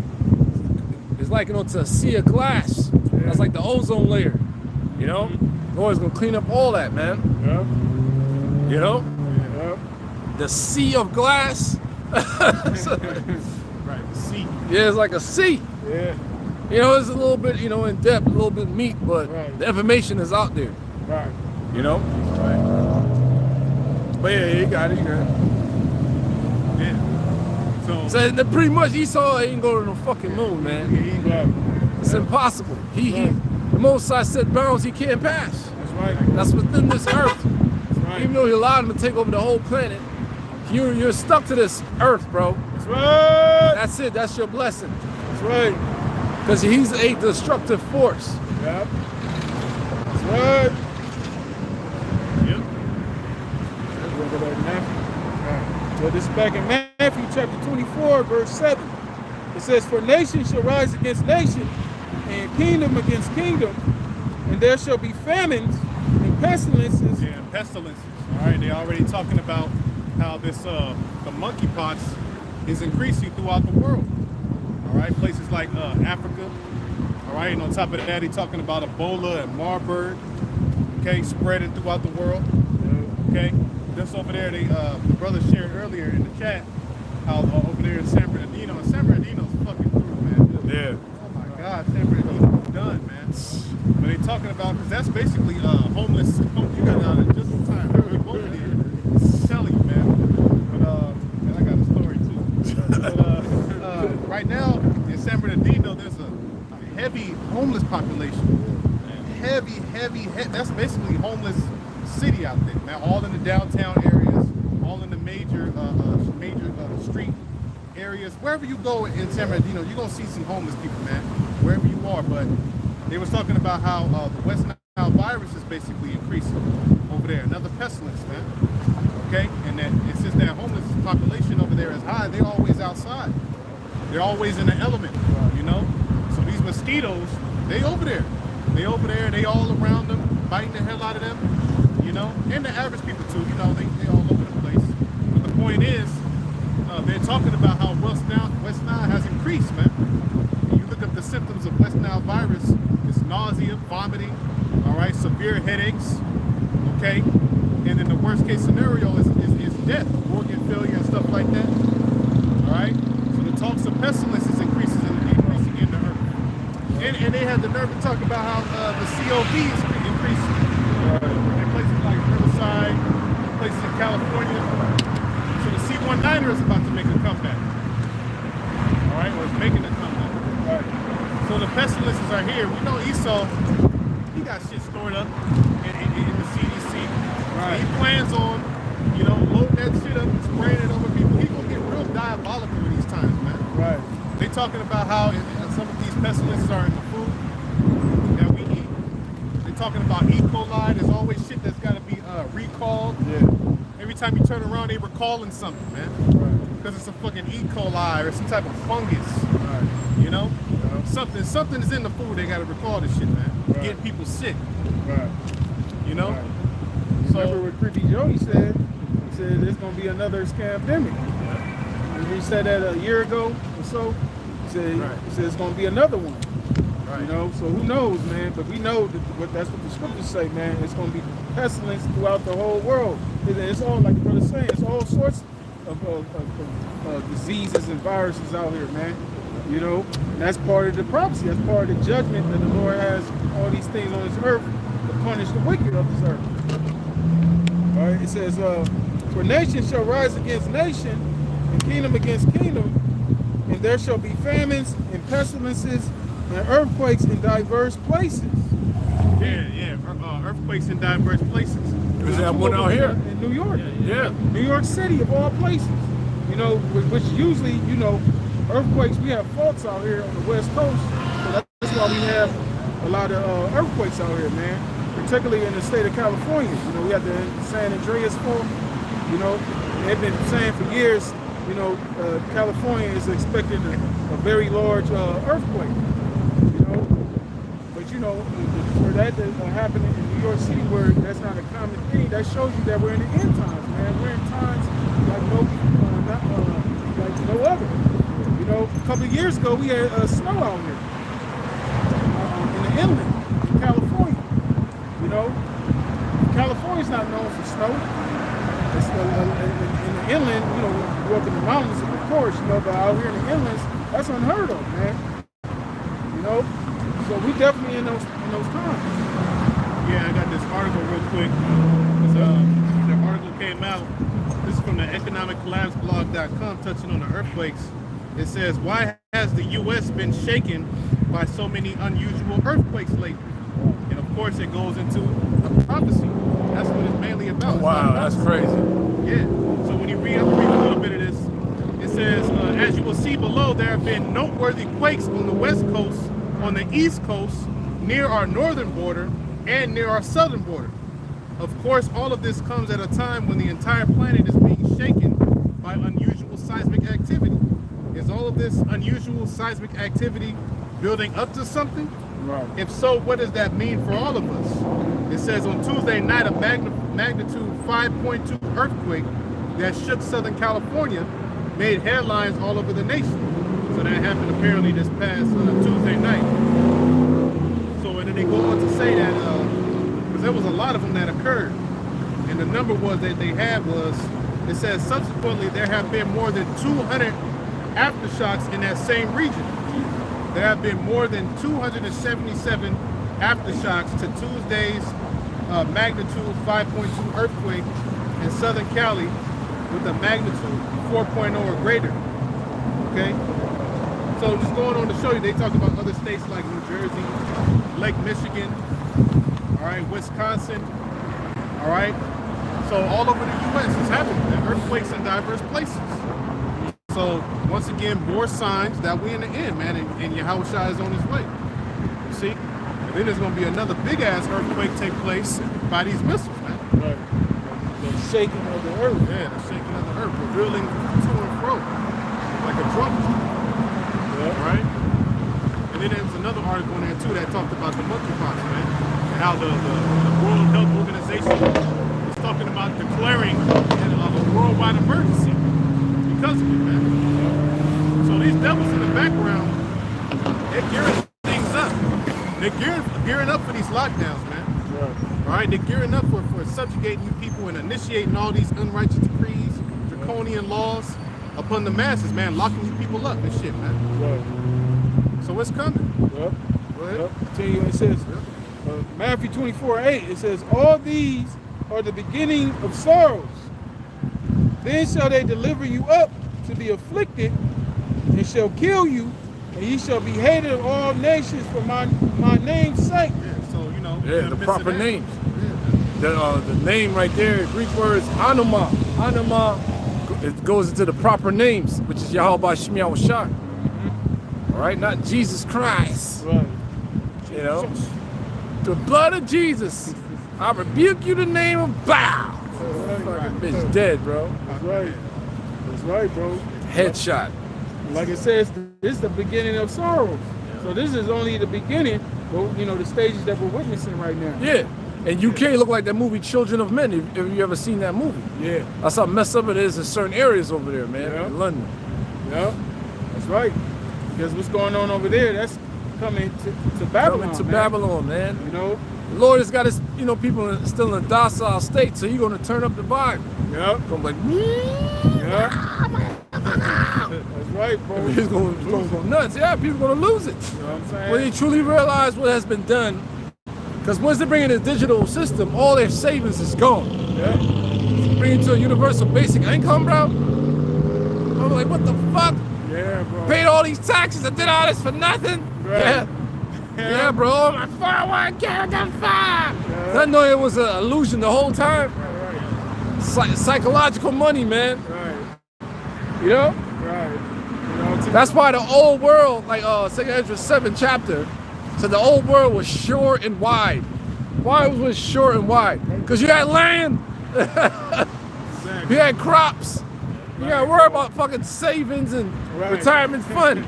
it's like it's a sea of glass. Yeah. That's like the ozone layer. You know, Lord's gonna clean up all that, man. Yep. You know, Yep. the sea of glass. Right, the sea. Yeah, it's like a sea. Yeah. You know, it's a little bit, in depth, a little bit meat, but Right. the information is out there. Right. You know. Right. But yeah, he got it. He got it. Yeah. So pretty much Esau ain't going to the fucking moon, man. He ain't got It's impossible. The Most High set bounds he can't pass. That's right. That's within this earth. That's right. Even though he allowed him to take over the whole planet, you're stuck to this earth, bro. That's right. That's it. That's your blessing. That's right. Because he's a destructive force. Yep. That's right. Yep. We'll go back to Matthew. Well, this is back in Matthew chapter 24, verse 7. It says, "For nation shall rise against nation, and kingdom against kingdom, and there shall be famines and pestilences." Yeah, pestilences. All right, they're already talking about how this the monkeypox is increasing throughout the world. All right, places like Africa. All right, and on top of that, he's talking about Ebola and Marburg. Okay, spreading throughout the world. Okay, just over there, the brother shared earlier in the chat how over there in San Bernardino. And San Bernardino's fucking through, man. Yeah. Oh my God, San Bernardino's done, man. But they talking about, because that's basically homeless. You got out of just in time. Both of you. Telling you, man. But and I got a story too. But right now in San Bernardino, there's a heavy homeless population. Heavy. That's basically homeless city out there, man. All in the downtown areas, all in the major street areas. Wherever you go in San Bernardino, you're gonna see some homeless people, man. Wherever you are. But they was talking about how the West Nile virus is basically increasing over there. Another pestilence, man. Okay, and that it's just that homeless population over there is high. They're always outside. They're always in the element, you know. So these mosquitoes, they over there. They over there. They all around them, biting the hell out of them, you know. And the average people too, you know. They all over the place. But the point is, they're talking about how West Nile has increased, man. And you look up the symptoms of West Nile virus, it's nausea, vomiting, all right, severe headaches, okay? And then the worst case scenario is death, organ failure and stuff like that, all right? So the talks of pestilence is increasing in the earth. And they had the nerve to talk about how the COV is increasing. In places like Riverside, places in California. So the C-19er is about to make a comeback. All right, or it's making a comeback. All right. So the pestilences are here. We know Esau, he got shit stored up in the CDC. Right. So he plans on, you know, loading that shit up and spraying it over people. He's gonna get real diabolical in these times, man. Right. They talking about how some of these pestilences are in the food that we eat. They're talking about E. coli. There's always shit that's got to be recalled. Yeah. Every time you turn around, they recalling something, man. Right. Because it's a fucking E. coli or some type of fungus. Right. You know? Something is in the food. They got to recall this shit, man. Right. Getting people sick. Right. You know? Right. So Remember what Creepy Jody said? He said there's gonna be another scamdemic. And he said that a year ago or so. He said it's gonna be another one. Right. You know, so who knows, man? But we know that's what the scriptures say, man. It's gonna be pestilence throughout the whole world. It's all, like the brother's saying, it's all sorts of diseases and viruses out here, man. You know, and that's part of the prophecy. That's part of the judgment that the Lord has all these things on this earth to punish the wicked of this earth. All right, it says, "For nation shall rise against nation, and kingdom against kingdom, and there shall be famines and pestilences and earthquakes in diverse places." Yeah. Earthquakes in diverse places. Is that one out here? In New York. Yeah. New York City, of all places. You know, which usually, you know, earthquakes, we have faults out here on the West Coast. So that's why we have a lot of earthquakes out here, man. Particularly in the state of California. You know, we have the San Andreas fault. You know, they've been saying for years, you know, California is expecting a very large earthquake. You know, but you know, for that to happen in New York City, where that's not a common thing, that shows you that we're in the end times, man. We're in times like no other. You know, a couple of years ago, we had snow out here in the inland in California. You know, California's not known for snow. It's, in the inland, you know, we grew up in the mountains, of course, you know, but out here in the inlands, that's unheard of, man. You know, so we definitely in those times. Yeah, I got this article real quick. It's the article came out. This is from the economiccollapseblog.com, touching on the earthquakes. It says, why has the U.S. been shaken by so many unusual earthquakes lately? And of course, it goes into a prophecy. That's what it's mainly about. It's Wow, about that's prophecy. crazy. Yeah. So when you read a little bit of this, it says, as you will see below, there have been noteworthy quakes on the West Coast, on the East Coast, near our northern border, and near our southern border. Of course, all of this comes at a time when the entire planet is being shaken by unusual seismic activity. Is all of this unusual seismic activity building up to something? Right. If so, what does that mean for all of us? It says on Tuesday night, a magnitude 5.2 earthquake that shook Southern California made headlines all over the nation. So that happened apparently this past Tuesday night. So and then they go on to say that, because there was a lot of them that occurred, and the number was that they had was, it says subsequently there have been more than 200 aftershocks in that same region. There have been more than 277 aftershocks to Tuesday's magnitude 5.2 earthquake in Southern Cali with a magnitude 4.0 or greater. Okay? So just going on to show you, they talk about other states like New Jersey, Lake Michigan, all right, Wisconsin, all right? So all over the U.S. is happening, there are earthquakes in diverse places. So once again, more signs that we're in the end, man, and Yahushua is on his way. You see? And then there's going to be another big-ass earthquake take place by these missiles, man. Right. The shaking of the earth. Yeah, the shaking of the earth, revealing to and fro, like a drum. Yeah. Right? And then there's another article in there, too, that talked about the monkeypox, man, and how the World Health Organization is talking about declaring a worldwide emergency because of it, man. So these devils in the background, they're gearing things up. They're gearing up for these lockdowns, man. Right. All right, they're gearing up for subjugating you people and initiating all these unrighteous decrees, draconian laws upon the masses, man, locking you people up and shit, man. Right. So what's coming? Yep. Go ahead. Yep. Continue. It says, Matthew 24:8. It says, all these are the beginning of sorrows. Then shall they deliver you up to be afflicted, and shall kill you, and ye shall be hated of all nations for my name's sake. Yeah, so you know. Yeah, the proper names. The name right there, Greek words anoma. Anoma, it goes into the proper names, which is Yahweh Shemiah Shai. All right, not Jesus Christ. Right. You know, the blood of Jesus. I rebuke you in the name of Bow. Fucking bitch dead, bro. That's right. That's right, bro. Headshot. Like it says, this is the beginning of sorrows. So this is only the beginning, but you know, the stages that we're witnessing right now. Yeah. And UK look like that movie Children of Men, if you ever seen that movie. Yeah. That's how messed up it is in certain areas over there, man, Yeah. in London. Yeah. That's right. Because what's going on over there, that's coming to Babylon. Coming to man. Babylon, man. You know? The Lord has got his, people still in a docile state, so you're going to turn up the vibe. Yeah. Going like, Yeah. That's right, bro. he's going to go nuts. Yeah, people going to lose it. You know what I'm saying? When they truly realize what has been done, because once they bring in a digital system, all their savings is gone. Yeah. Bring it to a universal basic income, bro. I'm like, what the fuck? Yeah, bro. Paid all these taxes, I did all this for nothing? Right. Yeah. Yeah, bro. My 401k, what the fuck? I know it was an illusion the whole time. Right. Psychological money, man. Right. You know? Right. You know, That's why the old world, like 2 Ezra 7 chapter, said the old world was short and wide. Why was it short and wide? Because you had land. exactly. You had crops. You gotta worry about fucking savings and Right. retirement fund.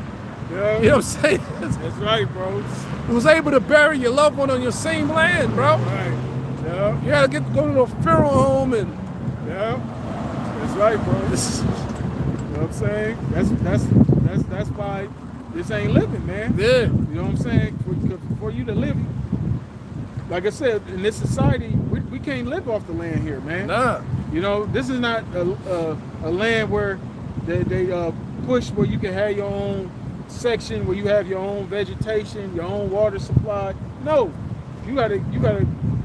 Yeah. You know what I'm saying? That's right, bro. You was able to bury your loved one on your same land, bro. Right. Yeah. You had to go to a funeral home and Yeah. That's right, bro. this is, You know what I'm saying? That's why this ain't living, man. yeah. You know what I'm saying? For you to live, like I said, in this society, we can't live off the land here, man. Nah. You know, this is not a land where they push where you can have your own section, where you have your own vegetation, your own water supply. No, you gotta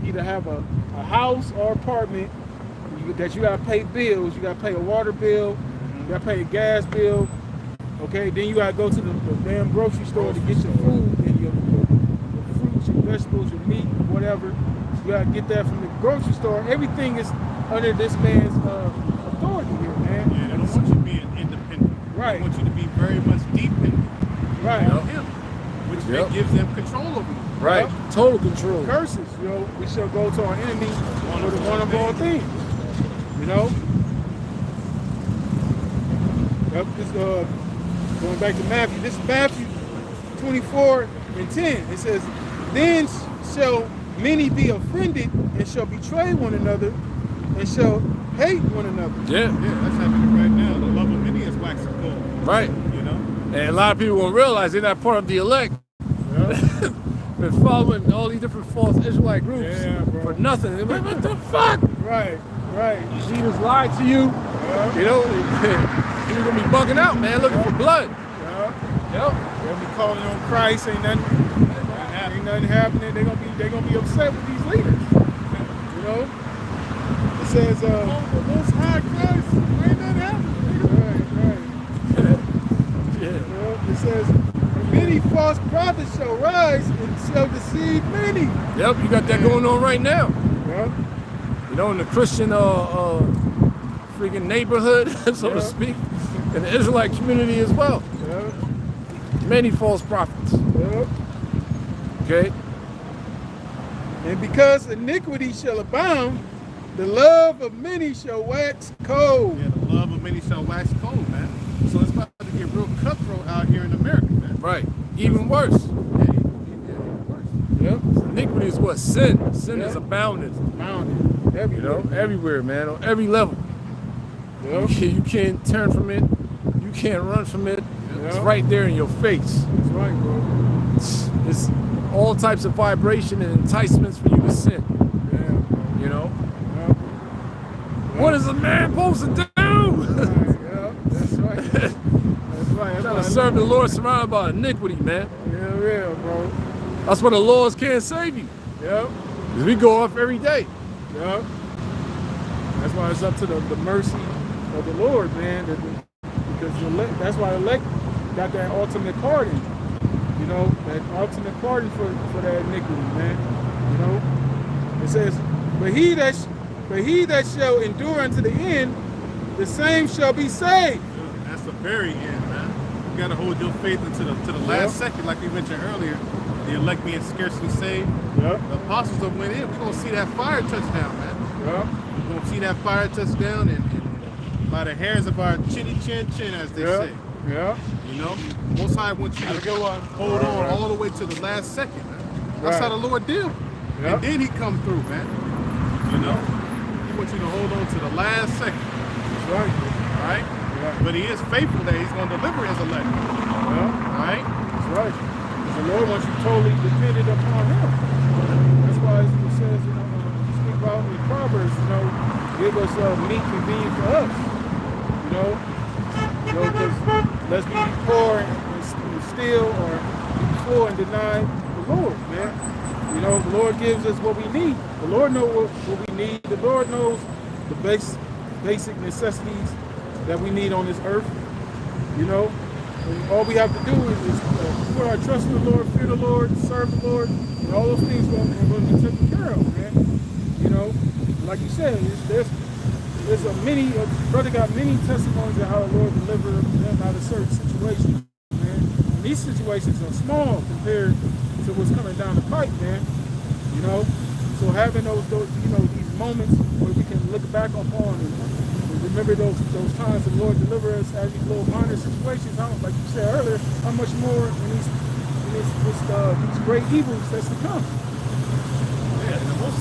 either have a house or apartment. You that you gotta pay bills. You gotta pay a water bill. You gotta pay a gas bill. Okay, then you gotta go to the damn grocery store to get your food and your fruits, your vegetables, your meat, whatever. You gotta get that from the grocery store. Everything is under this man's authority here, man. Yeah, they don't want you being independent. Right. They want you to be very much dependent Right. on him, which then gives them control over you. Right. Total control. Curses, you know, we shall go to our enemy for the one of all things. You know? Yep, this, going back to Matthew. This is Matthew 24:10. It says, then shall many be offended and shall betray one another and shall hate one another. Yeah. Yeah, that's happening right now. The love of many is waxing cold. Right. You know? And a lot of people won't realize they're not part of the elect. Yeah. Been following all these different false Israelite groups Yeah, bro. for nothing. They're like, what the fuck? Right, right. Jesus lied to you. Yeah. You know, you're gonna be bugging out, man, looking for blood. Yeah. Yep. They'll be calling on Christ, ain't nothing happening. They're gonna be upset with these leaders. You know? It says The Most High Christ, ain't nothing happening. right. Yeah. Yeah, it says many false prophets shall rise and shall deceive many. Yep, you got that going on right now. Yeah. You know, in the Christian freaking neighborhood, so to Yeah. speak, in the Israelite community as well. Yeah. Many false prophets. Yeah. Okay? And because iniquity shall abound, the love of many shall wax cold. Yeah, the love of many shall wax cold, man. So it's about to get real cutthroat out here in America, man. Right. Even worse. Yeah, even worse. Yep. Iniquity is what? Sin. Sin Yeah. is abounding. Abounding. You Everywhere. know, everywhere, man, on every level. Yep. You can't turn from it. You can't run from it. It's Yeah. right there in your face. That's right, bro. It's all types of vibration and enticements for you to sin. Yeah, bro. You know? Yep. What is a man supposed to do? Yeah, that's right. That's right. That's Trying right. to serve the Lord surrounded by iniquity, man. Yeah, bro. That's why the laws can't save you. Yep. 'Cause we go off every day. Yep. That's why it's up to the mercy of the Lord, man. Because that's why the elect got that ultimate pardon. You know, that ultimate pardon for that iniquity, man. You know, it says, but he that shall endure unto the end, the same shall be saved. That's the very end, man. You gotta hold your faith to the last second, like we mentioned earlier. The elect being scarcely saved. Yep. The apostles that went in, we're gonna see that fire touchdown, man. Yep. We're gonna see that fire touchdown and by the hairs of our chinny chin chin, as they Yep. say. Yep. You know, Most High wants you to hold on all the way to the last second, man. That's Right. how the Lord deal. Yep. And then He come through, man. You know, He wants you to hold on to the last second, That's right. all right? Right. But He is faithful that He's gonna deliver His elect, Yep. all right? That's right. Because the Lord wants you totally dependent upon Him. That's why it says, you know, speak about in Proverbs, you know, give us meat convenient for us. You know, because let's be poor and steal, or be full and deny the Lord, man. You know, the Lord gives us what we need. The Lord knows what we need. The Lord knows the basic necessities that we need on this earth. You know, and all we have to do is put our trust in the Lord, fear the Lord, serve the Lord, and all those things are going to be taken care of, man. You know, like you said, there's a brother got many testimonies of how the Lord delivered them out of certain situations, man. And these situations are small compared to what's coming down the pipe, man. You know, so having those you know, these moments where we can look back upon and remember those times the Lord delivered us out of these little minor situations. Like you said earlier, how much more in these great evils that's to come. Yeah, and the most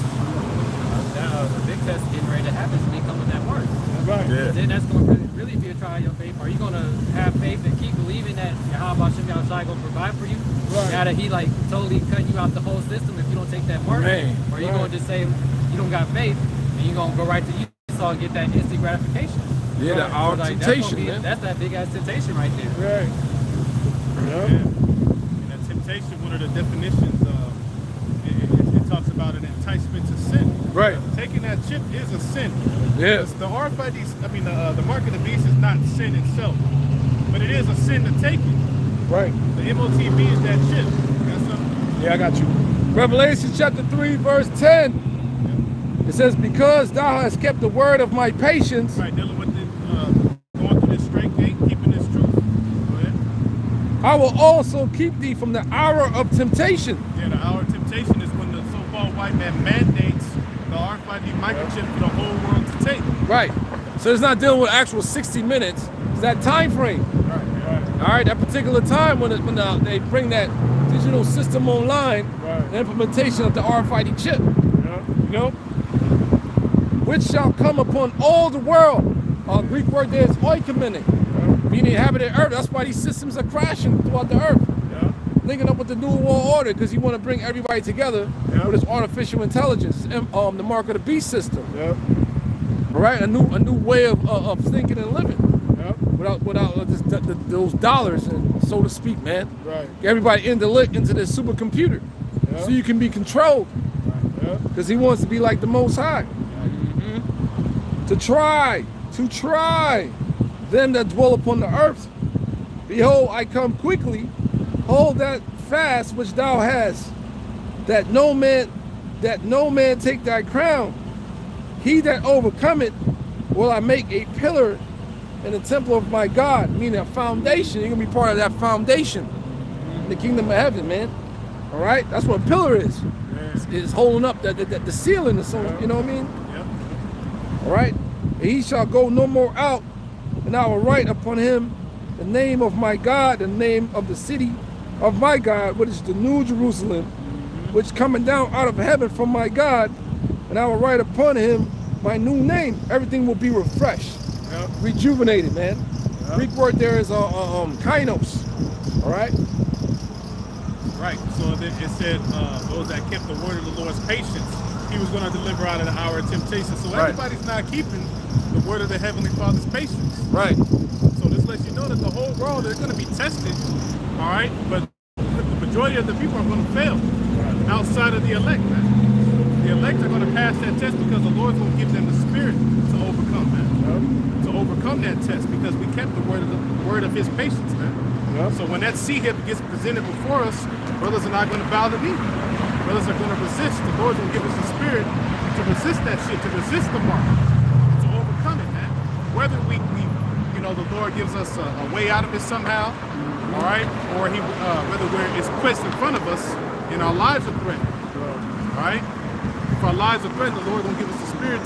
the big test getting ready to happen is when he comes with that mark. Right. Yeah. Then that's going to really be a trial of your faith. Are you going to have faith and keep believing that Yahweh Shem Yahushua going to provide for you? Right. Now that he like totally cutting you out the whole system if you don't take that mark? Man. Or are you Right. going to just say you don't got faith and you're going to go right to Esau and get that instant gratification? Yeah, Right. our So, like, temptation, man. that's that big ass temptation right there. Right. Yeah. Yep. And that temptation, one of the definitions, it talks about an enticement to sin. Right. Taking that chip is a sin. Yeah. The RFID, I mean, the mark of the beast is not sin itself, but it is a sin to take it. Right. The MOTB is that chip. That's something. Yeah, I got you. Revelation chapter 3, verse 10. It says, because thou hast kept the word of my patience. Right, dealing with going through this straight gate, keeping this truth. Go ahead. I will also keep thee from the hour of temptation. Yeah, the hour of temptation is when the so-called white man mandates the RFID microchip for the whole world to take. Right. So it's not dealing with actual 60 minutes. It's that time frame. Right. All right, that particular time when they bring that digital system online, Right. the implementation of the RFID chip, Yeah. you know, which shall come upon all the world. Greek word there is oikomene, meaning inhabited earth. That's why these systems are crashing throughout the earth. Yeah. Linking up with the New World Order because you want to bring everybody together Yeah. with this artificial intelligence, the mark of the beast system. Yeah. All right, a new way of thinking and living Yeah. without those dollars, and so to speak, man. Right. Get everybody into this supercomputer, Yeah. so you can be controlled, Yeah. because he wants to be like the Most High. To try them that dwell upon the earth. Behold, I come quickly. Hold that fast which thou hast, that no man take thy crown. He that overcometh will I make a pillar in the temple of my God, meaning a foundation. You're gonna be part of that foundation in the kingdom of heaven, man. All right, that's what a pillar is. It's holding up the ceiling or something. You know what I mean? Yep. All right, and he shall go no more out, and I will write upon him the name of my God, the name of the city of my God, which is the New Jerusalem, which coming down out of heaven from my God, and I will write upon him my new name. Everything will be refreshed, Yep. rejuvenated, man. Yep. Greek word there is kainos. All right, Right. So then it said those that kept the word of the Lord's patience, he was going to deliver out of the hour of temptation. So Right. everybody's not keeping the word of the Heavenly Father's patience. right, So this lets you know that the whole world, they're going to be tested. All right. But the majority of the people are going to fail outside of the elect, man. The elect are going to pass that test because the Lord's going to give them the spirit to overcome, man. To overcome that test because we kept the word of his patience, man. Yep. So when that sea hip gets presented before us, brothers are not going to bow the knee. Brothers are going to resist. The Lord's going to give us the spirit to resist that shit, to resist the mark, to overcome it, man. Whether we the Lord gives us a way out of it somehow, all right, or whether it's placed in front of us and our lives are threatened, all right. If our lives are threatened, the Lord going to give us the spirit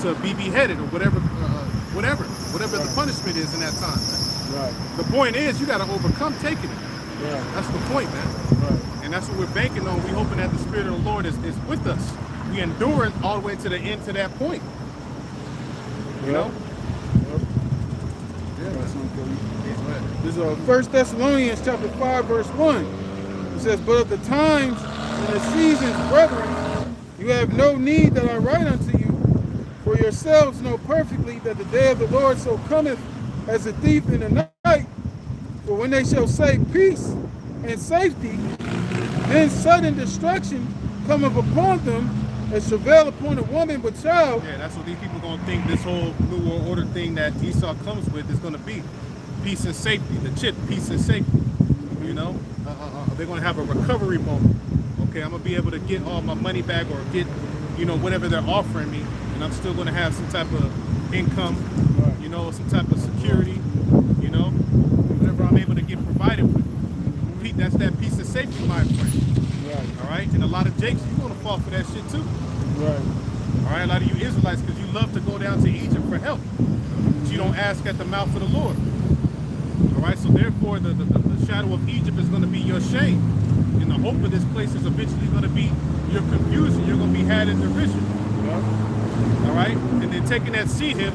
to be beheaded or whatever the punishment is in that time. Man. Right. The point is, you got to overcome taking it. Right. That's the point, man. Right. And that's what we're banking on. We're hoping that the Spirit of the Lord is with us. We endure it all the way to the end to that point. You know? Yep. Yeah, that's something. This is 1 Thessalonians chapter 5, verse 1. It says, but of the times and the seasons, brethren, you have no need that I write unto you, for yourselves know perfectly that the day of the Lord so cometh as a thief in the night. For when they shall say peace and safety, then sudden destruction cometh upon them, as travail upon a woman with child. Yeah, that's what these people are going to think this whole New World Order thing that Esau comes with is going to be. Peace and safety, the chip, peace and safety. You know, they're going to have a recovery moment. Okay, I'm going to be able to get all my money back or get, whatever they're offering me, and I'm still going to have some type of income, some type of security, whatever I'm able to get provided with. That's that peace and safety, my friend. Right. All right, and a lot of Jakes, you're going to fall for that shit too. Right. All right, a lot of you Israelites, because you love to go down to Egypt for help, but you don't ask at the mouth of the Lord. All right, so therefore the shadow of Egypt is going to be your shame, and the hope of this place is eventually going to be your confusion. You're going to be had in derision. Yep. All right, and then taking that sea hip,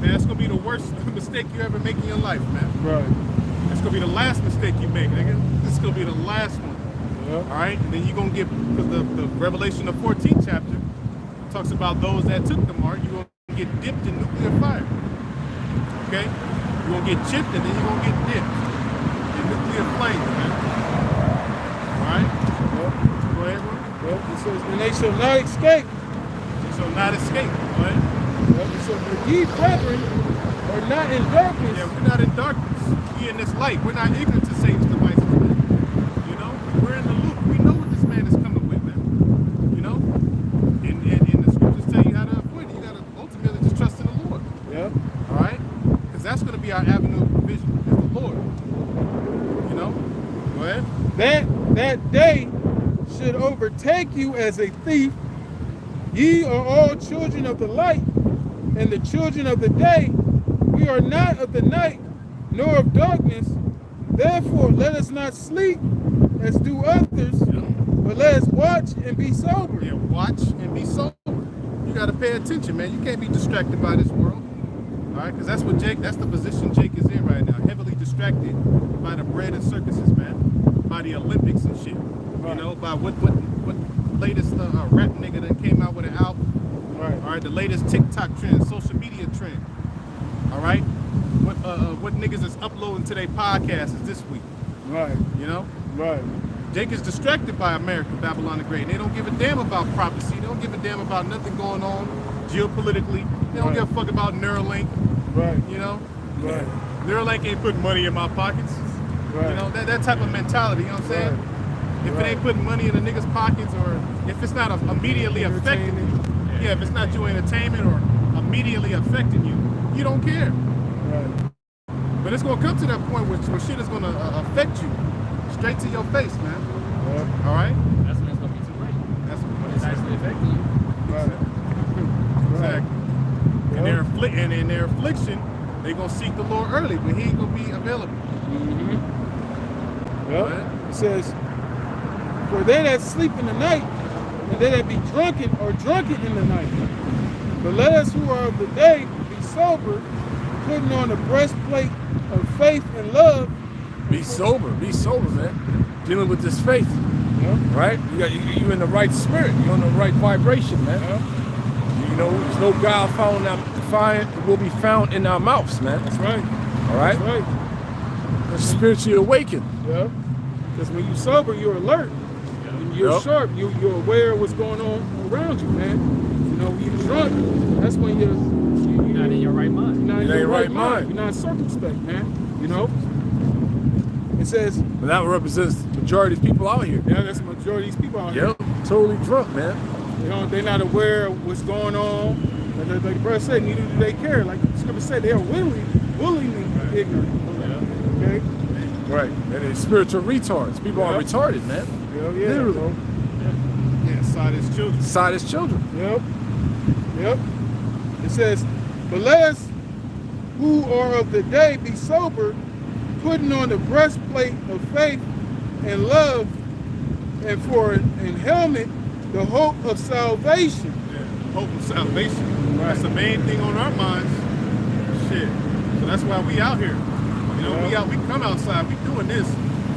man, that's going to be the worst mistake you ever make in your life, man. Right. It's going to be the last mistake you make, nigga. This is going to be the last one. Yep. All right, and then you're going to get, because the Revelation, the 14th chapter, talks about those that took the mark. You're going to get dipped in nuclear fire. Okay? You're going to get chipped, and then you're going to get dipped in nuclear flames, man. All right? Yep. Go ahead, bro. Yep. It says, and they shall not escape, shall not escape. Right? So ye brethren are not in darkness. Yeah, we're not in darkness. We in this light. We're not ignorant to Satan's devices, man. You know, we're in the loop. We know what this man is coming with, man. You know, and the scriptures tell you how to avoid it. You got to ultimately just trust in the Lord. Yeah. All right, because that's going to be our avenue of provision. Is the Lord. You know. Go ahead. That day should overtake you as a thief. Ye are all children of the light and the children of the day. We are not of the night nor of darkness. Therefore, let us not sleep as do others, but let us watch and be sober. Yeah, watch and be sober. You got to pay attention, man. You can't be distracted by this world. All right, because that's the position Jake is in right now. Heavily distracted by the bread and circuses, man. By the Olympics and shit. You know, by what latest rap nigga that came out with an album. Right. All right, the latest TikTok trend, social media trend. All right, what niggas is uploading to their podcasts this week. Right. You know. Right. Jake is distracted by America, Babylon the Great. They don't give a damn about prophecy. They don't give a damn about nothing going on geopolitically. They don't give a fuck about Neuralink. Right. You know? Right. Neuralink ain't putting money in my pockets. Right. You know, that type of mentality, you know what I'm saying? Right. If it ain't putting money in the niggas' pockets, or if it's not immediately affecting you, if it's not your entertainment or immediately affecting you, you don't care. Right. But it's gonna come to that point where shit is gonna affect you straight to your face, man. Yeah. All right? That's when it's gonna be too late. That's When it's actually affecting you. Right. Exactly. And in their affliction, they gonna seek the Lord early, but He ain't gonna be available. Yep. Right. It says, for they that sleep in the night, and they that be drunken are drunken in the night. But let us who are of the day be sober, putting on the breastplate of faith and love. Be sober, man. Dealing with this faith, Yep. right? You in the right spirit. You're on the right vibration, man. Yep. You know, there's no guile found will be found in our mouths, man. That's right. All right? That's right. Spiritually awakened. Yeah. Because when you're sober, you're alert. You're Yep. sharp. You're aware of what's going on around you, man. You know, when you're drunk, that's when you're You're not in your right mind. not in You're your in right right mind. mind. You're not circumspect, man. You know? It says, But that represents the majority of people out here. yeah, that's the majority of these people out here. Yep. Totally drunk, man. They're not aware of what's going on. Like the brother said, neither do they care. Like the scripture said, they are willingly ignorant. Okay? Right. And they're spiritual retards. People are Yep. retarded, man. Hell yeah. Literally. Bro. Yeah, side his children. Side as children. Yep. Yep. It says, but let us who are of the day be sober, putting on the breastplate of faith and love, and for an helmet, the hope of salvation. Yeah, hope of salvation. That's the main thing on our minds. Shit. So that's why we out here. You know, Yeah. we come outside, we doing this.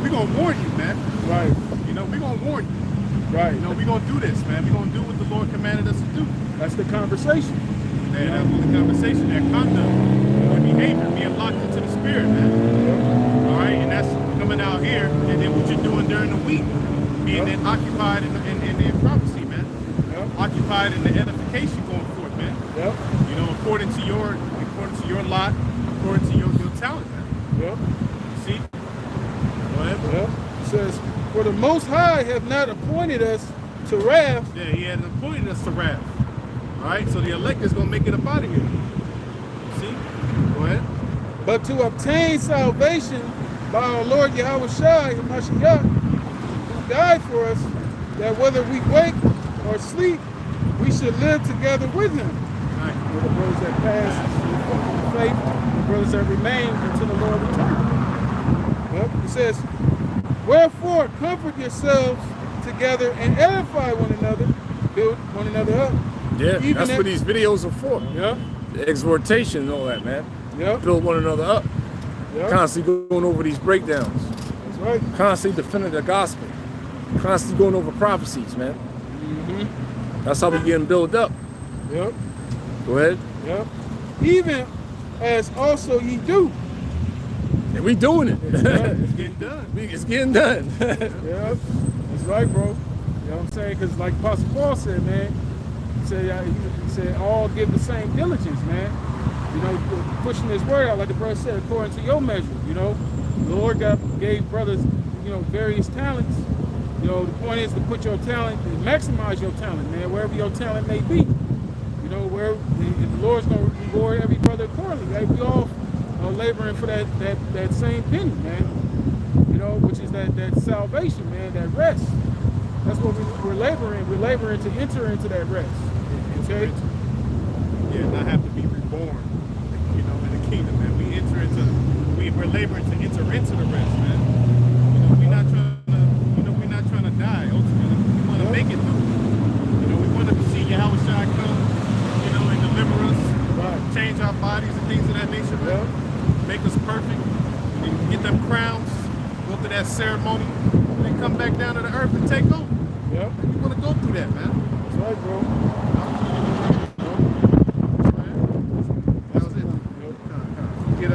We gonna warn you, man. Right. You know, we gonna warn you. Right. You know, we gonna do this, man. We gonna do what the Lord commanded us to do. That's the conversation. And that's what the conversation, that conduct, that behavior, being locked into the spirit, man. All right, and that's coming out here, and then what you're doing during the week, being then occupied in the prophecy, man. Yep. Occupied in the edification going forth, man. Yep. You know, according to your lot, according to your talent, man. Yep. See? Go ahead. Yep. It says, for the Most High have not appointed us to wrath. Yeah, He had appointed us to wrath. All right, so the elect is gonna make it up out of here. See? Go ahead. But to obtain salvation by our Lord Yahweh Shai and Mashiach, who died for us, that whether we wake or sleep, we should live together with him. Right. With the brothers that pass in faith, the brothers that remain until the Lord returns. Well, it says, wherefore comfort yourselves together and edify one another, build one another up. Yeah, Even that's if- what these videos are for. Yeah, The exhortation and all that, man. yeah, Build one another up. yeah. Constantly going over these breakdowns. That's right. Constantly defending the gospel. Constantly going over prophecies, man. That's how we getting built up. Yep. Go ahead. Yep. Even as also ye do. And we doing it. It's getting done. It's getting done. Yeah, that's right, bro. You know what I'm saying? Because like Apostle Paul said, man, he said, all give the same diligence, man. You know, pushing his word out, like the brother said, according to your measure. You know, the Lord gave brothers, you know, various talents. You know, the point is to put your talent, to maximize your talent, man, wherever your talent may be. You know, where the Lord's gonna reward every brother accordingly. Like we all are laboring for that same penny, man. You know, which is that salvation, man, that rest. That's what we're laboring. We're laboring to enter into that rest. Okay? Yeah, not have to be reborn, you know, in the kingdom, man. We're laboring to enter into the rest, man. You know, we're not trying to die ultimately. We want to make it through. You know, we want to see Yahweh Shai come, you know, and deliver us, Right. change our bodies and things of that nature, man. Make us perfect, and get them crowns, go through that ceremony, and then come back down to the earth and take over. Yep. We want to go through that, man. That's right, bro. That was it. Get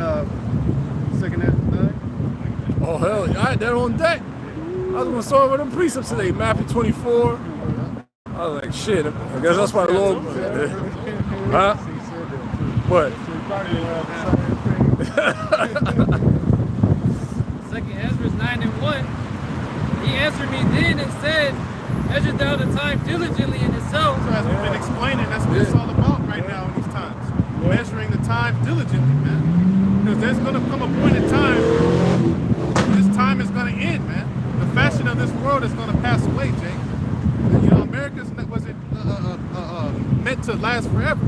second half of 9. Oh, hell, I had that on deck. I was going to start with them precepts today, Matthew 24. I was like, shit, I guess that's why the Lord... Huh? What? Second Ezra 9:1. He answered me then and said, measure thou the time diligently in itself. So as we've been explaining, that's what it's all about right now in these times. Measuring the time diligently, man. Because there's going to come a point in time, this time is going to end, man. The fashion of this world is going to pass away, Jake. And, you know, America wasn't meant to last forever.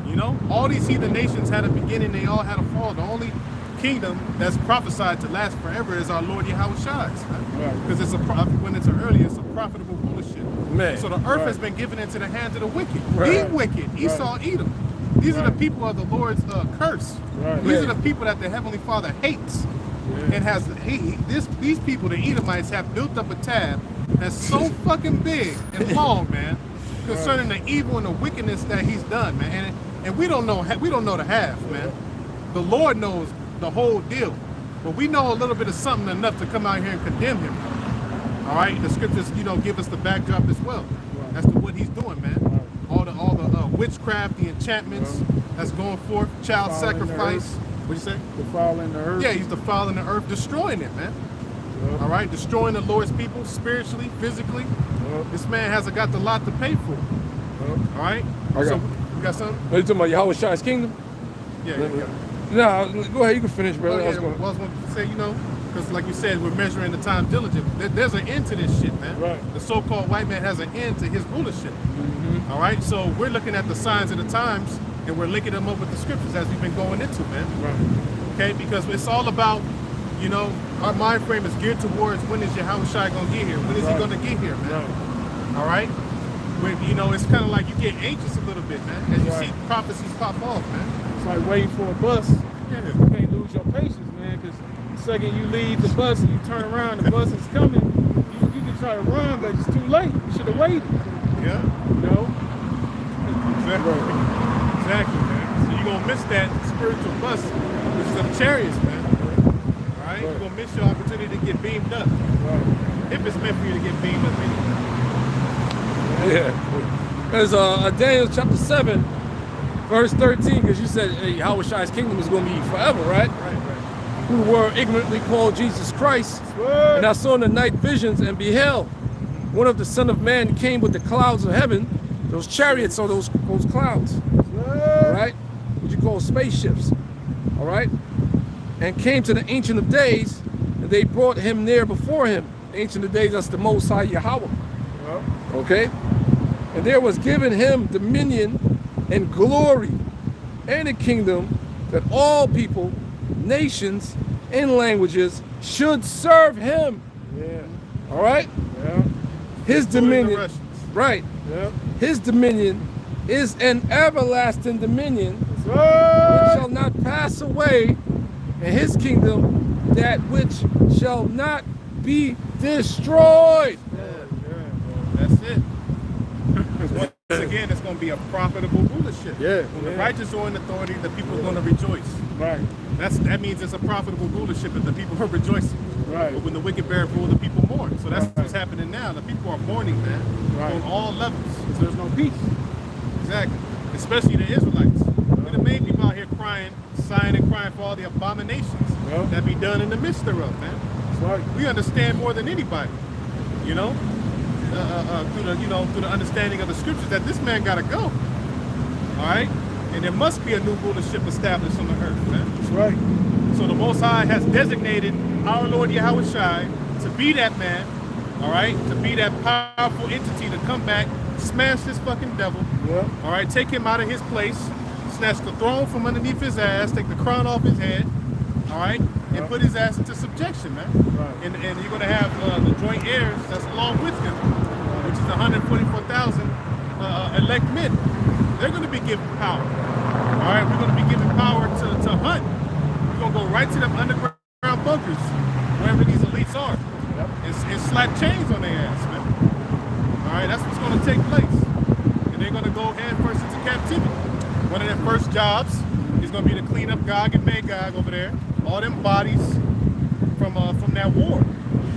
You know, all these heathen nations had a beginning, they all had a fall. The only kingdom that's prophesied to last forever is our Lord Yahweh Shai. Because it's when it's early, it's a profitable rulership. Man. So the earth has been given into the hands of the wicked. The wicked, Esau, Edom. These are the people of the Lord's curse. These are the people that the Heavenly Father hates. And has these people, the Edomites, have built up a tab that's so fucking big and long, man, concerning the evil and the wickedness that he's done, man. And we don't know the half, man. The Lord knows the whole deal, but we know a little bit of something enough to come out here and condemn him. All right, the scriptures, you know, give us the backdrop as well as to what he's doing, man. All the witchcraft, the enchantments that's going forth, child sacrifice. What'd you say? Defiling the earth. Yeah, he's defiling the earth, destroying it, man. All right, destroying the Lord's people spiritually, physically. This man has got the lot to pay for. All right, so we got something. Are you talking about Yahweh Shai's kingdom? Yeah. No, go ahead, you can finish, brother. I was going to say, you know, because like you said, we're measuring the time diligently. There's an end to this shit, man. Right. The so-called white man has an end to his rulership. All right, so we're looking at the signs of the times, and we're linking them up with the scriptures as we've been going into, man. Right. Okay, because it's all about, you know, our mind frame is geared towards when is Yahweh Shai going to get here? When is he going to get here, man? All right? You know, it's kind of like you get anxious a little bit, man, as you see prophecies pop off, man. It's like waiting for a bus. Yeah. You can't lose your patience, man, because the second you leave the bus and you turn around, the bus is coming. You can try to run, but it's too late. You should have waited. Yeah. You know? Exactly, man. So you're going to miss that spiritual bus, which is them chariots, man. All right? You're going to miss your opportunity to get beamed up. If it's meant for you to get beamed up anyway. Yeah. There's Daniel chapter 7, verse 13, because you said Yahweh Shai's kingdom is going to be forever, right? Who were ignorantly called Jesus Christ. And I saw in the night visions and beheld one of the Son of Man came with the clouds of heaven, those chariots or those clouds, all right? What you call spaceships, all right? And came to the Ancient of Days, and they brought him near before him. The Ancient of Days, that's the Most High Yahweh, okay? And there was given him dominion and glory and a kingdom that all people, nations, and languages should serve him. All right? His dominion, right? His dominion is an everlasting dominion which shall not pass away, and his kingdom that which shall not be destroyed. That's it. Once again, it's going to be a profitable rulership. When the righteous are in authority, the people are going to rejoice. That means it's a profitable rulership if the people are rejoicing. But when the wicked bear rule, the people mourn. So that's what's happening now. The people are mourning, man, on all levels. There's no peace. Exactly. Especially the Israelites. And the main people out here crying, sighing and crying for all the abominations that be done in the midst thereof, man. That's right. We understand more than anybody, you know, through the understanding of the scriptures that this man gotta go. All right? And there must be a new rulership established on the earth, man. That's right. So the Most High has designated our Lord Yahweh Shai to be that man, all right? To be that powerful entity to come back, smash this fucking devil, Yeah. all right? Take him out of his place, snatch the throne from underneath his ass, take the crown off his head, all right? And put his ass into subjection, man. Right. And you're going to have the joint heirs that's along with him, which is 144,000 elect men. They're going to be given power, all right? We're going to be given power to hunt. We're going to go right to them underground bunkers, wherever these elites are, and slap chains on their ass, man. All right, that's what's going to take place. And they're going to go head first into captivity. One of their first jobs is going to be to clean up Gog and Magog over there. All them bodies from that war.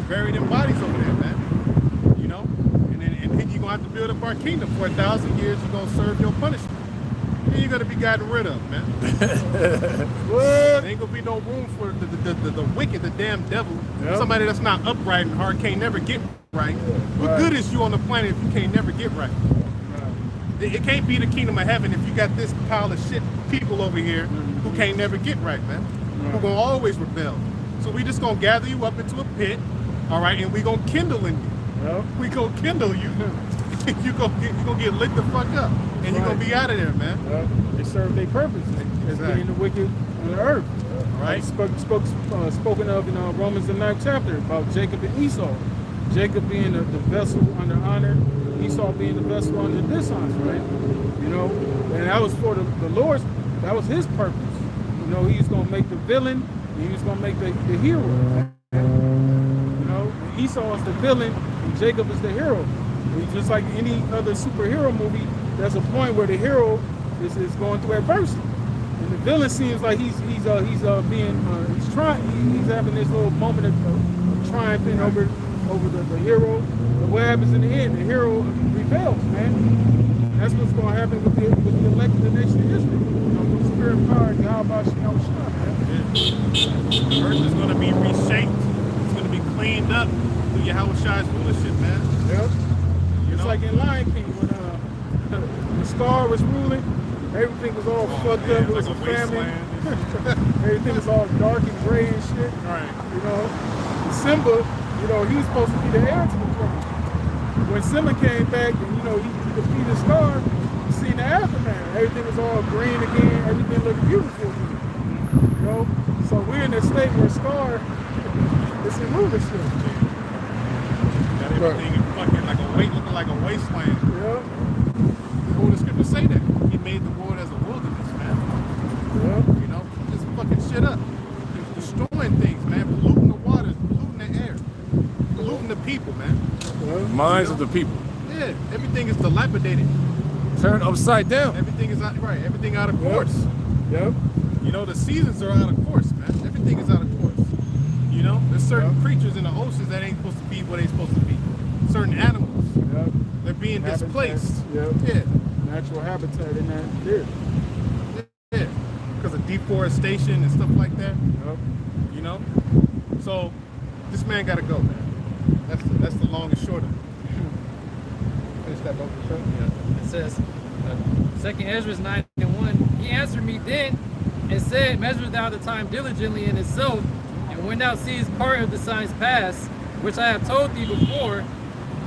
Bury them bodies over there, man. You know? And then you're going to have to build up our kingdom. For 1,000 years, you're going to serve your punishment. And you're going to be gotten rid of, man. There ain't going to be no room for the wicked, the damn devil. Yep. Somebody that's not upright and heart can't never get right. What good is you on the planet if you can't never get right? It can't be the kingdom of heaven if you got this pile of shit people over here who can't never get right, man. Who gonna always rebel. So we just gonna gather you up into a pit, all right, and we gonna kindle in you. Yeah. We gonna kindle you. you gonna get lit the fuck up, and you're gonna be out of there, man. They serve their purpose as being the wicked on the earth. Right. Spoken of in Romans the 9th chapter about Jacob and Esau. Jacob being the vessel under honor, Esau being the vessel under dishonor, right? You know, and that was for the Lord's, that was his purpose. You know, he's going to make the villain, and he was going to make the hero. You know, Esau is the villain, and Jacob is the hero. And just like any other superhero movie, there's a point where the hero is going through adversity. And the villain seems like he's having this little moment of triumphing over the hero. But what happens in the end? The hero rebels, man. That's what's going to happen with the elect of the nation of Israel. You know, with spirit and power, Yahweh Shalom, man. The earth is gonna be reshaped. It's gonna be cleaned up through Yahweh Shai's rulership, man. Yep. You It's know? like in Lion King when the Scar was ruling, everything was all fucked man, up. It was like a a famine. wasteland. Everything was all dark and gray and shit. Right. You know, Simba, you know, he was supposed to be the heir to the throne. When Simba came back and, you know, he defeated Scar, you seen the aftermath. Everything was all green again. Everything looked beautiful again. You know? So we're in a state where Scar is in rulership. Got everything in fucking looking like a wasteland. Yeah. The scriptures say that. He made the world as a wilderness, man. Yeah. You know, just fucking shit up. Destroying things, man. Polluting the waters, polluting the air, polluting the people, man. Minds of the people. Yeah, everything is dilapidated. Turned upside down. Everything is out, right. Everything out of course. Yep. You know, the seasons are out of course, man. Everything is out of course. You know, there's certain creatures in the oceans that ain't supposed to be what they supposed to be. Certain animals, Yep. they're being displaced. Yep. Yeah, Natural habitat in that there. yeah, because of deforestation and stuff like that. Yep. You know, so this man got to go, man. That's the long and short of it. Finish that book, sir. It says, 2 Ezra 9:1, he answered me then and said, measure thou the time diligently in itself, and when thou seest part of the signs pass, which I have told thee before,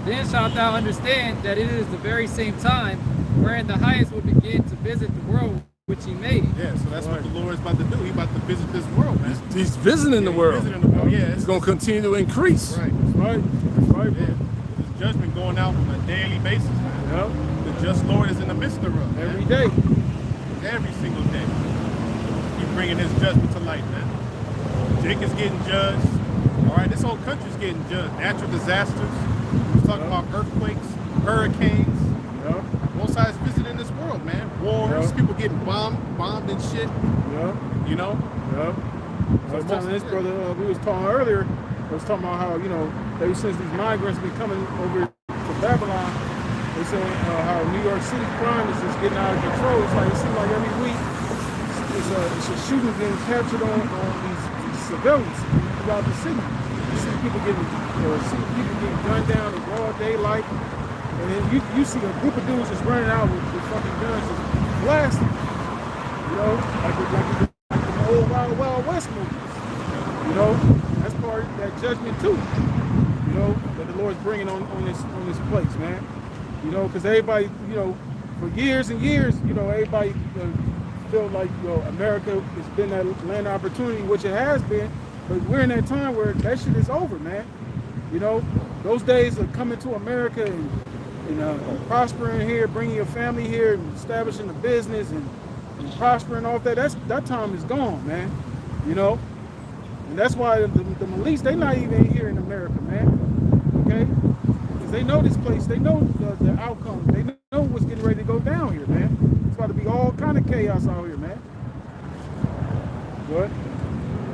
then shalt thou understand that it is the very same time wherein the highest will begin to visit the world which he made. Yeah, so that's what the Lord is about to do. He's about to visit this world, man. He's visiting the world. Visiting the world, yeah. He's going to continue to increase. Right. That's right. That's right, Yeah. bro. His judgment going out on a daily basis, man. Yep. The just Lord is in the midst of us, man. Every day. Every single day. He's bringing his judgment to light, man. Jake is getting judged. All right, this whole country's getting judged. Natural disasters. We're talking about earthquakes, hurricanes. Yep. Most sides visiting this world, man. Wars, Yeah. people getting bombed and shit. Yep. You know? Yep. I was telling this brother, we was talking earlier, I was talking about how, you know, ever since these migrants been coming over to Babylon, they say how New York City crime is just getting out of control. It's like it seems like every week it's a shooting being captured on these civilians throughout the city. You see people getting gunned down in broad daylight, and then you see a group of dudes just running out with fucking guns just blasting. You know, like the old Wild Wild West movies. You know, that's part of that judgment too. You know, that the Lord's bringing on this place, man. You know, because everybody, you know, for years and years, you know, everybody felt like, you know, America has been that land of opportunity, which it has been, but we're in that time where that shit is over, man. You know, those days of coming to America and prospering here, bringing your family here, and establishing a business and prospering off that time is gone, man. You know, and that's why the milice, they not even here in America, man. Okay, because they know this place, they know the outcome, they know what's getting ready to go down here, man. It's about to be all kind of chaos out here, man. What?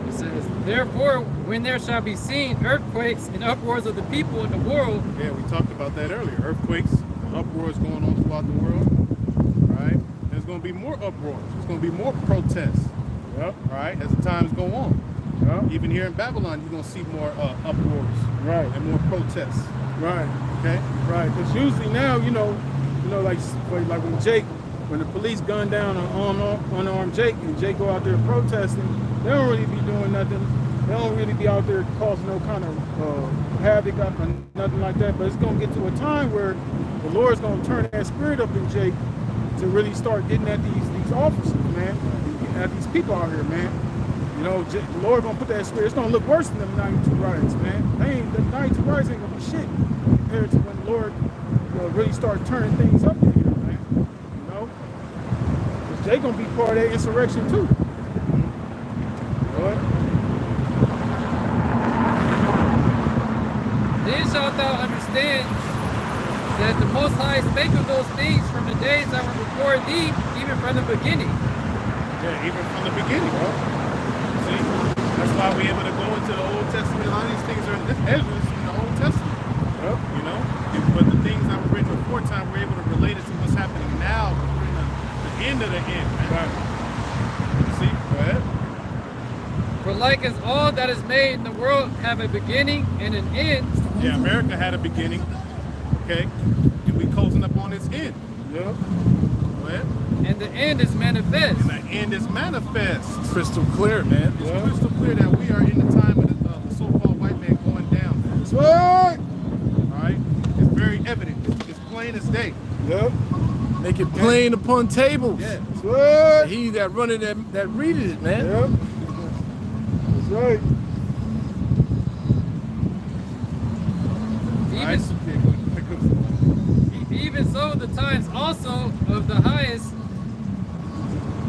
It says, therefore, when there shall be seen earthquakes and uproars of the people in the world. Yeah, we talked about that earlier. Earthquakes, uproars going on throughout the world. Right? There's going to be more uproars. There's going to be more protests. Yep. Right? As the times go on. Yep. Even here in Babylon, you're going to see more uproars. Right. And more protests. Right. Okay? Right. Because usually now, you know, like when the police gunned down on unarmed Jake, and Jake go out there protesting, they don't really be doing nothing. They don't really be out there causing no kind of havoc or nothing like that. But it's going to get to a time where the Lord's going to turn that spirit up in Jake to really start getting at these officers, man, getting at these people out here, man. You know, the Lord going to put that spirit. It's going to look worse than them 92 riots, man. The 92 riots ain't going to be shit compared to when the Lord really start turning things up in here, man. You know? Because Jake going to be part of that insurrection, too. What? Then shalt thou understand that the Most High spake of those things from the days that were before thee, even from the beginning. Yeah, even from the beginning. See? That's why we're able to go into the Old Testament. A lot of these things are in the Old Testament. Yep. You know? But the things that were written before time, we're able to relate it to what's happening now. We're in the end of the end, man. Right. See? Go ahead. For like as all that is made in the world have a beginning and an end. Yeah, America had a beginning, okay? And we closing up on its end. Yep. Go ahead. And the end is manifest. And the end is manifest. Crystal clear, man. It's crystal clear that we are in the time of the so-called white man going down. That's right. All right? It's very evident. It's plain as day. Yep. Make it plain upon tables. Yeah. That's right. He that runneth that readeth it, man. Yep. That's right. Even so, the times also of the highest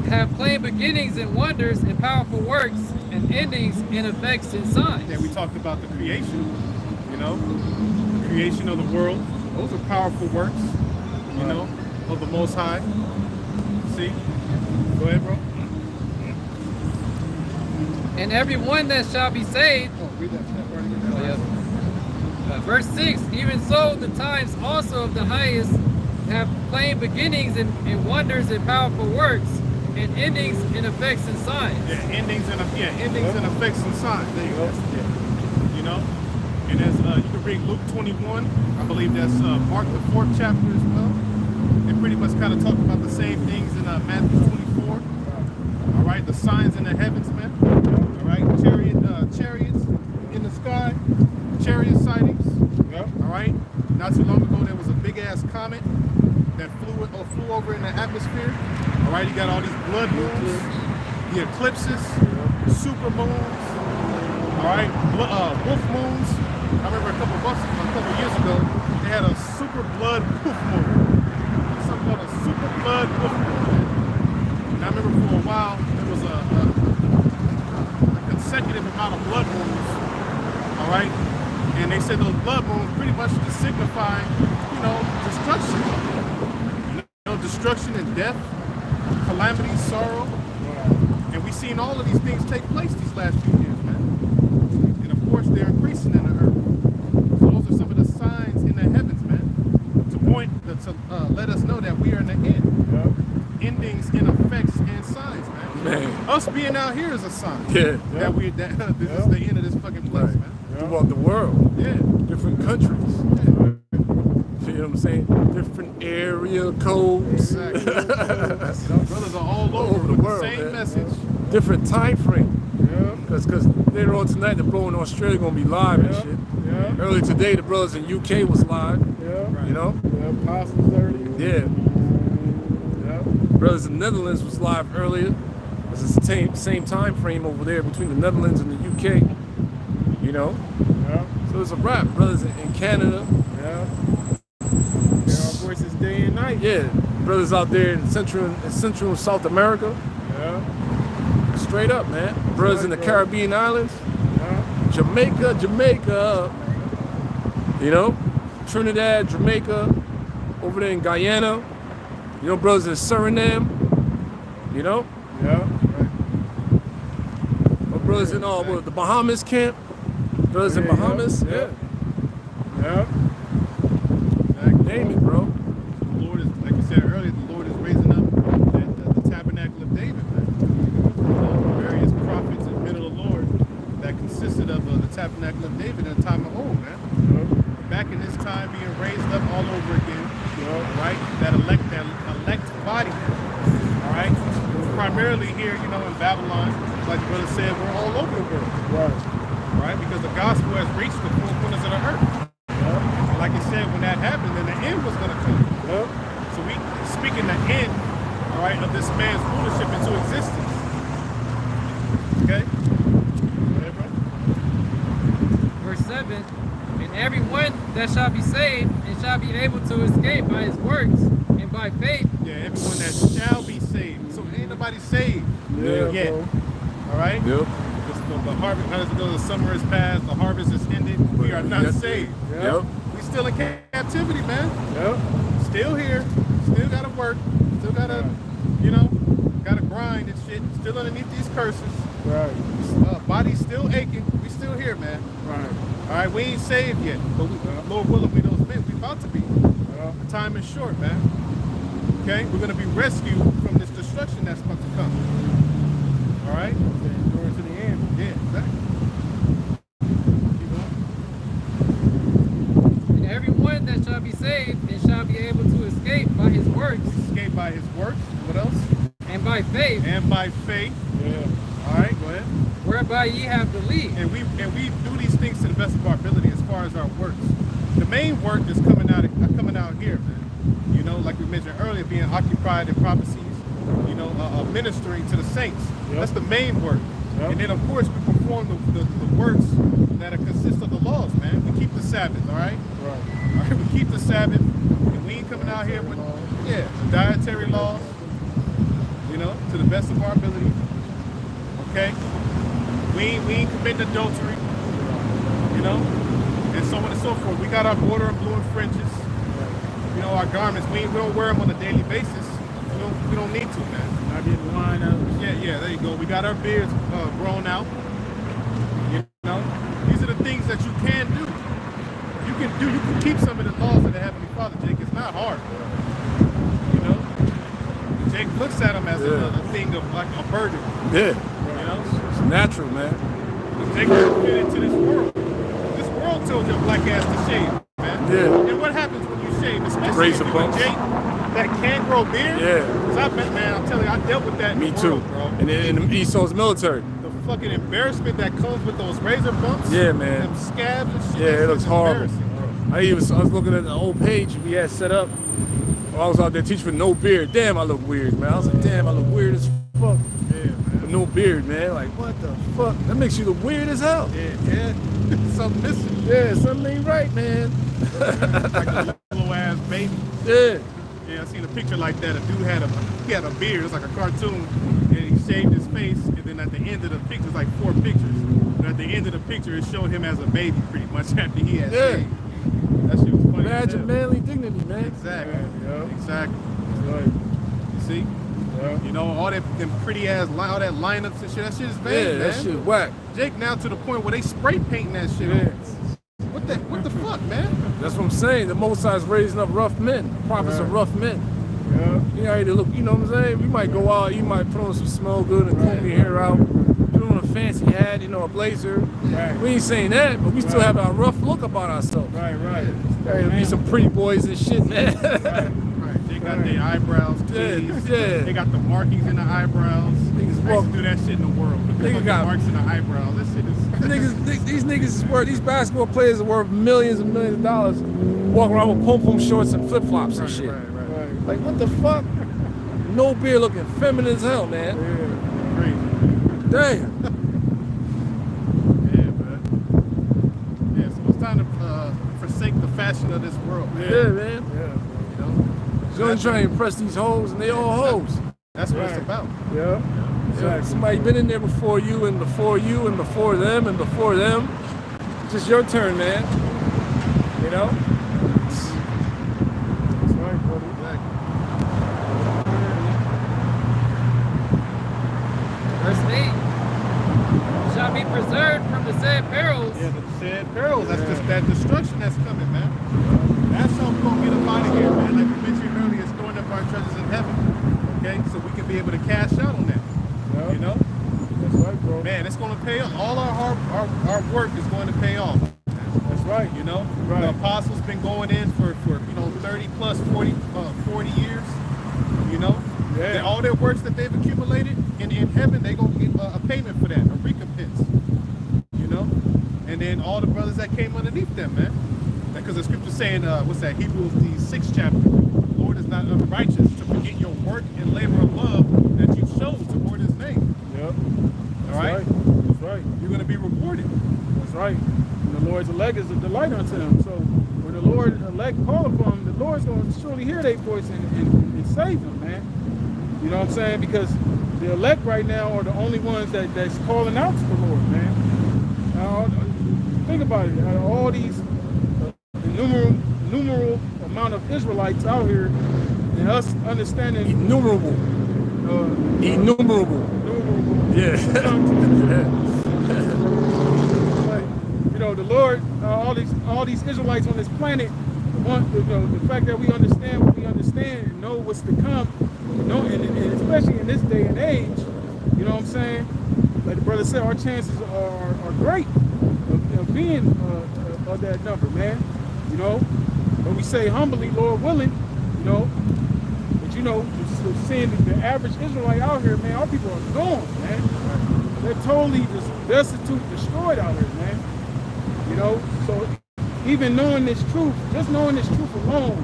have plain beginnings and wonders and powerful works and endings and effects and signs. Yeah, we talked about the creation, you know, the creation of the world. Those are powerful works, you know, of the Most High. See? Go ahead, bro. And every one that shall be saved. Oh, read that part again. Verse 6, even so the times also of the highest have plain beginnings and wonders and powerful works and endings and effects and signs. Yeah, endings and effects and signs. There you go. Yeah. You know, and as you can read Luke 21, I believe that's Mark the 4th chapter as well. They pretty much kind of talk about the same things in Matthew 24. All right, the signs in the heavens, man. All right, chariots in the sky, chariot sightings. Yep. All right. Not too long ago, there was a big ass comet that flew over in the atmosphere. All right. You got all these blood moons, the eclipses, super moons. All right. Wolf moons. I remember a couple years ago, they had a super blood wolf moon. Something called a super blood wolf moon. And I remember for a while there was a consecutive amount of blood moons. All right. And they said those blood moons pretty much just signify, you know, destruction. You know, destruction and death, calamity, sorrow. And we've seen all of these things take place these last few years, man. And of course, they're increasing in the earth. So those are some of the signs in the heavens, man, to us being out here is a sign. Yeah. That this is the end of this fucking place, Right. man. Throughout the world, Yeah. different countries. You know what I'm saying? Different area codes. Exactly. Brothers are all over Over the with world, the same man. message. Different time frame. Yeah. Because later on tonight, the bro in Australia gonna be live and Yeah. shit. Yeah. Earlier today, the brothers in UK was live. Yeah. You know? Yeah. Apostles 30. Yeah. Yeah. Brothers in the Netherlands was live earlier. It's the same time frame over there between the Netherlands and the UK. You know? Yeah. So it's a wrap. Brothers in Canada. Yeah. Hear our voices day and night. Yeah. Brothers out there in Central and South America. Yeah. Straight up, man. Brothers in the bro. Caribbean islands. Yeah. Jamaica. You know? Trinidad, Jamaica. Over there in Guyana. You know, brothers in Suriname. You know? Yeah. Our brothers in the Bahamas camp. Brothers in Bahamas. Yeah. Yeah. Name it, bro. The Lord is, like you said earlier, the Lord is raising up the tabernacle of David, man. Various prophets and men of the Lord that consisted of the tabernacle of David in the time of old, man. Back in this time, being raised up all over again, right? That elect body, all right? Primarily here, you know, in Babylon, like the brother said, we're all over the world, Right. right? Because the gospel has reached the four corners of the earth. Yeah. Like I said, when that happened, then the end was going to come. Yeah. So we speaking the end, all right, of this man's rulership into existence. Okay? Yeah, bro. Verse 7, and everyone that shall be saved and shall be able to escape by his works and by faith. Yeah, everyone that shall be saved. So ain't nobody saved Yeah, yet. bro. All right? Yep. The harvest, how does it go? The summer is past, the harvest is ended. We are not Yep. saved. Yep. We still in captivity, man. Yeah. Still here. Still gotta work. Still gotta, you know, gotta grind and shit. Still underneath these curses. Right. Body's still aching. We still here, man. Right. All right, we ain't saved yet, but Lord willing, we those men. We about to be. Yeah. The time is short, man. Okay, we're gonna be rescued from this destruction that's about to come. All right. Endure to the end. Yeah, exactly. Keep going. And everyone that shall be saved and shall be able to escape by his works Escape by His works. What else? and by faith, And by faith. Yeah. All right, go ahead. whereby ye have believed. And we do these things to the best of our ability as far as our works. The main work is coming out here, man. You know, like we mentioned earlier, being occupied in prophecies. You know, ministering to the saints. Yep. That's the main work. Yep. And then of course we perform the works that consist of the laws, man. We keep the Sabbath, all right? Right. All right, we keep the Sabbath, and we ain't coming out here with the dietary laws. You know, to the best of our ability. Okay. We ain't committing adultery, you know, and so on and so forth. We got our border and blue and fringes, you know, our garments. We don't wear them on a daily basis. We don't need to, man. Not getting lined up. Yeah, there you go. We got our beards grown out. You know, these are the things that you can do. You can keep some of the laws of the Heavenly Father, Jake. It's not hard. You know, Jake looks at them as a thing of like a burden. Yeah. You know. It's natural, man. They can fit into this world. This world tells your black ass to shave, man. Yeah. And what happens when you shave, especially Razor if you're a bumps. Jake that can't grow beard? Yeah. Cause I bet, man, I'm telling you, I dealt with that in Me the too. world, bro. And then in the Esau's military. The fucking embarrassment that comes with those razor bumps. Yeah, man. Them scabs and shit. Yeah, it that's looks horrible. embarrassing, bro. I was looking at the old page we had set up. I was out there teaching with no beard. Damn, I look weird, man. I was like, damn, I look weird as fuck. Yeah, man. With no beard, man. Like, what the fuck? That makes you look weird as hell. Yeah. Something missing. Yeah, something ain't right, man. Like a little ass baby. Yeah. Yeah, I seen a picture like that. A dude had a beard. It was like a cartoon, and he shaved his face. And then at the end of the picture, it's like 4 pictures. And at the end of the picture, it showed him as a baby, pretty much after he had Yeah. shaved. That shit was funny. as Imagine hell. manly dignity, man. Exactly. Yeah. Exactly. Right. You see? Yeah. You know, all that them pretty ass all that lineups and shit. That shit is vain, Yeah, man. that shit whack. Jake now to the point where they spray painting that shit. Yeah. What the fuck, man? That's what I'm saying. The Most High is raising up rough men. Prophets are rough men. Yeah. You ain't ready to look, you know what I'm saying? We might go out, you might put on some smell good and comb your hair out, put on a fancy hat, you know, a blazer. Right. We ain't saying that, but we still have our rough look about ourselves. Right. There'll be some pretty boys and shit, man. Right. They got their eyebrows pleased. Yeah. They got the markings in the eyebrows. Niggas I used walk- to do that shit in the world. Look Nigga at the got- marks in the eyebrows. This shit is. These niggas is worth, these basketball players are worth millions and millions of dollars walking around with pom-pom shorts and flip-flops and shit. Right. Right. Like, what the fuck? No beard looking feminine as hell, man. Yeah. Crazy. Damn. Yeah, man. Yeah, so it's time to forsake the fashion of this world, man. Yeah, man. Yeah. You know? You only trying to impress these hoes, and they all hoes. That's what it's Right. about. Yeah. Yeah, Exactly. somebody been in there before you and before you and before them and before them. It's just your turn, man. You know? That's right, brother. Verse 8. Shall be preserved from the said perils. Yeah, the said perils. That's just that destruction that's coming, man. That's how we're gonna get up out of here, man. Like we mentioned earlier, storing up our treasures in heaven. Okay, so we can be able to cash out on that. Yeah. You know, That's right, bro. man, it's gonna pay off. All our work is going to pay off. That's right. You know, Right. the apostles been going in for 30 plus 40 years. You know, Yeah. And all their works that they've accumulated in heaven, they gonna get a payment for that, a recompense. You know, and then all the brothers that came underneath them, man. Because the scripture saying, what's that? Hebrews the 6th chapter. The Lord is not unrighteous to forget your work and labor of love that you showed toward His name. Yep. That's All right? That's right. You're gonna be rewarded. That's right. And the Lord's elect is a delight unto them. So when the Lord elect call upon them, the Lord's going to surely hear their voice and save them, man. You know what I'm saying? Because the elect right now are the only ones that's calling out to the Lord, man. Now, think about it. Out of all these innumerable amount of Israelites out here, and us understanding Innumerable. Innumerable. innumerable Yeah. But, you know, the Lord, all these Israelites on this planet, the fact that we understand what we understand and know what's to come, you know, and especially in this day and age, you know what I'm saying? Like the brother said, our chances are great of being of that number, man. You know, but we say humbly, Lord willing, you know. But you know, seeing the average Israelite out here, man, our people are gone, man. They're totally just destitute, destroyed out here, man. You know, so even knowing this truth, just knowing this truth alone,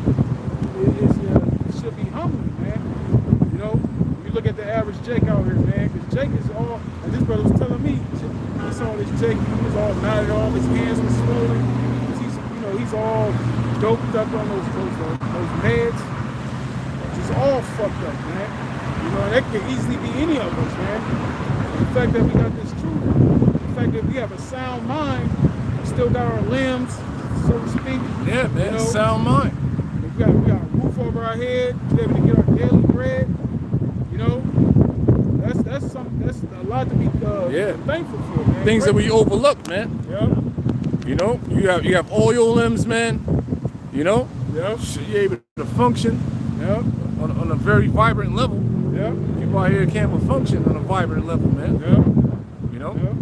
it should be humbling, man. You know, you look at the average Jake out here, man, because Jake is all, and this brother was telling me, he saw this Jake, he was all knotted off, his hands were swollen, 'cause he's all doped up on those meds, just all fucked up, man. You know, that could easily be any of us, man. The fact that we got this truth, the fact that we have a sound mind, we still got our limbs, so to speak. Yeah, man. You know, Sound mind. we got a roof over our head, we're able to get our daily bread. You know, that's a lot to be thankful for, man. Things that we overlook, man. Yeah, You know, you have all your limbs, man. You know, yeah, you're able to function yeah, on a very vibrant level. yeah, People out here can't function on a vibrant level, man. yeah, You know, yeah,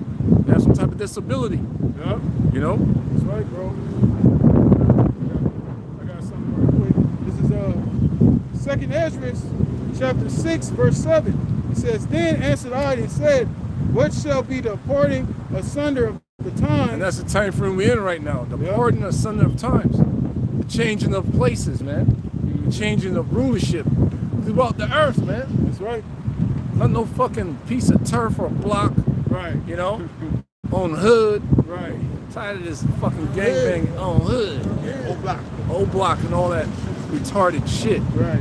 they have some type of disability. yeah. You know, That's right, bro. I got something real quick. This is 2nd Ezra, chapter 6, verse 7. It says, "Then answered I and said, what shall be the parting asunder of the time?" and that's the time frame we're in right now. The Yeah. parting asunder of times, the changing of places, man. The changing of rulership throughout the earth, man. That's right. Not no fucking piece of turf or block, Right. you know, on hood. Right. Tired of this fucking gangbang on hood. Old block and all that retarded shit, Right.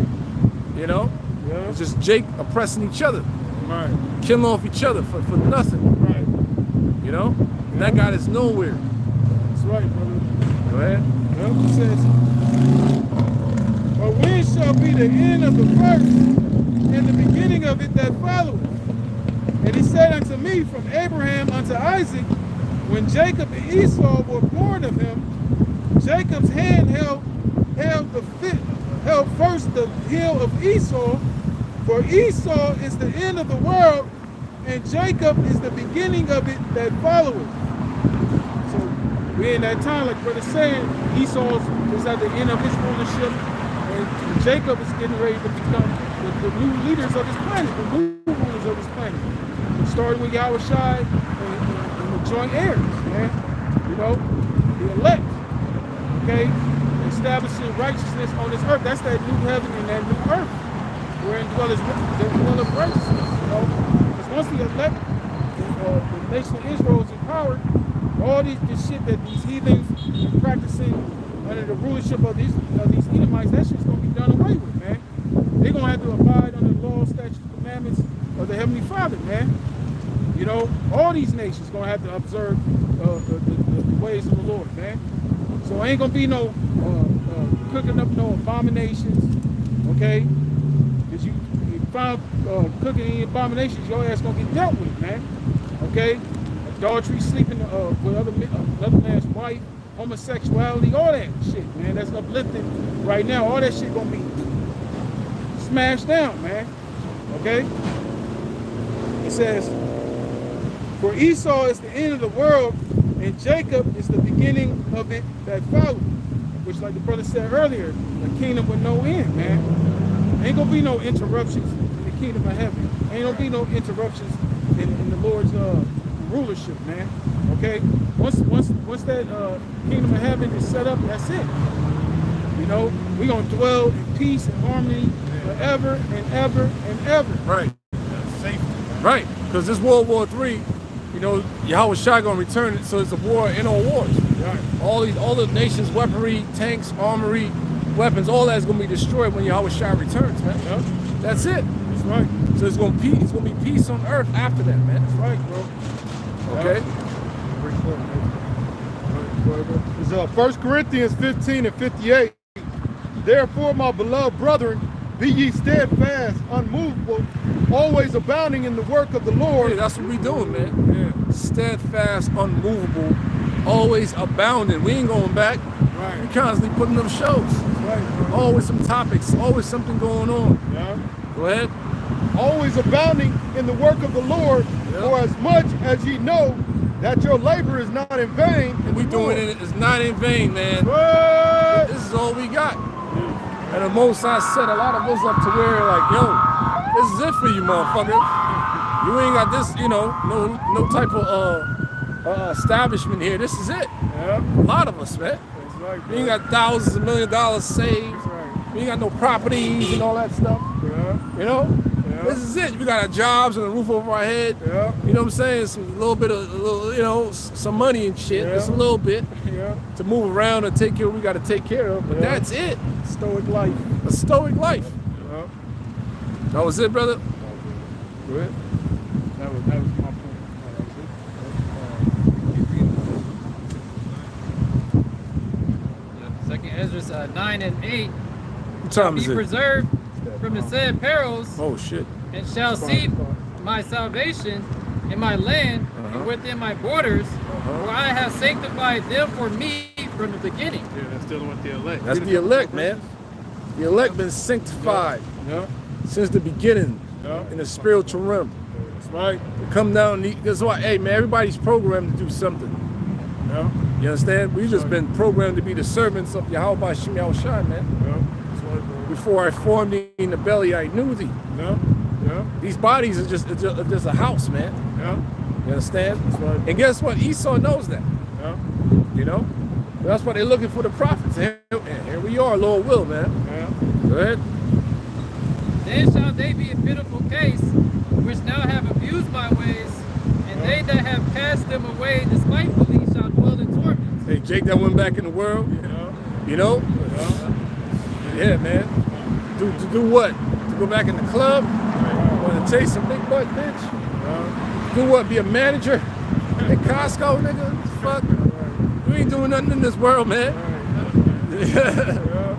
you know? Yeah. It's just Jake oppressing each other, Right. killing off each other for nothing, Right. you know? And that got us nowhere. That's right, brother. Go ahead. Yep, it says, "But when shall be the end of the first, and the beginning of it that followeth? And he said unto me, from Abraham unto Isaac, when Jacob and Esau were born of him, Jacob's hand held the held first the hill of Esau, for Esau is the end of the world, and Jacob is the beginning of it that followeth. So we're in that time, like brother saying, Esau is at the end of his rulership, and Jacob is getting ready to become the new leaders of his planet, the new rulers of his planet. Starting with Yahushai and the joint heirs, man. You know, the elect, okay? Establishing righteousness on this earth. That's that new heaven and that new earth wherein dwelleth righteousness, you know? Because once the elect, the nation of Israel is empowered, all this shit that these heathens are practicing under the rulership of these Edomites, that shit's gonna be done away with, man. They're gonna have to abide under the law, statutes, commandments of the Heavenly Father, man. You know, all these nations gonna have to observe the ways of the Lord, man. So ain't gonna be no cooking up no abominations, okay? Because you found cooking any abominations, your ass gonna get dealt with, man. Okay? Adultery, sleeping with another man's wife, homosexuality, all that shit, man. That's uplifting right now. All that shit gonna be smashed down, man. Okay? It says, for Esau is the end of the world, and Jacob is the beginning of it that followed. Which, like the brother said earlier, a kingdom with no end, man. Ain't gonna be no interruptions in the kingdom of heaven. Ain't gonna be no interruptions in the Lord's rulership, man. Okay? Once that kingdom of heaven is set up, that's it. You know, we're gonna dwell in peace and harmony forever and ever and ever. Right. Safety. Right. Because this World War III, you know, Yahweh Shai gonna return it, so it's a war in all wars. Right. All the nations' weaponry, tanks, armory, weapons, all that's gonna be destroyed when Yahweh Shai returns, man. Yeah. That's it. That's right. So it's gonna be peace on earth after that, man. That's right, bro. Okay. It's 1 Corinthians 15 and 58. Therefore, my beloved brethren, be ye steadfast, unmovable, always abounding in the work of the Lord. Yeah, that's what we doing, man. Yeah. Steadfast, unmovable, always abounding. We ain't going back. Right. We constantly putting up shows. Right, bro. Always some topics, always something going on. Yeah. Go ahead. Always abounding in the work of the Lord, Yeah. for as much as ye know that your labor is not in vain. And we doing it, it's not in vain, man. What? This is all we got. And the Most High set a lot of us up to where, like, yo, this is it for you, motherfucker. You ain't got this, you know, no type of establishment here. This is it. Yeah. A lot of us, man. That's right, We ain't bro. got thousands of $1 million saved. That's right. We ain't got no properties and all that stuff. Yeah. You know? Yeah. This is it. We got our jobs and a roof over our head. Yeah. You know what I'm saying? Some little bit of, you know, some money and shit. Yeah. Just a little bit Yeah. to move around and take care of what we got to take care of. But Yeah. that's it. Stoic life. A stoic life. Yeah. That was it, brother. Go ahead. That was my point. Second Ezra 9 and 8. What time Be is it? preserved from the said perils, Oh, shit. and shall see my salvation in my land and within my borders, for I have sanctified them for me from the beginning. Yeah, that's dealing with the elect. That's the elect, man. The elect been sanctified Yeah. since the beginning Yeah. in the spiritual realm. That's right. To come down, that's why, hey, man, everybody's programmed to do something. Yeah. You understand? We've just been programmed to be the servants of Yahweh Hashem Yahushai, man. Yeah. That's right, bro. Before I formed thee in the belly, I knew thee. Yeah. Yeah. These bodies are just a house, man. Yeah. You understand? That's right. And guess what? Esau knows that. Yeah. You know? That's why they're looking for the prophets. And here we are, Lord will, man. Yeah. Go ahead. Then shall they be a pitiful case, which now have abused my ways, and they that have cast them away despitefully shall dwell in torments. Hey, Jake that went back in the world, Yeah. you know? Yeah, man. To do what? To go back in the club? Or to chase some big butt bitch? Do what? Be a manager at Costco, nigga? Fuck. You ain't doing nothing in this world, man. Yeah. Yeah.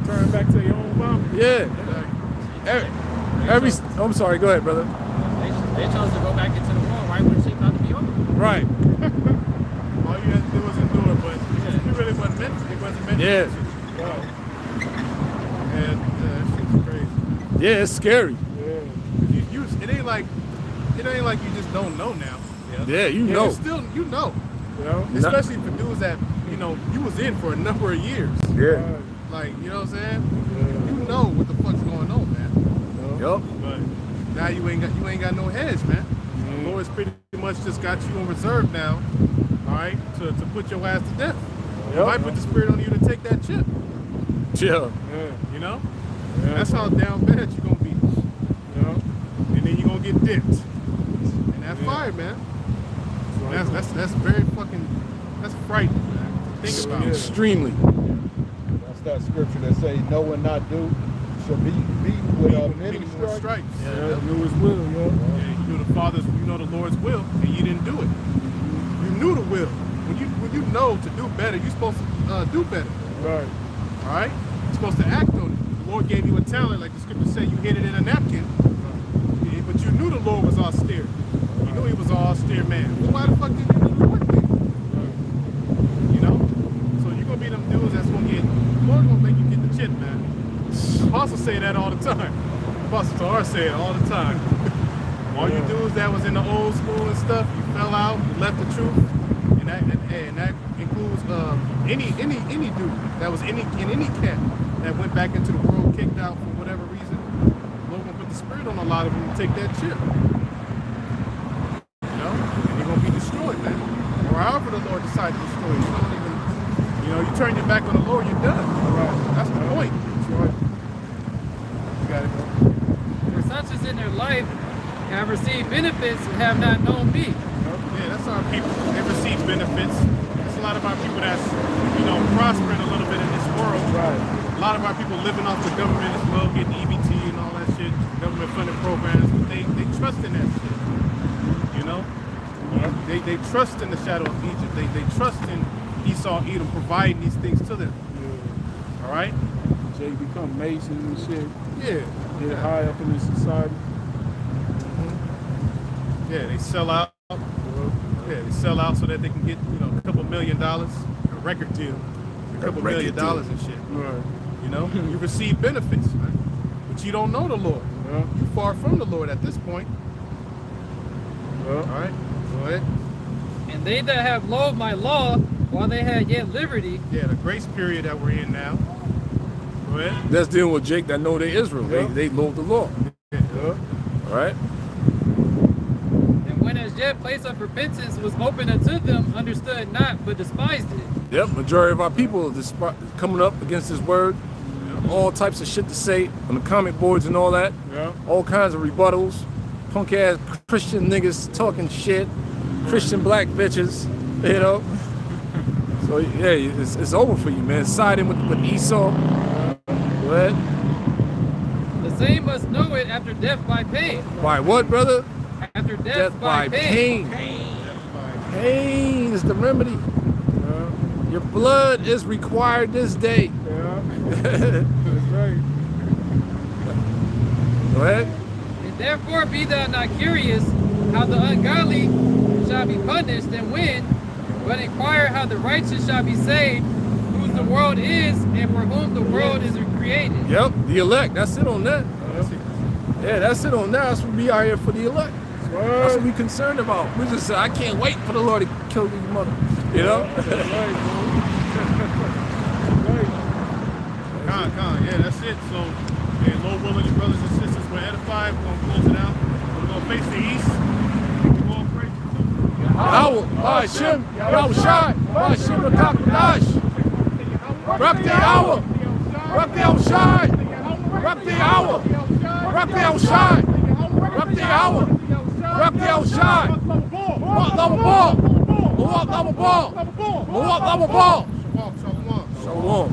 Turn back to your own vomit. Yeah. I'm sorry, go ahead, brother. They chose to go back into the world right when she thought to be over. Right. All you had to do was endure, but he really wasn't meant to. He wasn't meant Yeah. to. And Yeah, it's scary. It ain't like you just don't know now. Yeah, you know. It's still, you know. Yeah. Especially for dudes that, you know, you was in for a number of years. Yeah. Like, you know what I'm saying? You know what the fuck's going on, man. Yup. But now you ain't got no hedge, man. The Lord's pretty much just got you on reserve now, all right, to put your ass to death. He might put the spirit on you to take that chip, Yeah. you know? That's how down bad you're gonna be. And then you're gonna get dipped in that fire, man. That's very fucking, that's frightening, man. Think about it. Extremely. That's that scripture that say, know and not do shall be beaten with many Beaten with stripes. Yeah, do his will, yeah. Yeah, you know the Lord's will, and you didn't do it. You knew the will. When you know to do better, you're supposed to do better. Right. All right? You're supposed to act on it. The Lord gave you a talent, like the scripture said, you hid it in a napkin. Yeah, but you knew the Lord was austere. You knew he was an austere man. Well, why the fuck did you do the work then? You know? So you're going to be them dudes that's going to get, the Lord's going to make you get the chip, man. The apostles say that all the time. Apostle Tar say it all the time. All you dudes that was in the old school and stuff, you fell out, you left the truth, and that includes any dude that was in any camp that went back into the world, kicked out for whatever reason. Lord gonna put the spirit on a lot of them to take that chip, you know, and you're gonna be destroyed, man. Or however the Lord decides to destroy you, you don't even, you know, you turn your back on the Lord, you're done. Right. That's the point. That's right. You gotta go. For such as in their life have received benefits and have not known me. Yeah, that's our people. They receive benefits. There's a lot of our people that's, you know, prospering a little bit in this world. Right. A lot of our people living off the government as well, getting EBT and all that shit, government funded programs, but they trust in that shit. You know? They trust in the shadow of Egypt. They trust in Esau, Edom, providing these things to them. Yeah. All right? So you become Masons and shit. Yeah. Get high up in the society. Yeah, they sell out. Yeah, they sell out so that they can get, you know, a couple $1 million, a record deal, a couple $1 million and shit. Right. You know, you receive benefits, man, but you don't know the Lord. Yeah. You're far from the Lord at this point. Yeah. All right, go ahead. And they that have loathed my law while they had yet liberty, Yeah, the grace period that we're in now. Go ahead. That's dealing with Jake that know they Israel. Yeah. They loathe the law. Yeah. All right? and when as yet place of repentance was open unto them, understood not, but despised it. Yep, majority of our people are coming up against this word. All types of shit to say on the comment boards and all that. Yeah. All kinds of rebuttals. Punk ass Christian niggas talking shit. Christian black bitches, you know. So yeah, it's over for you, man. Siding with Esau. Go ahead. The same must know it after death by pain. By what, brother? After death, Death by pain. Pain is the remedy. Yeah. Your blood is required this day. Yeah. That's right. Go ahead. And therefore be thou not curious how the ungodly shall be punished and when, but inquire how the righteous shall be saved, whose the world is and for whom the world is created. Yep, the elect. That's it on that. Yeah, that's it on that. That's what we are here for, the elect. That's what we concerned about. We just say, I can't wait for the Lord to kill these mother. You know? That's right, bro. That's right. Yeah, that's it. So, yeah, Lord willing, your brothers and sisters, we're edified. We're going to close it out. We're going to face the east. We're going to pray. Yahweh, Hashem, Yahushai, Hashem, Rakakadash. Rock the hour. Rock the Yahushai. Rock the hour. Rock the Yahushai. Rock the hour. Rock the Yahushai. Walk double ball. Walk double ball. Walk double ball. Shalom, shalom. Shalom.